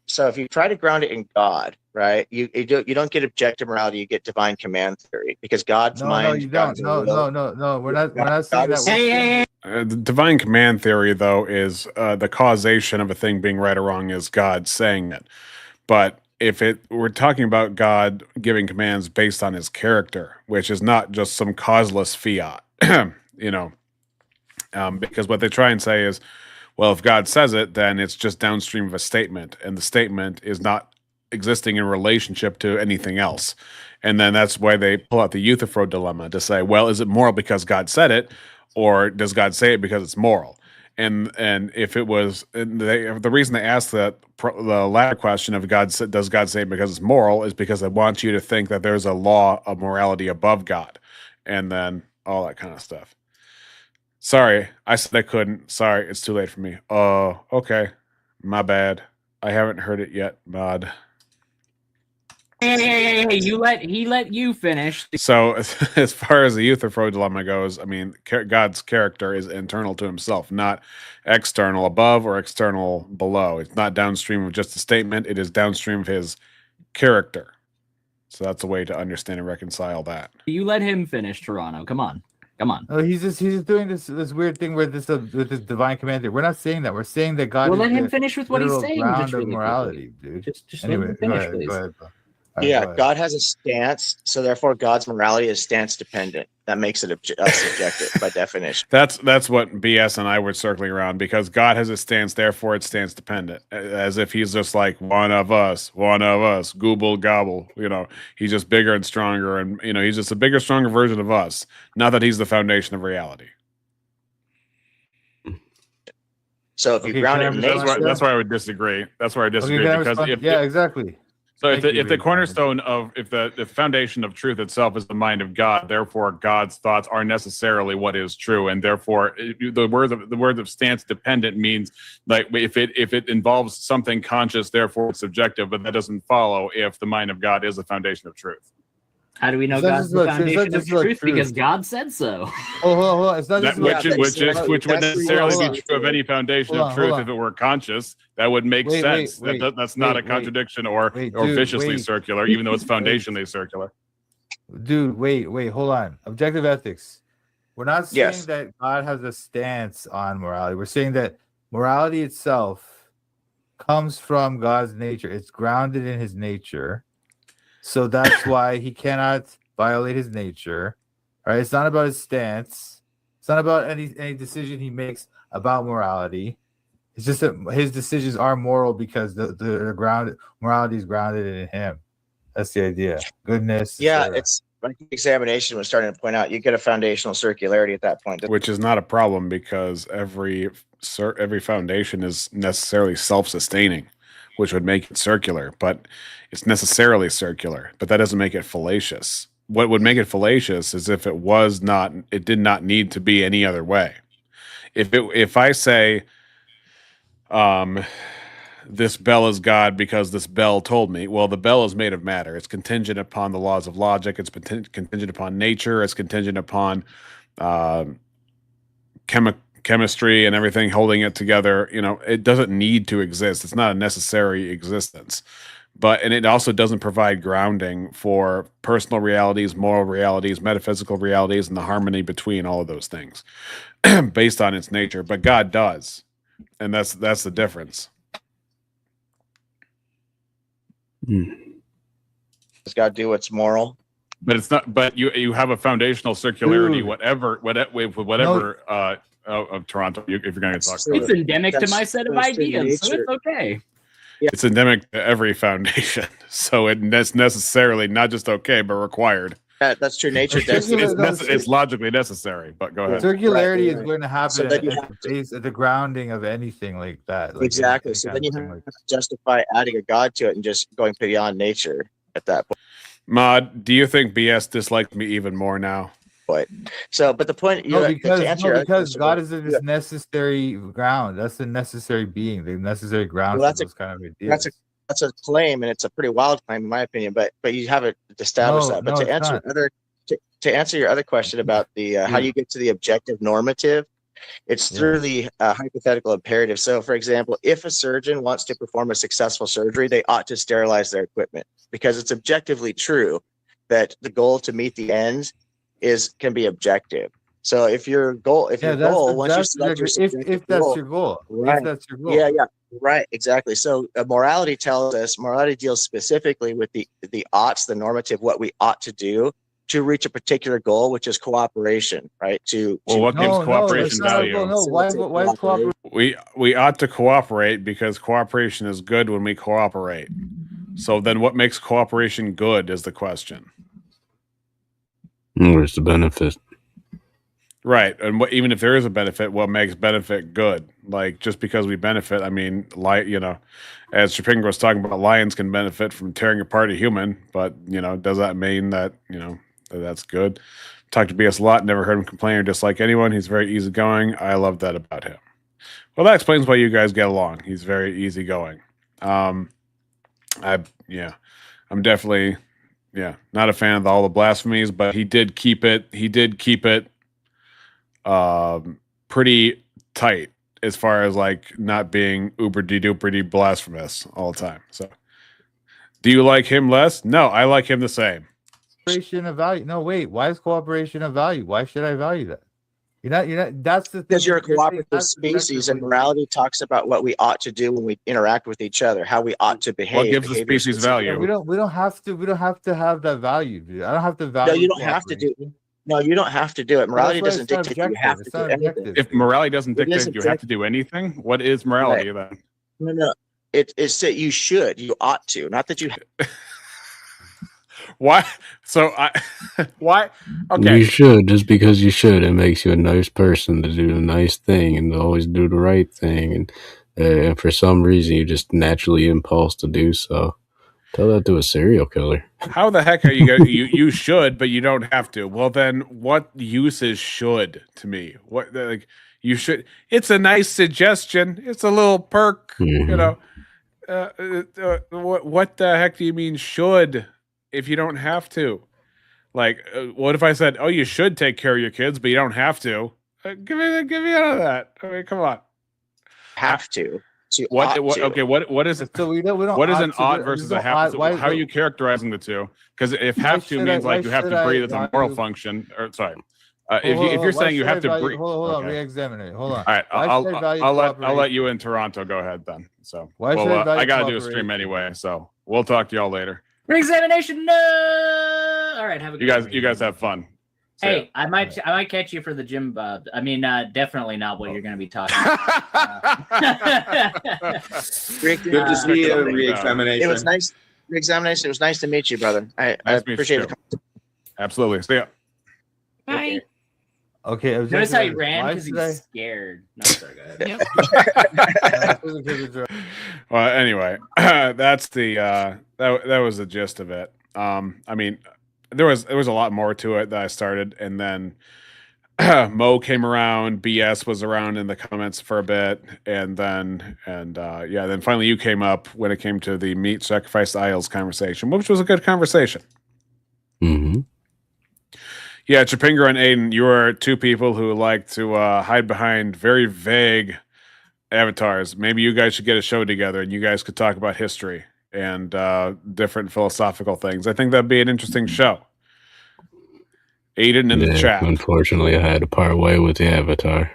So if you try to ground it in God, right, you don't get objective morality, you get divine command theory, because God's No, mind. you God's don't. No. We're not saying that. The divine command theory, though, is the causation of a thing being right or wrong is God saying it. But if we're talking about God giving commands based on his character, which is not just some causeless fiat, because what they try and say is, well, if God says it, then it's just downstream of a statement, and the statement is not existing in relationship to anything else. And then that's why they pull out the Euthyphro dilemma to say, well, is it moral because God said it, or does God say it because it's moral? And if it was, the reason they ask the latter question of does God say it because it's moral is because they want you to think that there's a law of morality above God, and then all that kind of stuff. Sorry, I said I couldn't. Sorry, it's too late for me. Oh, okay. My bad. I haven't heard it yet, Mod. Hey, he let you finish. So, as far as the Euthyphro dilemma goes, I mean, God's character is internal to himself, not external above or external below. It's not downstream of just a statement. It is downstream of his character. So that's a way to understand and reconcile that. You let him finish, Toronto. Come on. Oh, he's just doing this weird thing with this divine command theory. We're not saying that. We're saying that God. Well, is let him the finish with what he's literal saying. Ground Just of really morality, dude. Just Anyway, let him finish, please. Go ahead, bro. Yeah, God has a stance, so therefore God's morality is stance dependent. That makes it subjective by definition. That's what BS and I were circling around, because God has a stance, therefore it's stance dependent, as if he's just like one of us, gooble gobble. He's just bigger and stronger, and he's just a bigger, stronger version of us. Not that he's the foundation of reality. So if you ground it in nature, that's why I would disagree. That's where I disagree, because exactly. So if the cornerstone of if the foundation of truth itself is the mind of God, therefore God's thoughts are necessarily what is true, and therefore the word of stance dependent means, like, if it involves something conscious, therefore it's subjective, but that doesn't follow if the mind of God is the foundation of truth. How do we know God's the foundation of truth? Because God said so. Hold on. It's not just which would necessarily be true of any foundation of truth if it were conscious. That would make sense. That's not a contradiction or viciously circular, even though it's foundationally circular. Dude, wait, hold on. Objective ethics. We're not saying that God has a stance on morality. We're saying that morality itself comes from God's nature. It's grounded in his nature. So that's why he cannot violate his nature. All right. It's not about his stance. It's not about any decision he makes about morality. It's just that his decisions are moral because the morality is grounded in him. That's the idea. Goodness. Yeah, it's like examination was starting to point out. You get a foundational circularity at that point, which is not a problem, because every foundation is necessarily self-sustaining, which would make it circular, but it's necessarily circular, but that doesn't make it fallacious. What would make it fallacious is if it did not need to be any other way. If I say, this bell is God because this bell told me, well, the bell is made of matter. It's contingent upon the laws of logic. It's contingent upon nature. It's contingent upon chemistry and everything holding it together. It doesn't need to exist. It's not a necessary existence. And it also doesn't provide grounding for personal realities, moral realities, metaphysical realities, and the harmony between all of those things based on its nature. But God does. And that's the difference. Does God do what's moral? But it's not. But you have a foundational circularity, whatever of Toronto. If you're going to talk, it's endemic to my set of ideas, so it's okay. Yeah. It's endemic to every foundation, so it's necessarily not just okay, but required. That's true. Nature does. It's logically necessary. But go ahead. Circularity is going to happen at the grounding of anything like that. Exactly. So then you have to justify adding a God to it and just going beyond nature at that point. Mod, do you think BS dislikes me even more now? So, but the point, because God is this necessary ground. That's the necessary being, the necessary ground for those kind of ideas. That's a claim, and it's a pretty wild claim, in my opinion. But you haven't established that. But to answer your other question about the how you get to the objective normative, it's through the hypothetical imperative. So, for example, if a surgeon wants to perform a successful surgery, they ought to sterilize their equipment because it's objectively true that the goal to meet the ends can be objective. So if your goal, once you select if that's your goal, right? If that's your goal, yeah, right, exactly. So morality deals specifically with the oughts, the normative, what we ought to do to reach a particular goal, which is cooperation, right? What gives cooperation value? Why cooperate? We ought to cooperate because cooperation is good when we cooperate. So then what makes cooperation good is the question. Where's the benefit? Right. And even if there is a benefit, what makes benefit good? Like, just because we benefit, I mean, as Chapingo was talking about, lions can benefit from tearing apart a human, but, does that mean that, that's good? Talked to BS a lot, never heard him complain or dislike anyone. He's very easygoing. I love that about him. Well, that explains why you guys get along. He's very easygoing. I'm definitely, not a fan of all the blasphemies, but he did keep it pretty tight as far as like not being uber de blasphemous all the time. So do you like him less? No, I like him the same. Cooperation of value. No, wait, why is cooperation of value? Why should I value that? You're not that's the thing. Because you're a cooperative species, and morality talks about what we ought to do when we interact with each other, how we ought to behave. What gives the species value? We don't have to have that value, dude. I don't have to value. No, you don't have to do it. No, you don't have to do it. Morality doesn't dictate you have to do anything. If morality doesn't dictate you have to do anything, what is morality then? No. It's that you should, you ought to, not that you. Why? So why? Okay. You should, just because you should. It makes you a nice person to do the nice thing and to always do the right thing. And for some reason, you just naturally impulse to do so. Tell that to a serial killer. How the heck are you going? You should, but you don't have to. Well, then, what use is should to me? What you should? It's a nice suggestion. It's a little perk. Mm-hmm. What the heck do you mean should? If you don't have to, what if I said, "Oh, you should take care of your kids, but you don't have to"? Give me out of that. I mean, come on. Have to. What is it? So we don't what is an ought versus a have to? How are you characterizing the two? Because if have to means like you have to breathe, it's a moral function. Or sorry, if you're saying you have to breathe, hold on, re-examine it. Hold on. All right, I'll let you in Toronto. Go ahead then. So I gotta do a stream anyway, so we'll talk to y'all later. Re-examination. No. All right, have a good You guys have fun. Hey, I might catch you for the gym. I mean, definitely not what you're going to be talking about. Good to see you. Re-examination. It was nice. Re-examination. It was nice to meet you, brother. I appreciate it. Absolutely. See ya. Bye. Okay. Notice how he ran because he's scared. No, sorry, go ahead. Well, anyway, that's the that was the gist of it. I mean, there was a lot more to it that I started, and then Mo came around, BS was around in the comments for a bit, and then finally you came up when it came to the meat sacrifice idols conversation, which was a good conversation. Mm-hmm. Yeah, Chapingo and Aiden, you are two people who like to hide behind very vague avatars. Maybe you guys should get a show together and you guys could talk about history and different philosophical things. I think that'd be an interesting show. Aiden in the chat. Unfortunately, I had to part way with the avatar.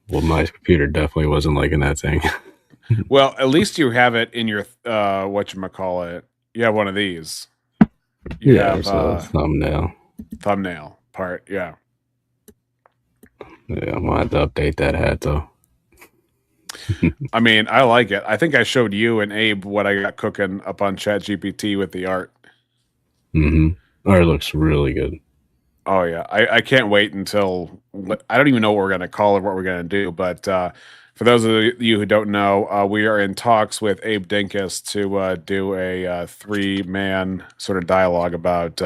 Well, my computer definitely wasn't liking that thing. Well, at least you have it in your whatchamacallit. You have one of these. You have so thumbnail part, yeah. Yeah, I'm gonna have to update that hat though. I mean, I like it. I think I showed you and Abe what I got cooking up on ChatGPT with the art. Mm-hmm. Art looks really good. Oh yeah, I can't wait until I don't even know what we're gonna call it, what we're gonna do. But for those of you who don't know, we are in talks with Abe Dinkus to do a 3-man sort of dialogue about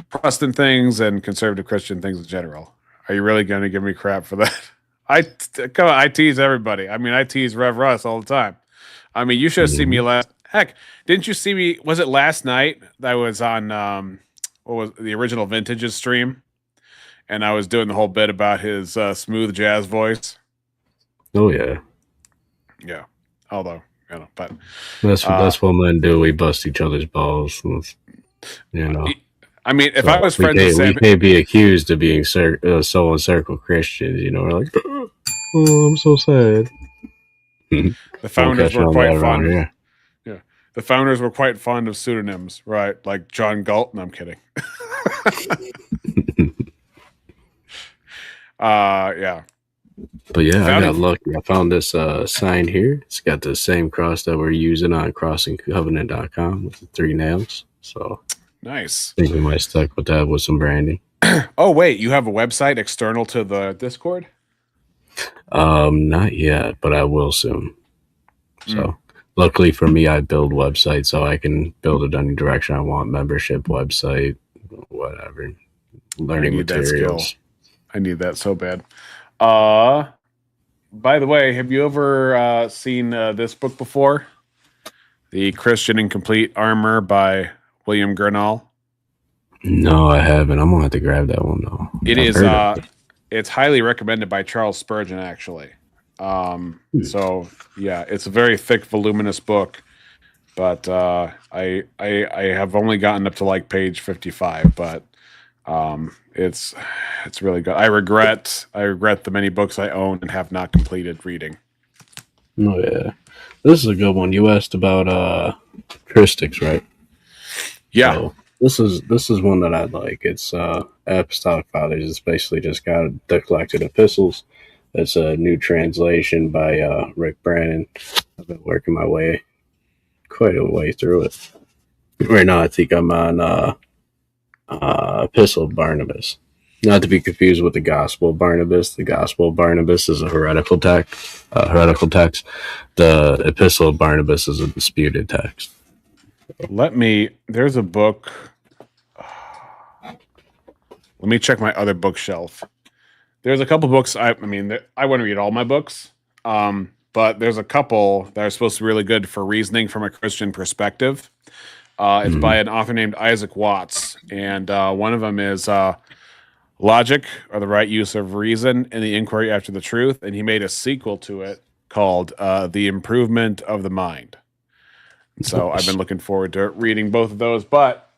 Protestant things and conservative Christian things in general. Are you really going to give me crap for that? Come on, I tease everybody. I mean, I tease Rev Russ all the time. I mean, you should have seen me last. Heck, didn't you see me? Was it last night that I was on what was the original Vintages stream, and I was doing the whole bit about his smooth jazz voice. Oh yeah, yeah. Although but that's what men do. We bust each other's balls. I mean, if I was friends with Sam, we can't be accused of being soul and circle Christians. We're like, oh, I'm so sad. The founders were quite fond. Yeah, the founders were quite fond of pseudonyms, right? Like John Galt. No, I'm kidding. Yeah. But yeah, I got lucky. I found this sign here. It's got the same cross that we're using on crossingcovenant.com with the 3 nails. So nice. I think we might stick with that with some branding. Oh wait, you have a website external to the Discord? Not yet, but I will soon. So luckily for me, I build websites, so I can build it any direction I want. Membership website, whatever. Learning materials. I need that so bad. By the way, have you ever seen this book before? The Christian in Complete Armor by William Gurnall? No, I haven't. I'm gonna have to grab that one though. It's highly recommended by Charles Spurgeon, actually. So yeah, it's a very thick, voluminous book, but I have only gotten up to like page 55, but it's really good. I regret the many books I own and have not completed reading. Oh yeah, this is a good one. You asked about Tristics, right? Yeah. So this is one that I like. It's Apostolic Fathers. It's basically just got the collected epistles. It's a new translation by Rick Brannon. I've been working my way quite a way through it. Right now, I think I'm on Epistle of Barnabas. Not to be confused with the Gospel of Barnabas. The Gospel of Barnabas is a heretical text. The Epistle of Barnabas is a disputed text. There's a book. Let me check my other bookshelf. There's a couple books. I want to read all my books, but there's a couple that are supposed to be really good for reasoning from a Christian perspective. It's by an author named Isaac Watts, and one of them is Logic, or the Right Use of Reason in the Inquiry After the Truth, and he made a sequel to it called The Improvement of the Mind. So I've been looking forward to reading both of those, but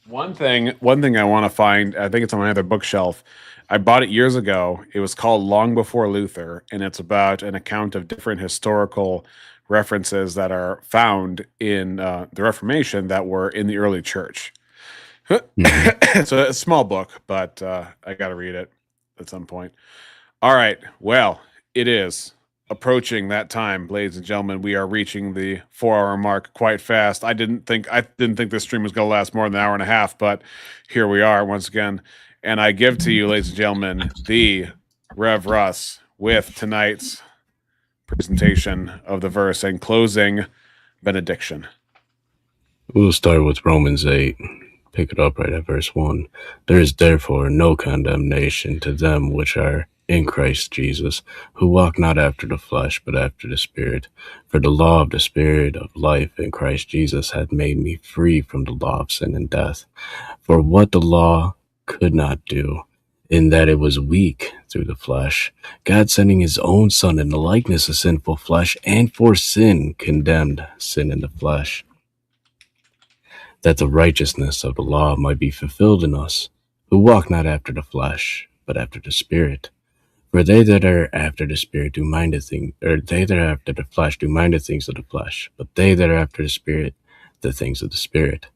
one thing I want to find, I think it's on my other bookshelf. I bought it years ago. It was called Long Before Luther, and it's about an account of different historical references that are found in the Reformation that were in the early church. It's a small book, but I got to read it at some point. All right. Well, it is approaching that time, ladies and gentlemen. We are reaching the 4-hour mark quite fast. I didn't think this stream was going to last more than an hour and a half, but here we are once again. And I give to you, ladies and gentlemen, the Rev Russ with tonight's presentation of the verse and closing benediction. We'll start with Romans 8. Pick it up right at verse 1. There is therefore no condemnation to them which are in Christ Jesus, who walk not after the flesh, but after the Spirit. For the law of the Spirit of life in Christ Jesus hath made me free from the law of sin and death. For what the law could not do, in that it was weak through the flesh, God sending his own Son in the likeness of sinful flesh, and for sin condemned sin in the flesh, that the righteousness of the law might be fulfilled in us, who walk not after the flesh, but after the Spirit. For they that are after the Spirit do mind the things, or they that are after the flesh do mind the things of the flesh, but they that are after the Spirit, the things of the Spirit.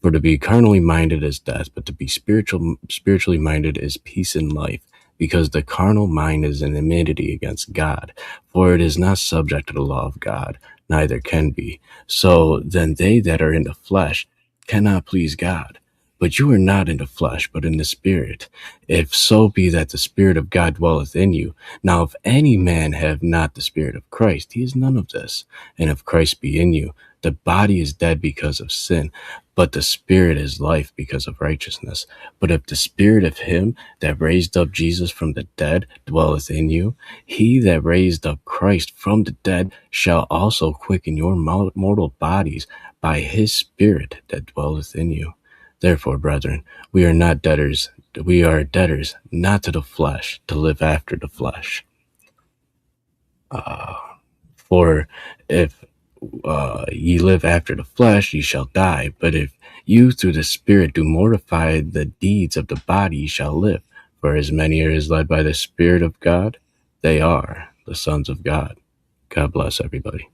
For to be carnally minded is death, but to be spiritually minded is peace and life, because the carnal mind is an enmity against God, for it is not subject to the law of God, neither can be. So then they that are in the flesh cannot please God. But you are not in the flesh, but in the Spirit, if so be that the Spirit of God dwelleth in you. Now if any man have not the Spirit of Christ, he is none of this. And if Christ be in you, The body is dead because of sin, but the spirit is life because of righteousness. But if the spirit of him that raised up Jesus from the dead dwelleth in you, he that raised up Christ from the dead shall also quicken your mortal bodies by his spirit that dwelleth in you. Therefore, brethren, we are not debtors. We are debtors not to the flesh, to live after the flesh. For if ye live after the flesh, ye shall die. But if you through the Spirit do mortify the deeds of the body, ye shall live. For as many as led by the Spirit of God, they are the sons of God. God bless everybody.